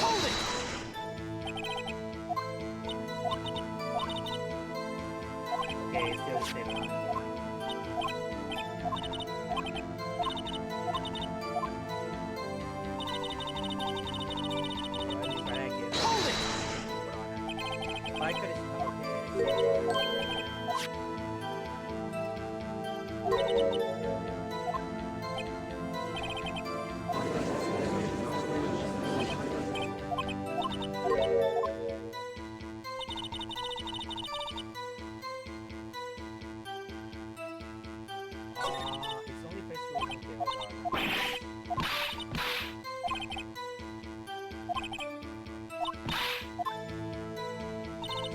Hold it! Okay, still the same one. Hold it! Biker is okay. It's only first one. Okay, hold on.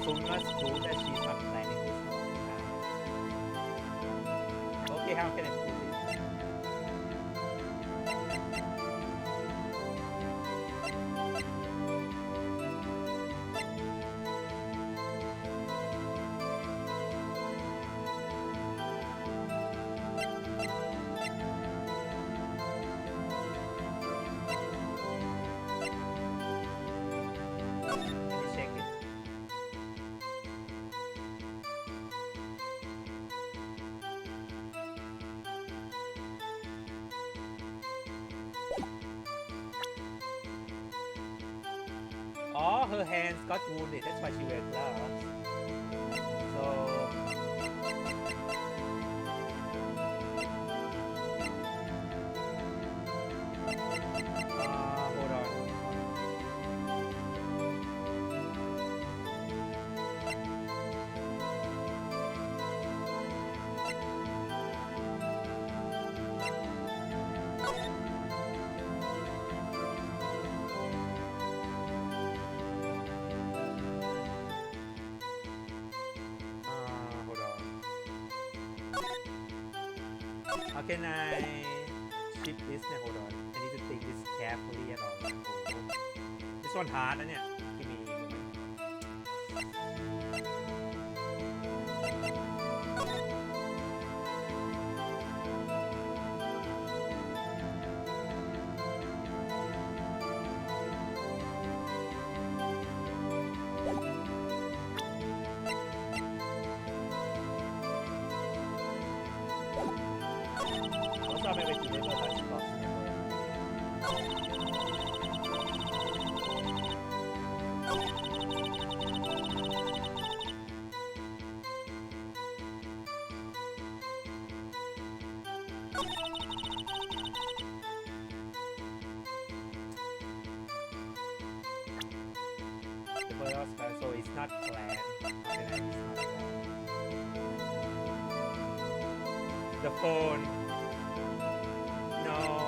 So we must prove that she's not planning this whole time. Okay, how can I prove it? Let me check it. Oh, her hands got wounded. That's why she wears gloves. So, hold on. Hold on. How can I ship this? Hold on. I need to take this carefully and all. Oh. This one hard นะเนี่ย Give me a moment. Also, I'm going to deliver that box. So it's not planned. Okay, it's not planned. The phone. No.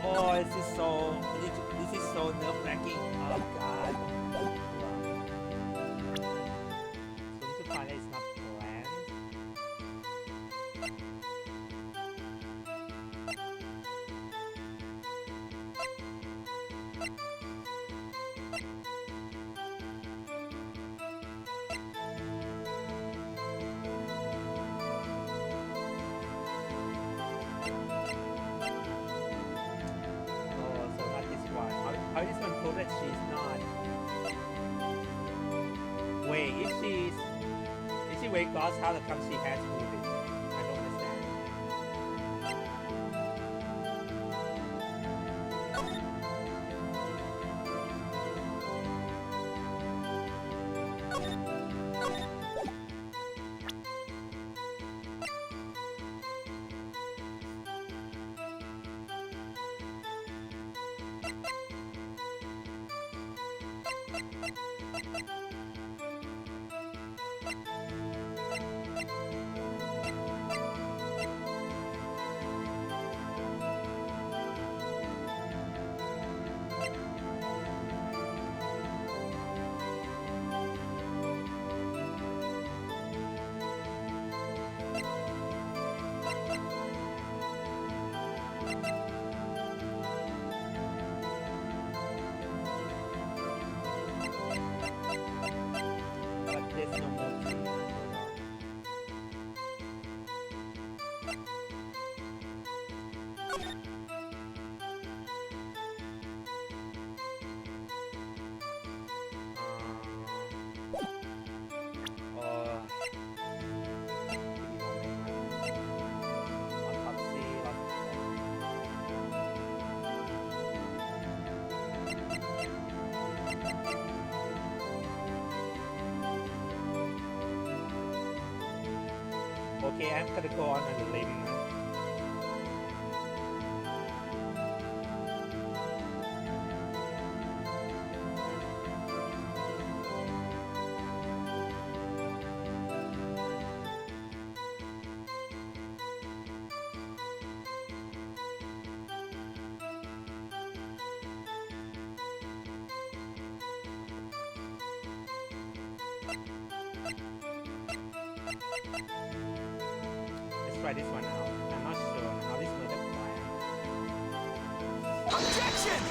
Oh, this is so nerve-wracking. Oh God. So need to find that it's not planned. Oh, so not this one. How this one prove that she's not? Wait, if she weight loss, how come she has to move it? I don't understand. But there's no more tea. Okay, I'm gonna go on a limb. Let's try this one out. I'm not sure how this made up plan. Objection!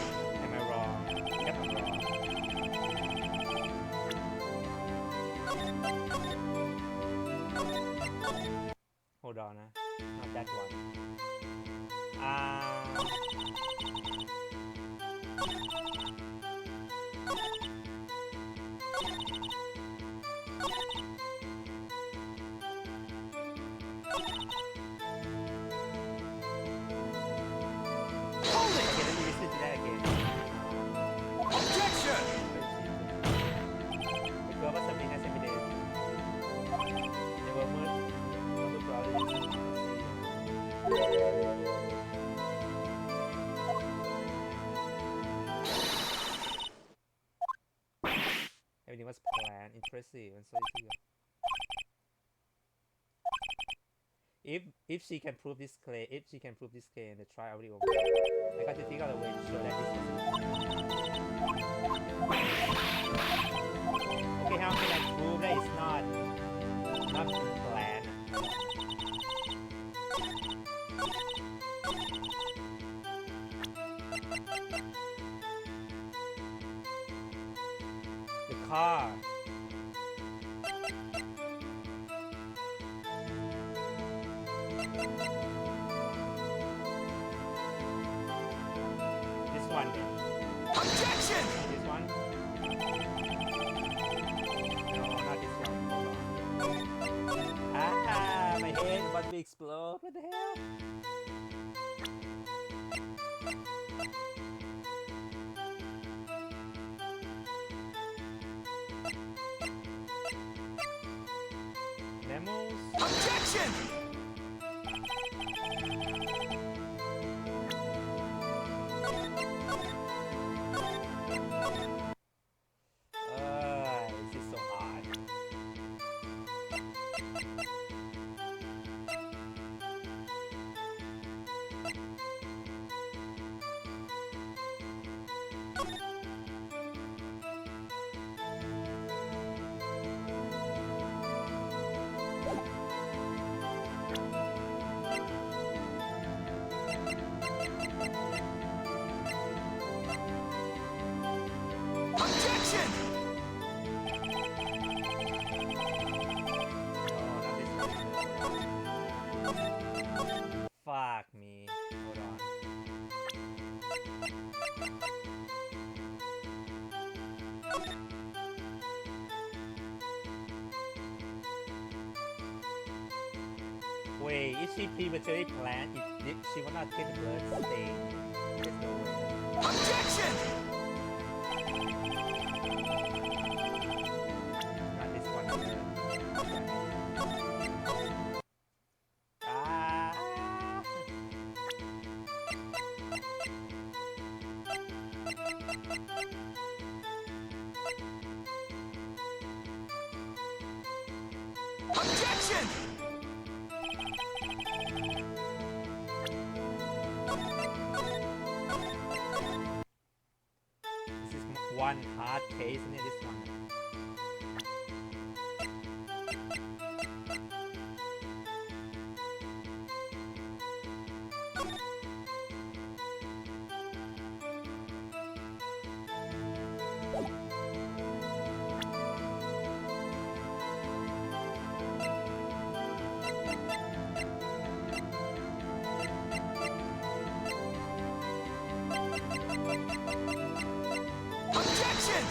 Am I wrong? Yep, I'm wrong. Hold on, not that one. Hold it! Okay, let me listen to that again. Objection! Recuerda Sabrina Semidez. Never moved. Never probably. Everything was planned. Impressive and so easy. If she can prove this claim, and the trial already over, I got to figure out a way to show that this was. Okay, how can I prove that it's not planned? The car. This one then. Objection! This one? No, not this one. Hold on. Ah, my head about to explode. What the hell? Memos? Objection! Wait, if she prematurely planned, if she will not get the blood stain. There's no way. Objection! Not this one. Ah! Objection! This is one hard case, isn't it? This one. Objection!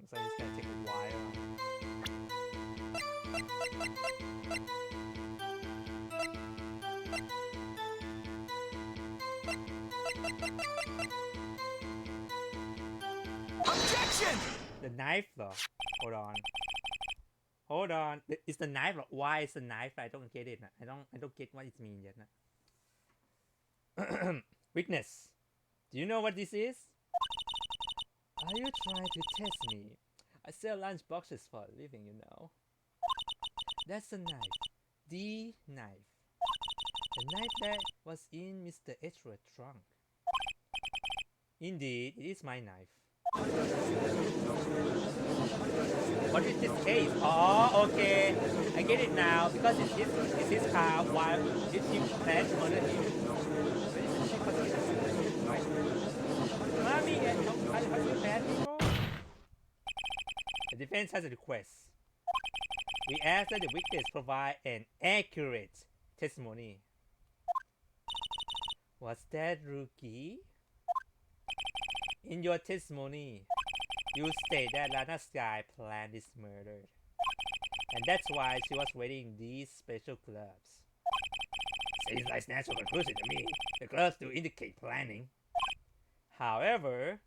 Looks like it's gonna take a while. Objection! The knife though. Hold on. Hold on. Is the knife? Why is the knife? I don't get it. I don't get what it means yet. Weakness. Do you know what this is? Are you trying to test me? I sell lunch boxes for a living, you know. That's a knife. The knife. The knife that was in Mr. Edgeworth's trunk. Indeed, it is my knife. What is this case? Oh, okay. I get it now. Because it's his car. Why did he plan to murder him? Mommy, how you bad people? The defense has a request. We ask that the witness provide an accurate testimony. Was that Rookie? In your testimony, you state that Lana Sky planned this murder. And that's why she was wearing these special gloves. Seems like natural conclusion to me. The gloves do indicate planning. However,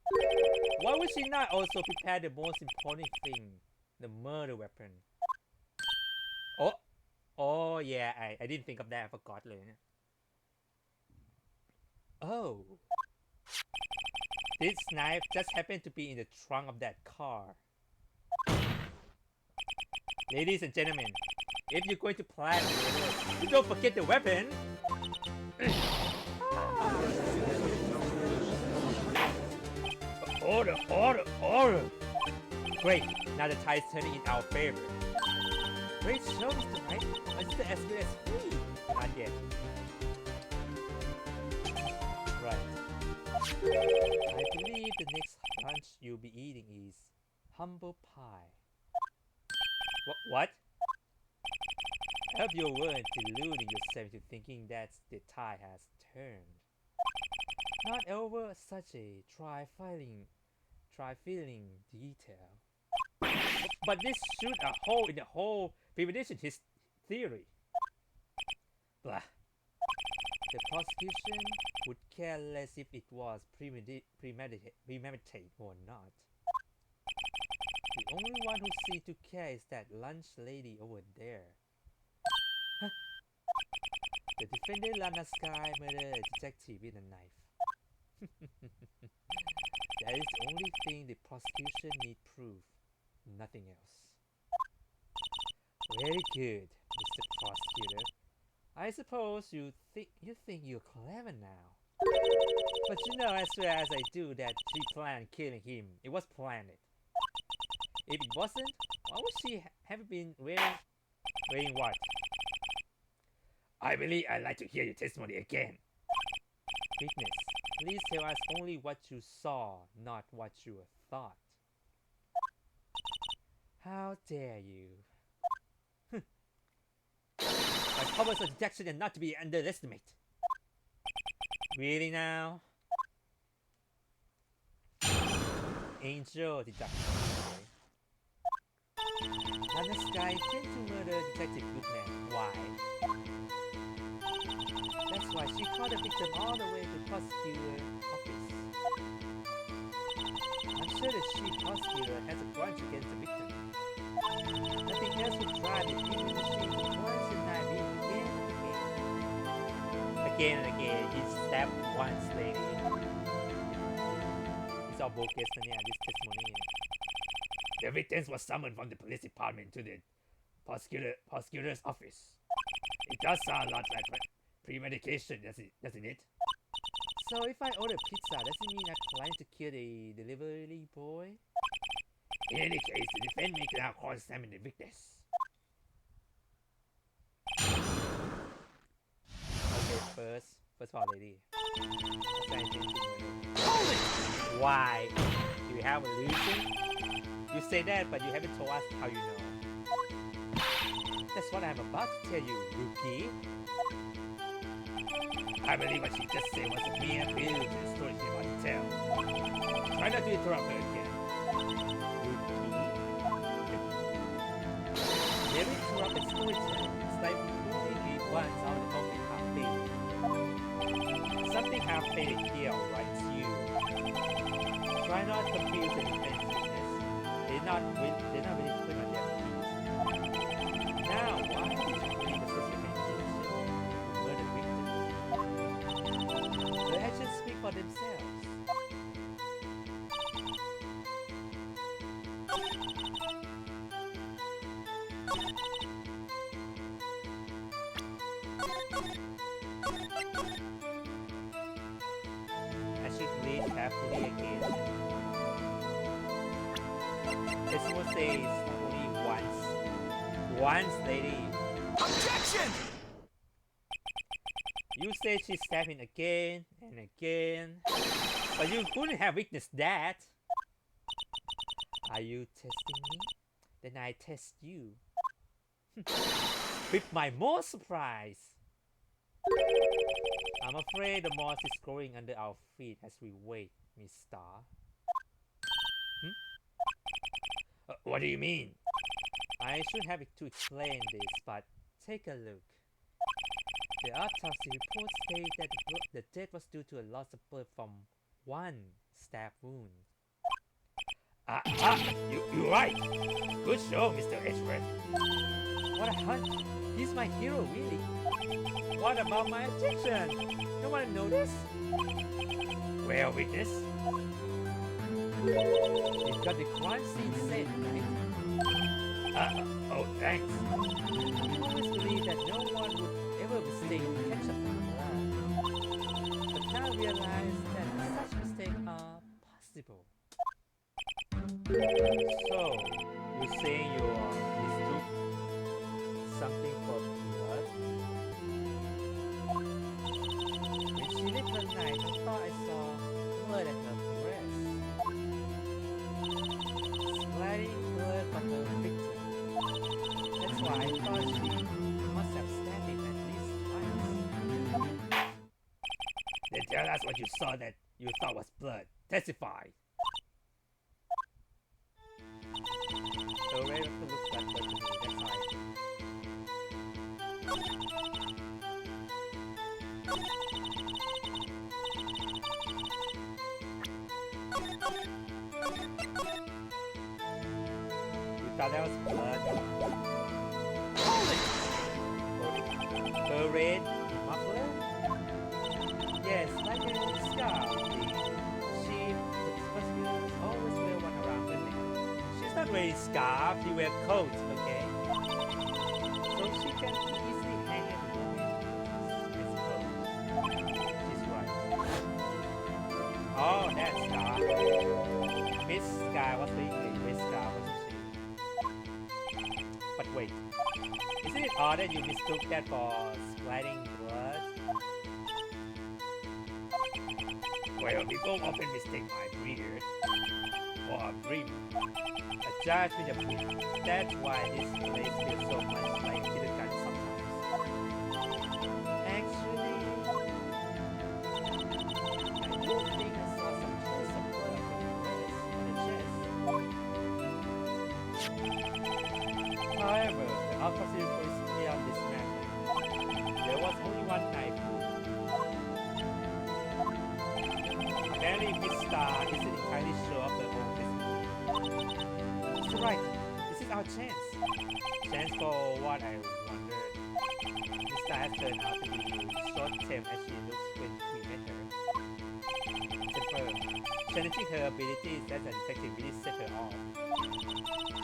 why would she not also prepare the most important thing, the murder weapon? Oh yeah, I didn't think of that. I forgot. Oh. This knife just happened to be in the trunk of that car. Ladies and gentlemen, if you're going to plan a murder, don't forget the weapon. Order, order, order! Great, now the tide is turning in our favor. Great show, Mr. Wright. Is it as good as me? Not yet. Right. I believe the next lunch you'll be eating is humble pie. What? I hope you weren't deluding yourself into thinking that the tide has turned. Not over such a trifling detail. But this shoot a hole in the whole premeditation his theory. Blah. The prosecution would care less if it was premeditated or not. The only one who seems to care is that lunch lady over there. Huh? The defendant Lana Sky murdered a detective with a knife. That is the only thing the prosecution need prove. Nothing else. Very good, Mr. Prosecutor. I suppose you think you're clever now. But you know as well as I do that she planned killing him. It was planned. If it wasn't, why would she have been wearing what? I believe I'd like to hear your testimony again. Witness, please tell us only what you saw, not what you thought. How dare you? powers of detection are not to be underestimated. Really now? Angel deduction. Lana Sky intends to murder Detective Goodman. Why? That's why she called the victim all the way to prosecutor office. I'm sure the chief prosecutor has a grudge against the victim. Nothing else would drive the human machine to once and not be again and again. Again and again, he stabbed once lady. It's all bogus and yeah, this testimony. The victims were summoned from the police department to the prosecutor's office. It does sound a lot like premeditation, doesn't it? So if I order pizza, does it mean I'm planning to kill the delivery boy? In any case, the defense may now cross-examine the witness. Okay, first of all, lady. Hold it! Why? Do you have a illusion? You say that, but you haven't told us how you know. That's what I'm about to tell you, rookie. I believe what she just said was a mere build to the story she's about to tell. Try not to interrupt her again. Rookie. Very interrupted storytelling. It's like fooling it once out of only half-baked. Something half-baked here writes you. Try not to confuse the defense witness. They're not really quick on their feet. Now, why did you believe the suspicion murder victims? The actions speak for themselves. I should read carefully again. Decimal says only once. Once, lady. Objection! You say she stabbed him again and again, but you couldn't have witnessed that. Are you testing me? Then I test you. With my more surprise. I'm afraid the moss is growing under our feet as we wait, Miss Star. What do you mean? I should have to explain this, but take a look. The autopsy report states that the death was due to a loss of blood from one stab wound. You're right. Good show, Mr. Edgeworth. What a hunch. He's my hero, really. What about my objection? No one noticed? Well, witness. You've got the crime scene set, right? Oh, thanks. I always believed that no one would ever mistake ketchup for blood. But now I realize that such mistakes are possible. So, you're saying you mistook something for blood? When she lit her night, I thought I saw blood at her breast. Splattering blood from her victim. That's why I thought she must have stabbed him at least twice. Then tell us what you saw that you thought was blood. Testify. So Ray looks like blood to me, that's why. You thought that was blood? Hold it! Her red muffler? Yes, like a scarf. She always wear one around her neck. She's not wearing scarf, she wears coats, okay? So she can easily hang at the moment, I suppose. She's right. Oh, that's Scar. Miss Scar was the Miss Scar, wasn't she? But wait, isn't it odd that you mistook that for splatting blood? Well, people often mistake my beard for a dream. A judge with a beard. That's why this place feels so much like kindergarten sometimes. Apparently, Miss Star isn't entirely sure of her own destiny. Mr. Wright, this is our chance. Chance for what, I wondered. Miss Star has turned out to be short-term as she looks when we met her. Temper, challenging her abilities as a detective really set her off.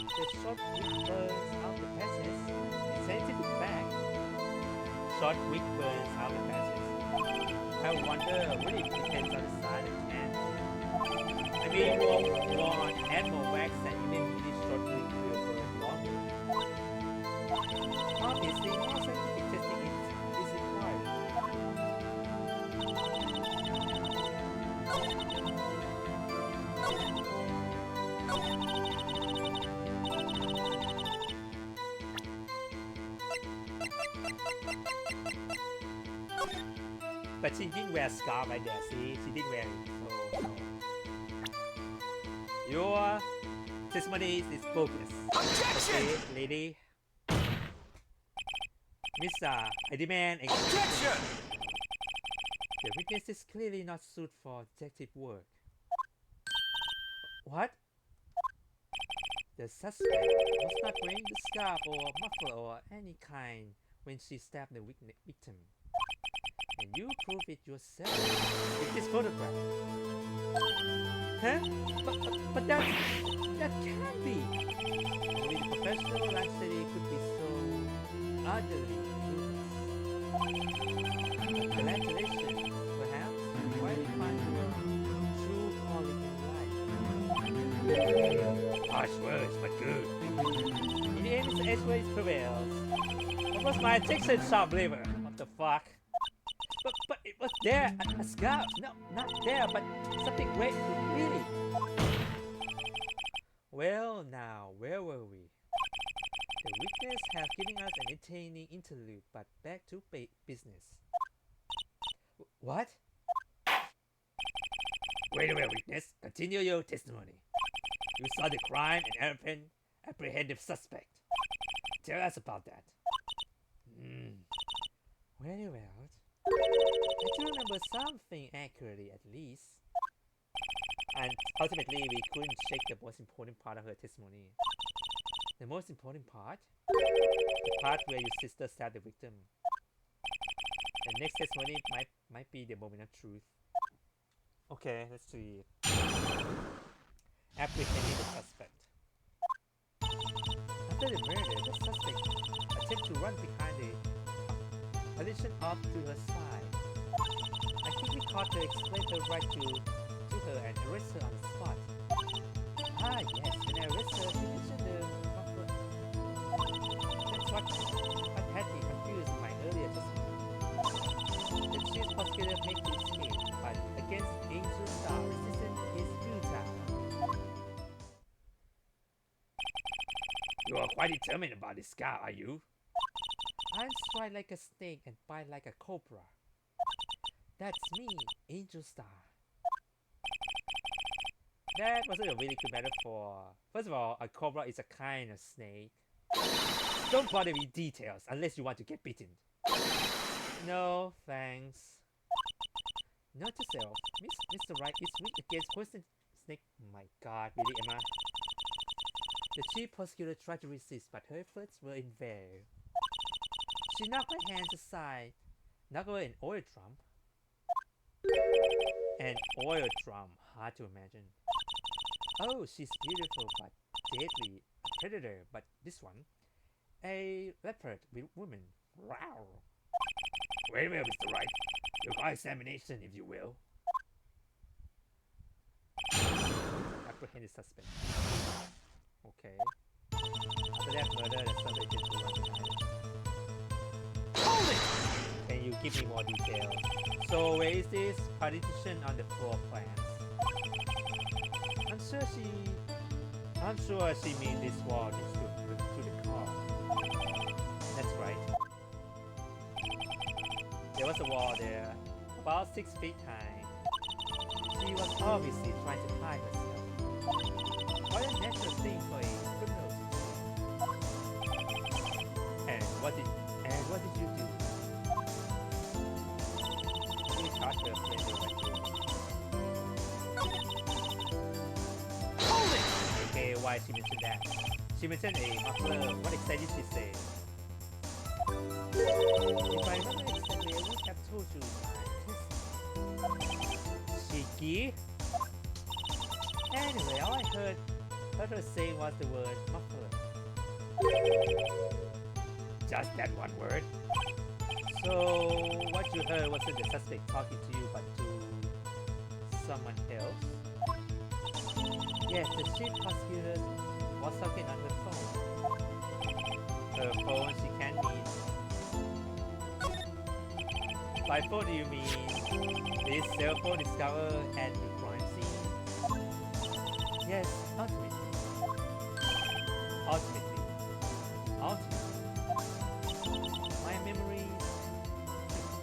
The short wig burns out the passes. The scientific fact. Short wig burns out the passes. I wonder really depends on the size of the can. I mean, more add more wax and even really short wig will burn longer. Obviously, more scientific testing is required. But she didn't wear a scarf right there, see? She didn't wear it, so no. Your testimony is bogus. Objection! Okay, lady. Miss, I demand Objection! The witness is clearly not suited for detective work. What? The suspect was not wearing the scarf or muffler or any kind when she stabbed the victim. And you prove it yourself with this photograph. Huh? But that can't be. Only the professional lunch lady could be so utterly clueless. Congratulations, perhaps. Why you find your true calling in life? Harsh words, but good. In the end, Mr. Edgeways prevails. That was my Texan sharp liver. What the fuck? But it was there, a scarf. No, not there, but something great, really. Well, now, where were we? The witness have given us an entertaining interlude, but back to business. What? Wait a minute, witness. Continue your testimony. You saw the crime and apprehended the suspect. Tell us about that. Very well. I do remember something accurately, at least. And ultimately, we couldn't shake the most important part of her testimony. The most important part? The part where your sister stabbed the victim. The next testimony might be the moment of truth. Okay, let's see it. Apprehending the suspect. After the murder, the suspect attempted to run behind the collision up to her side. I quickly caught her, explained her right to her and arrest her on the spot. Ah yes, when I arrest her, she mentioned the comfort. That's what had me confused in my earlier testimony. The chief prosecutor made to escape, but against Angel Star, resistance is futile. You are quite determined about this guy, are you? I'm strike like a snake and bite like a cobra. That's me, Angel Star. That wasn't a really good metaphor. First of all, a cobra is a kind of snake. Don't bother with details unless you want to get bitten. No, thanks. Note to self, Mr. Wright is weak against poison snake. My god, really, Emma? The chief prosecutor tried to resist, but her efforts were in vain. She knocked my hands aside. Knocked her an oil drum. An oil drum, hard to imagine. Oh, she's beautiful but deadly. A predator, but this one. A leopard with woman. Wow. Wait a minute, Mr. Wright. Your examination, if you will. Apprehended suspect. Okay. After that murder, the suspect is to run behind it. Hold it! Can you give me more details? So where is this partition on the floor plans? I'm sure she means this wall next to the car. That's right. There was a wall there, about 6 feet high. She was obviously trying to hide herself. What a natural thing for a criminal to do. And what did you do? She caught her friend. why she mentioned that. She mentioned a muffler. What exactly did she say? If I remember exactly, I would have told you my test. Cheeky. Anyway, all I heard her say was the word muffler. Just that one word. So what you heard wasn't the suspect talking to you, but to someone else? Yes, the chief prosecutor was talking on the phone. Her phone, she can't mean. By phone, do you mean this cell phone discovered at the crime scene? Yes, ultimately. My memory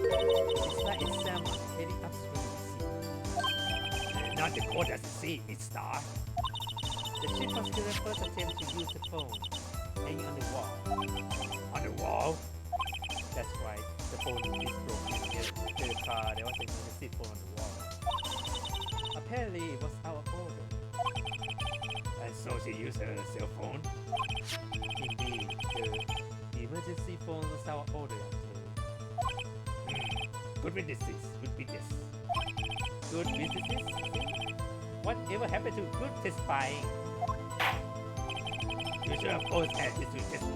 is like it's someone heading upstream to see. Not the court doesn't see, Miss Star. The chief prosecutor first attempted to use the phone hanging on the wall. On the wall? That's right. The phone is broken near the car. There was a seat phone on the wall. Apparently, it was out of order. And so she used her cell phone? Indeed, the emergency phone was out of order. Good witnesses. Good witnesses? Whatever happened to good testifying? You should have both had this to testify.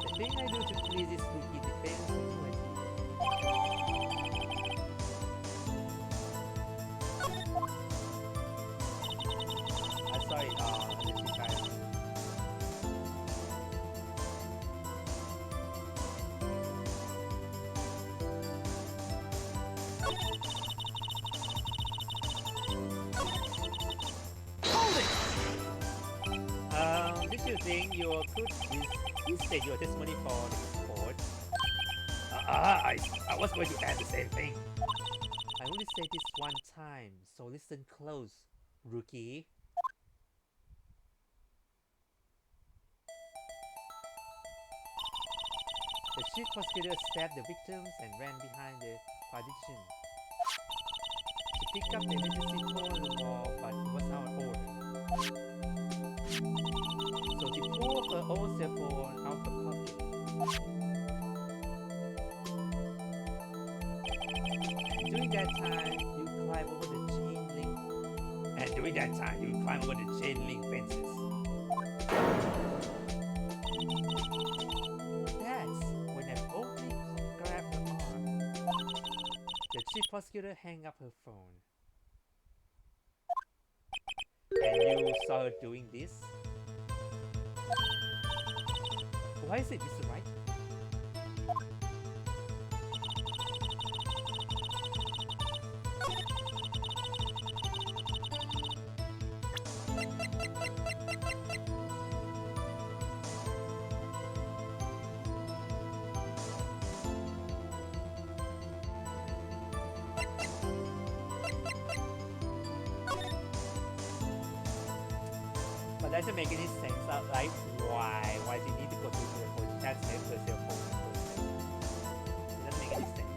The thing I do to please this rookie defense attorney. I'm sorry, let's try. Did you think you could restate your testimony for the court? I was going to add the same thing. I only said this one time, so listen close, rookie. The chief prosecutor stabbed the victims and ran behind the partition. She picked up the emergency phone on the wall, but it was out of order. So she pulled her own cell phone out the pocket. And during that time, you climb over the chain link fences. That's when I boldly grabbed her arm. The chief prosecutor hung up her phone. And you saw her doing this? Why is it, Mr. Wright? But that doesn't make any sense. Like, why do you need to go to the police? That's her cell phone. It doesn't make any sense.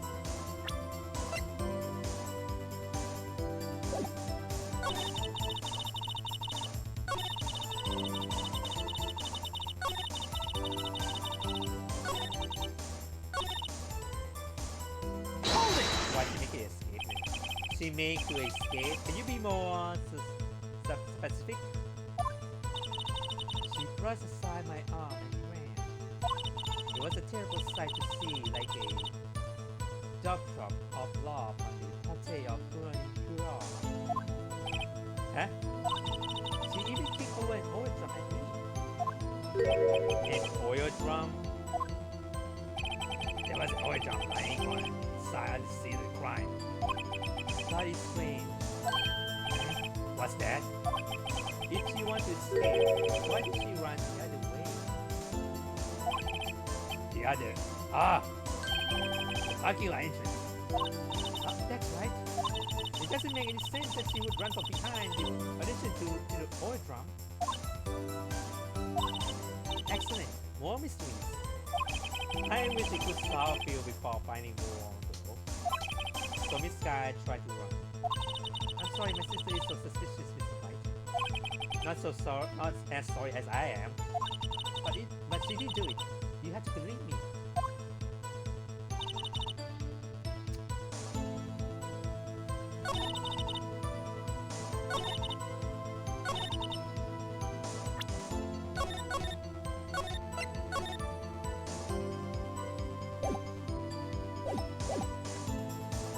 Why she make it escape? She make to escape? Can you be more specific? She brushed aside my arm and ran. It was a terrible sight to see, like a dog drop of love on the portrait of burning Pura. Huh? She even kicked over an oil drum at me. An oil drum? There was an oil drum lying on the side of the scene of the crime. That is strange. What's that? If she wanted to escape, why did she run the other way? The parking lot entrance. That's right. It doesn't make any sense that she would run from behind in addition to the oil drum. Excellent. More mysteries. I wish we could solve a few before finding more on the book. So Miss Sky tried to run. I'm sorry, my sister is so suspicious, Mr. White. not so sorry, not as sorry as I am. But she didn't do it. You have to believe me.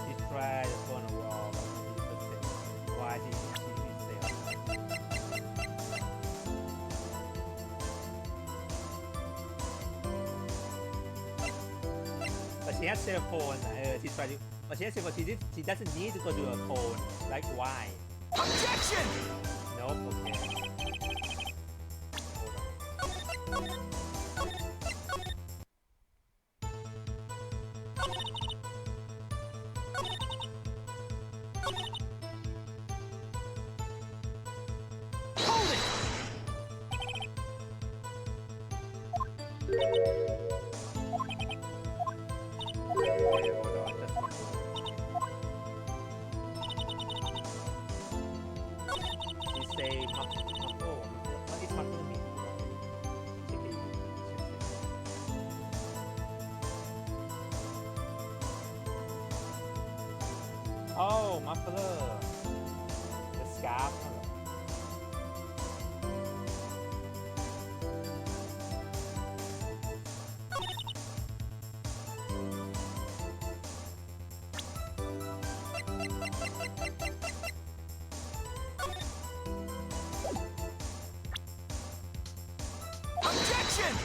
She tried to phone a wall, but why did she fail? But she has cell phone. She tried to, but she has cell phone. She doesn't need to go to a phone. Like why? Objection! Nope. Okay. Hold on. Hold it! Okay, hold on. Just one more. She say muffle. What is muffle mean? Check it. Oh, muffler. The scarf. Objection!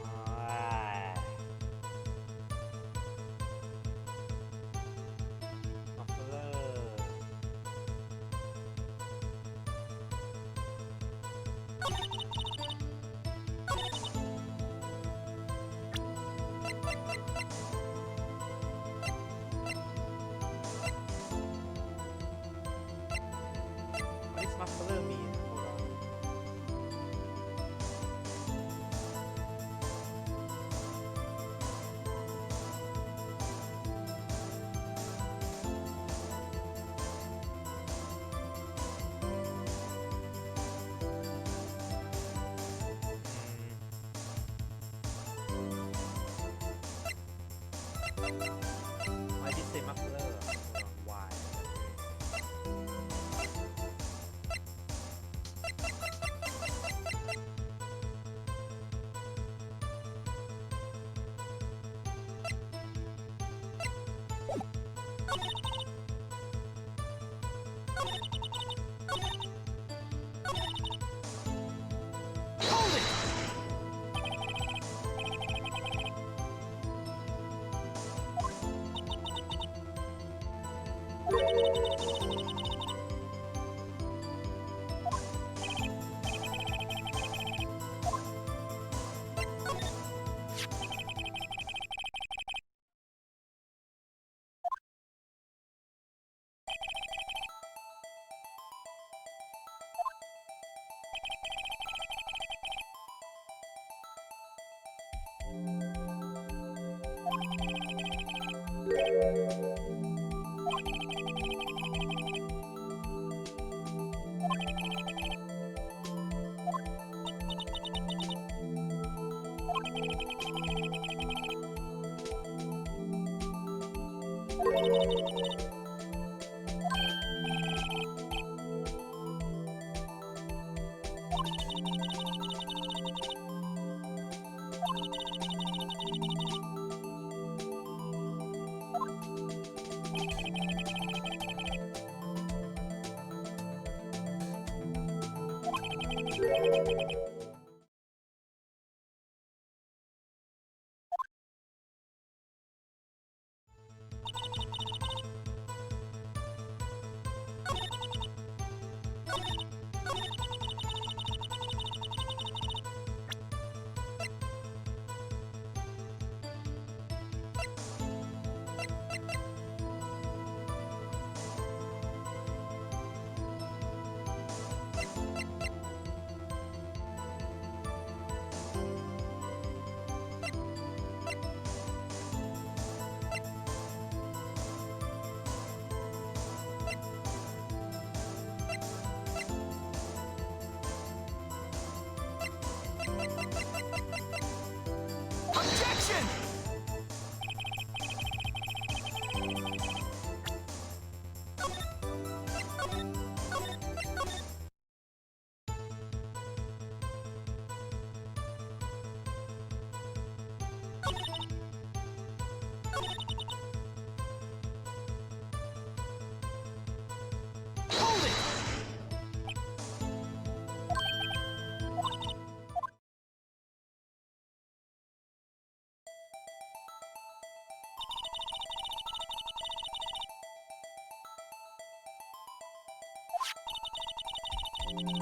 Ah. Muffler. What does muffler mean? Hold on. Why did you say muffler? Hold on. Why? Hold it! Hold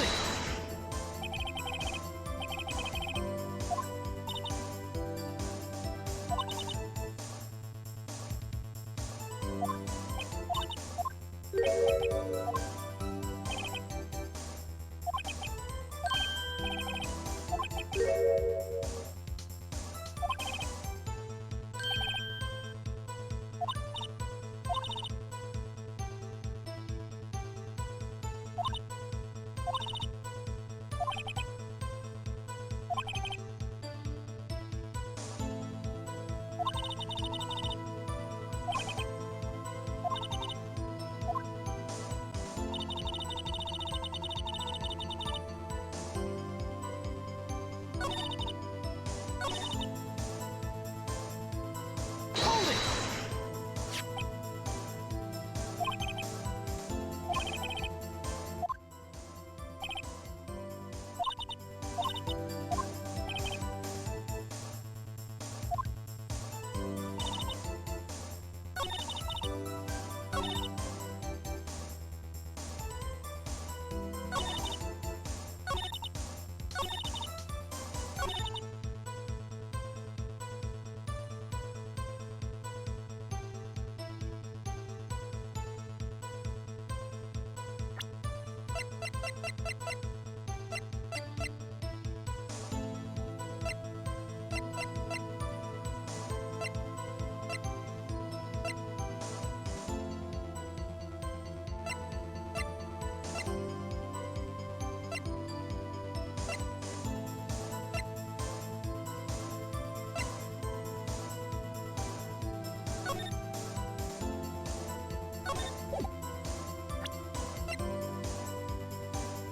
it! Hold it!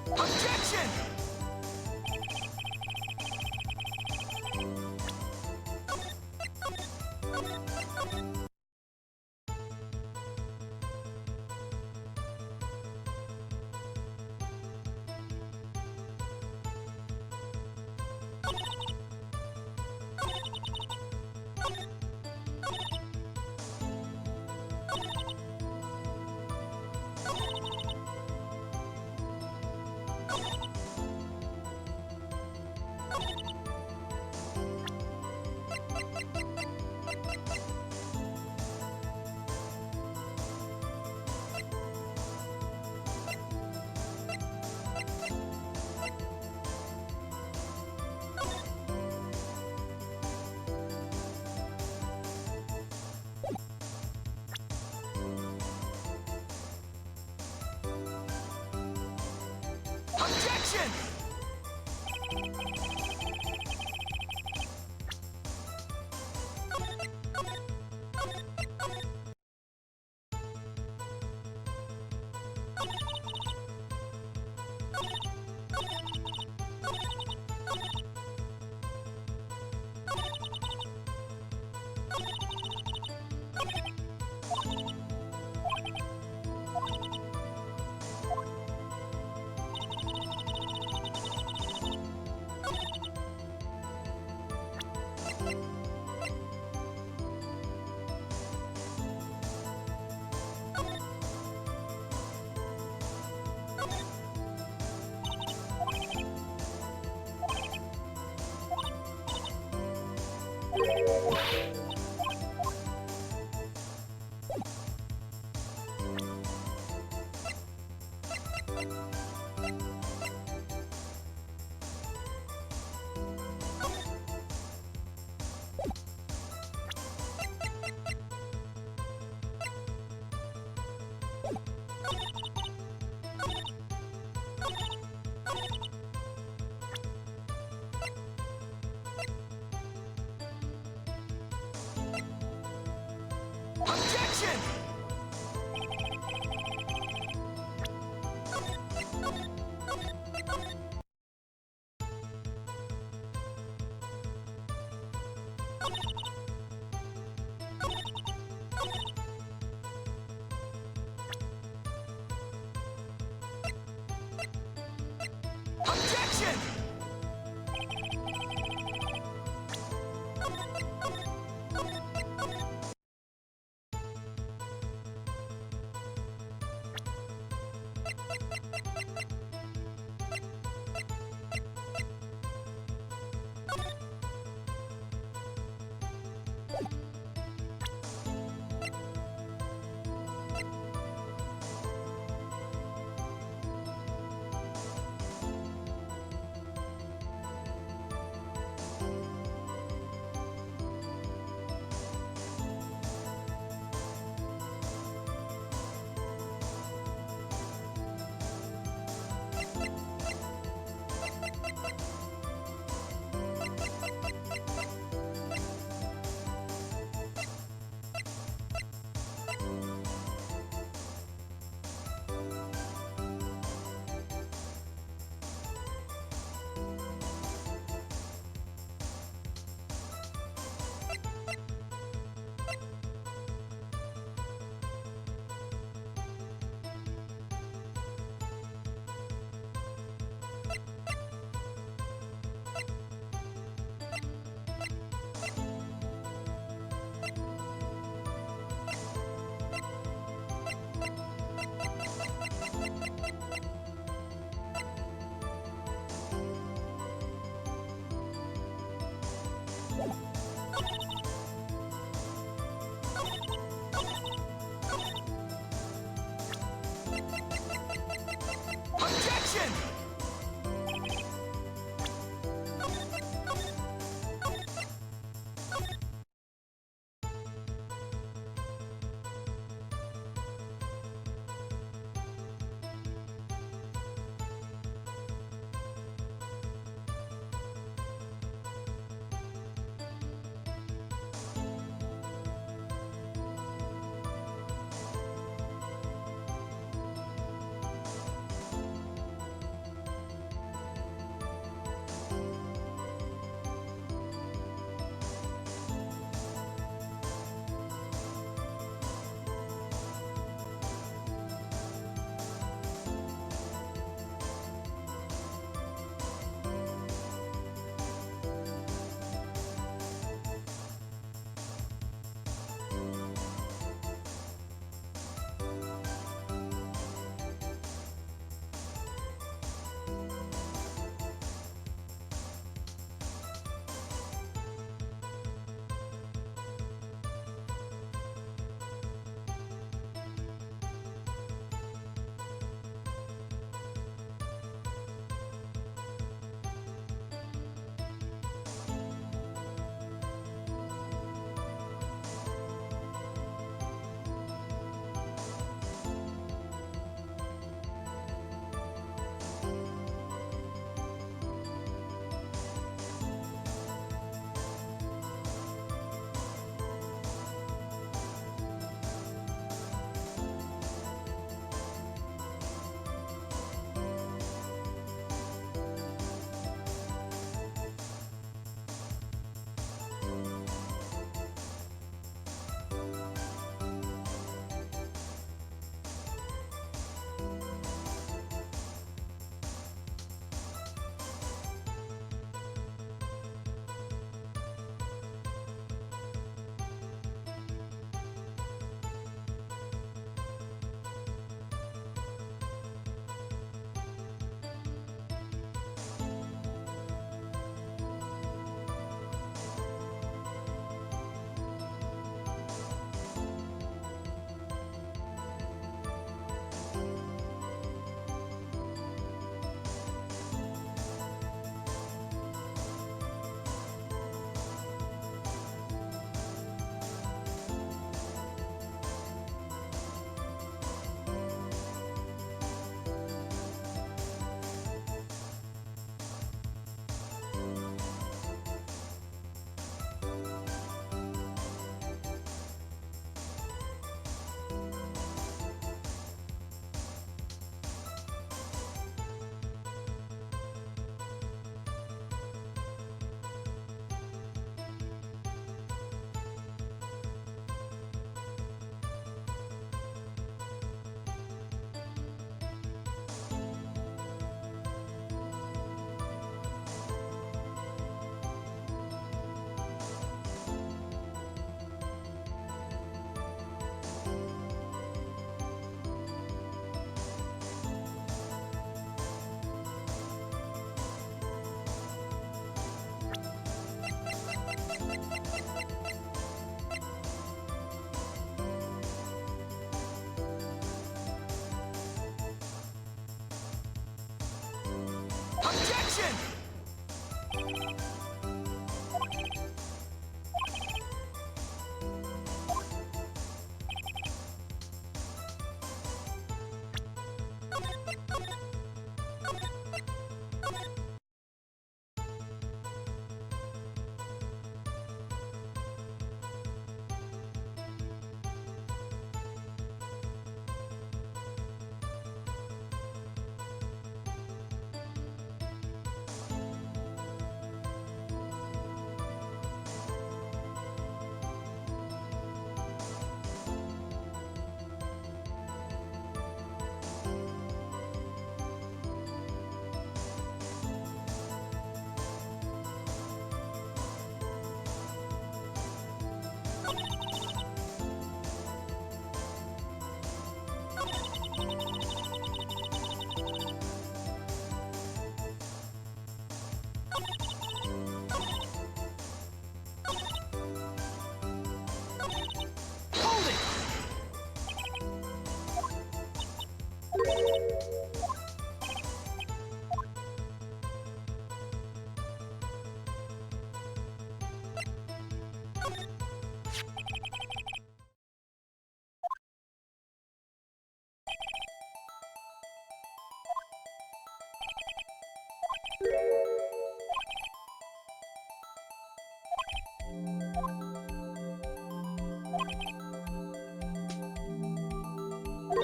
Objection! Objection!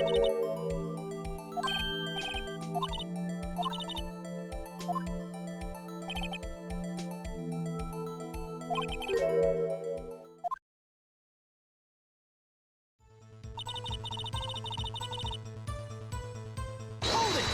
Hold it! Hold it!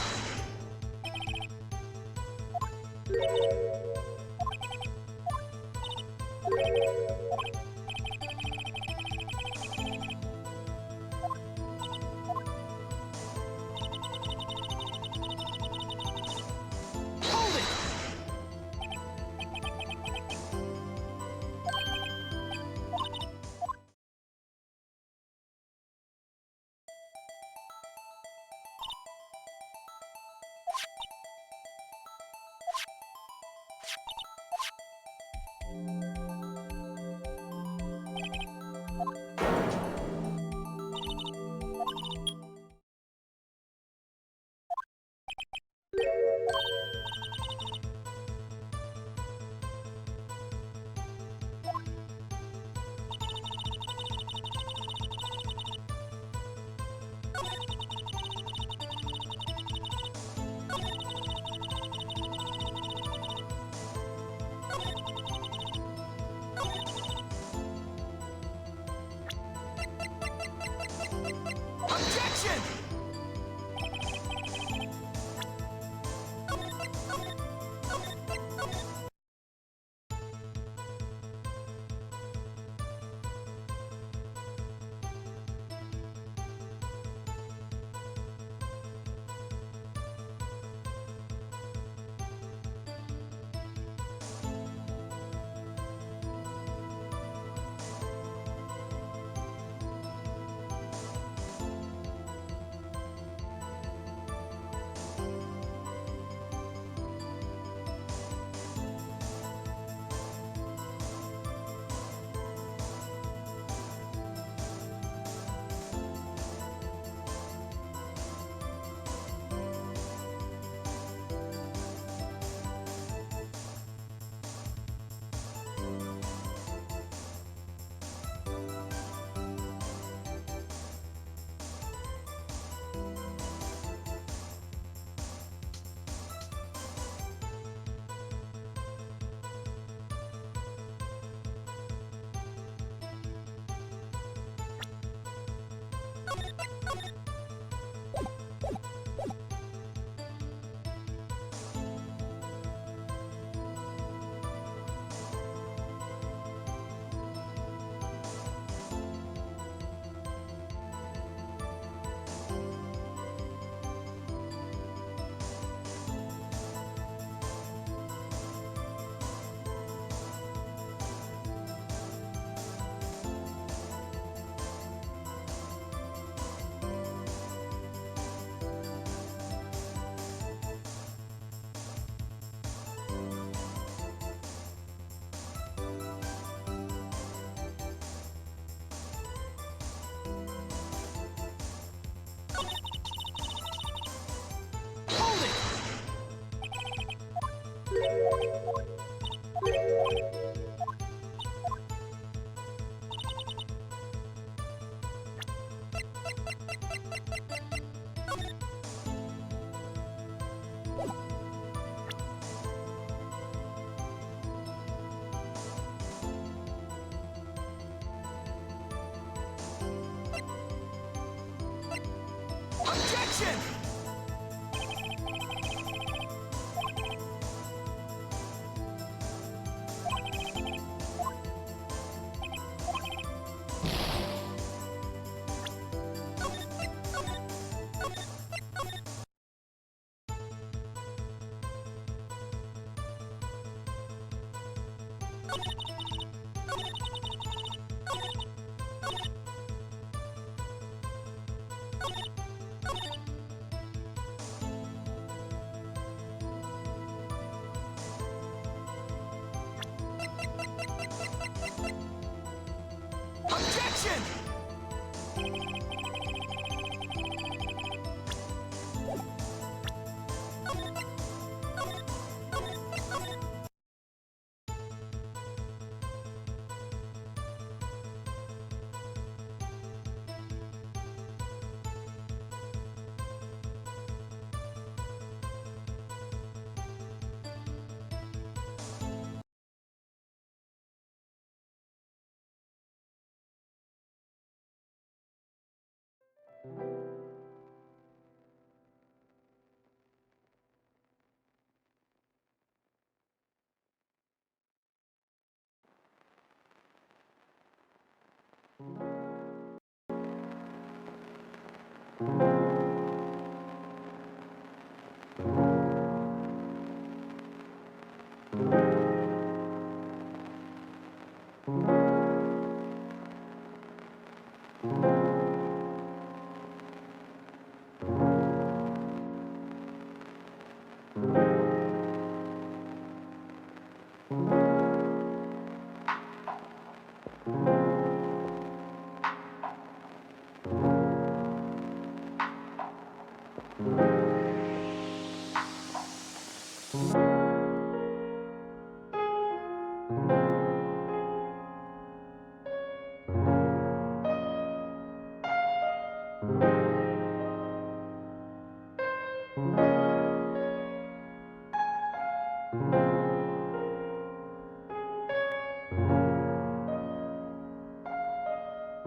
Objection!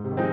Thank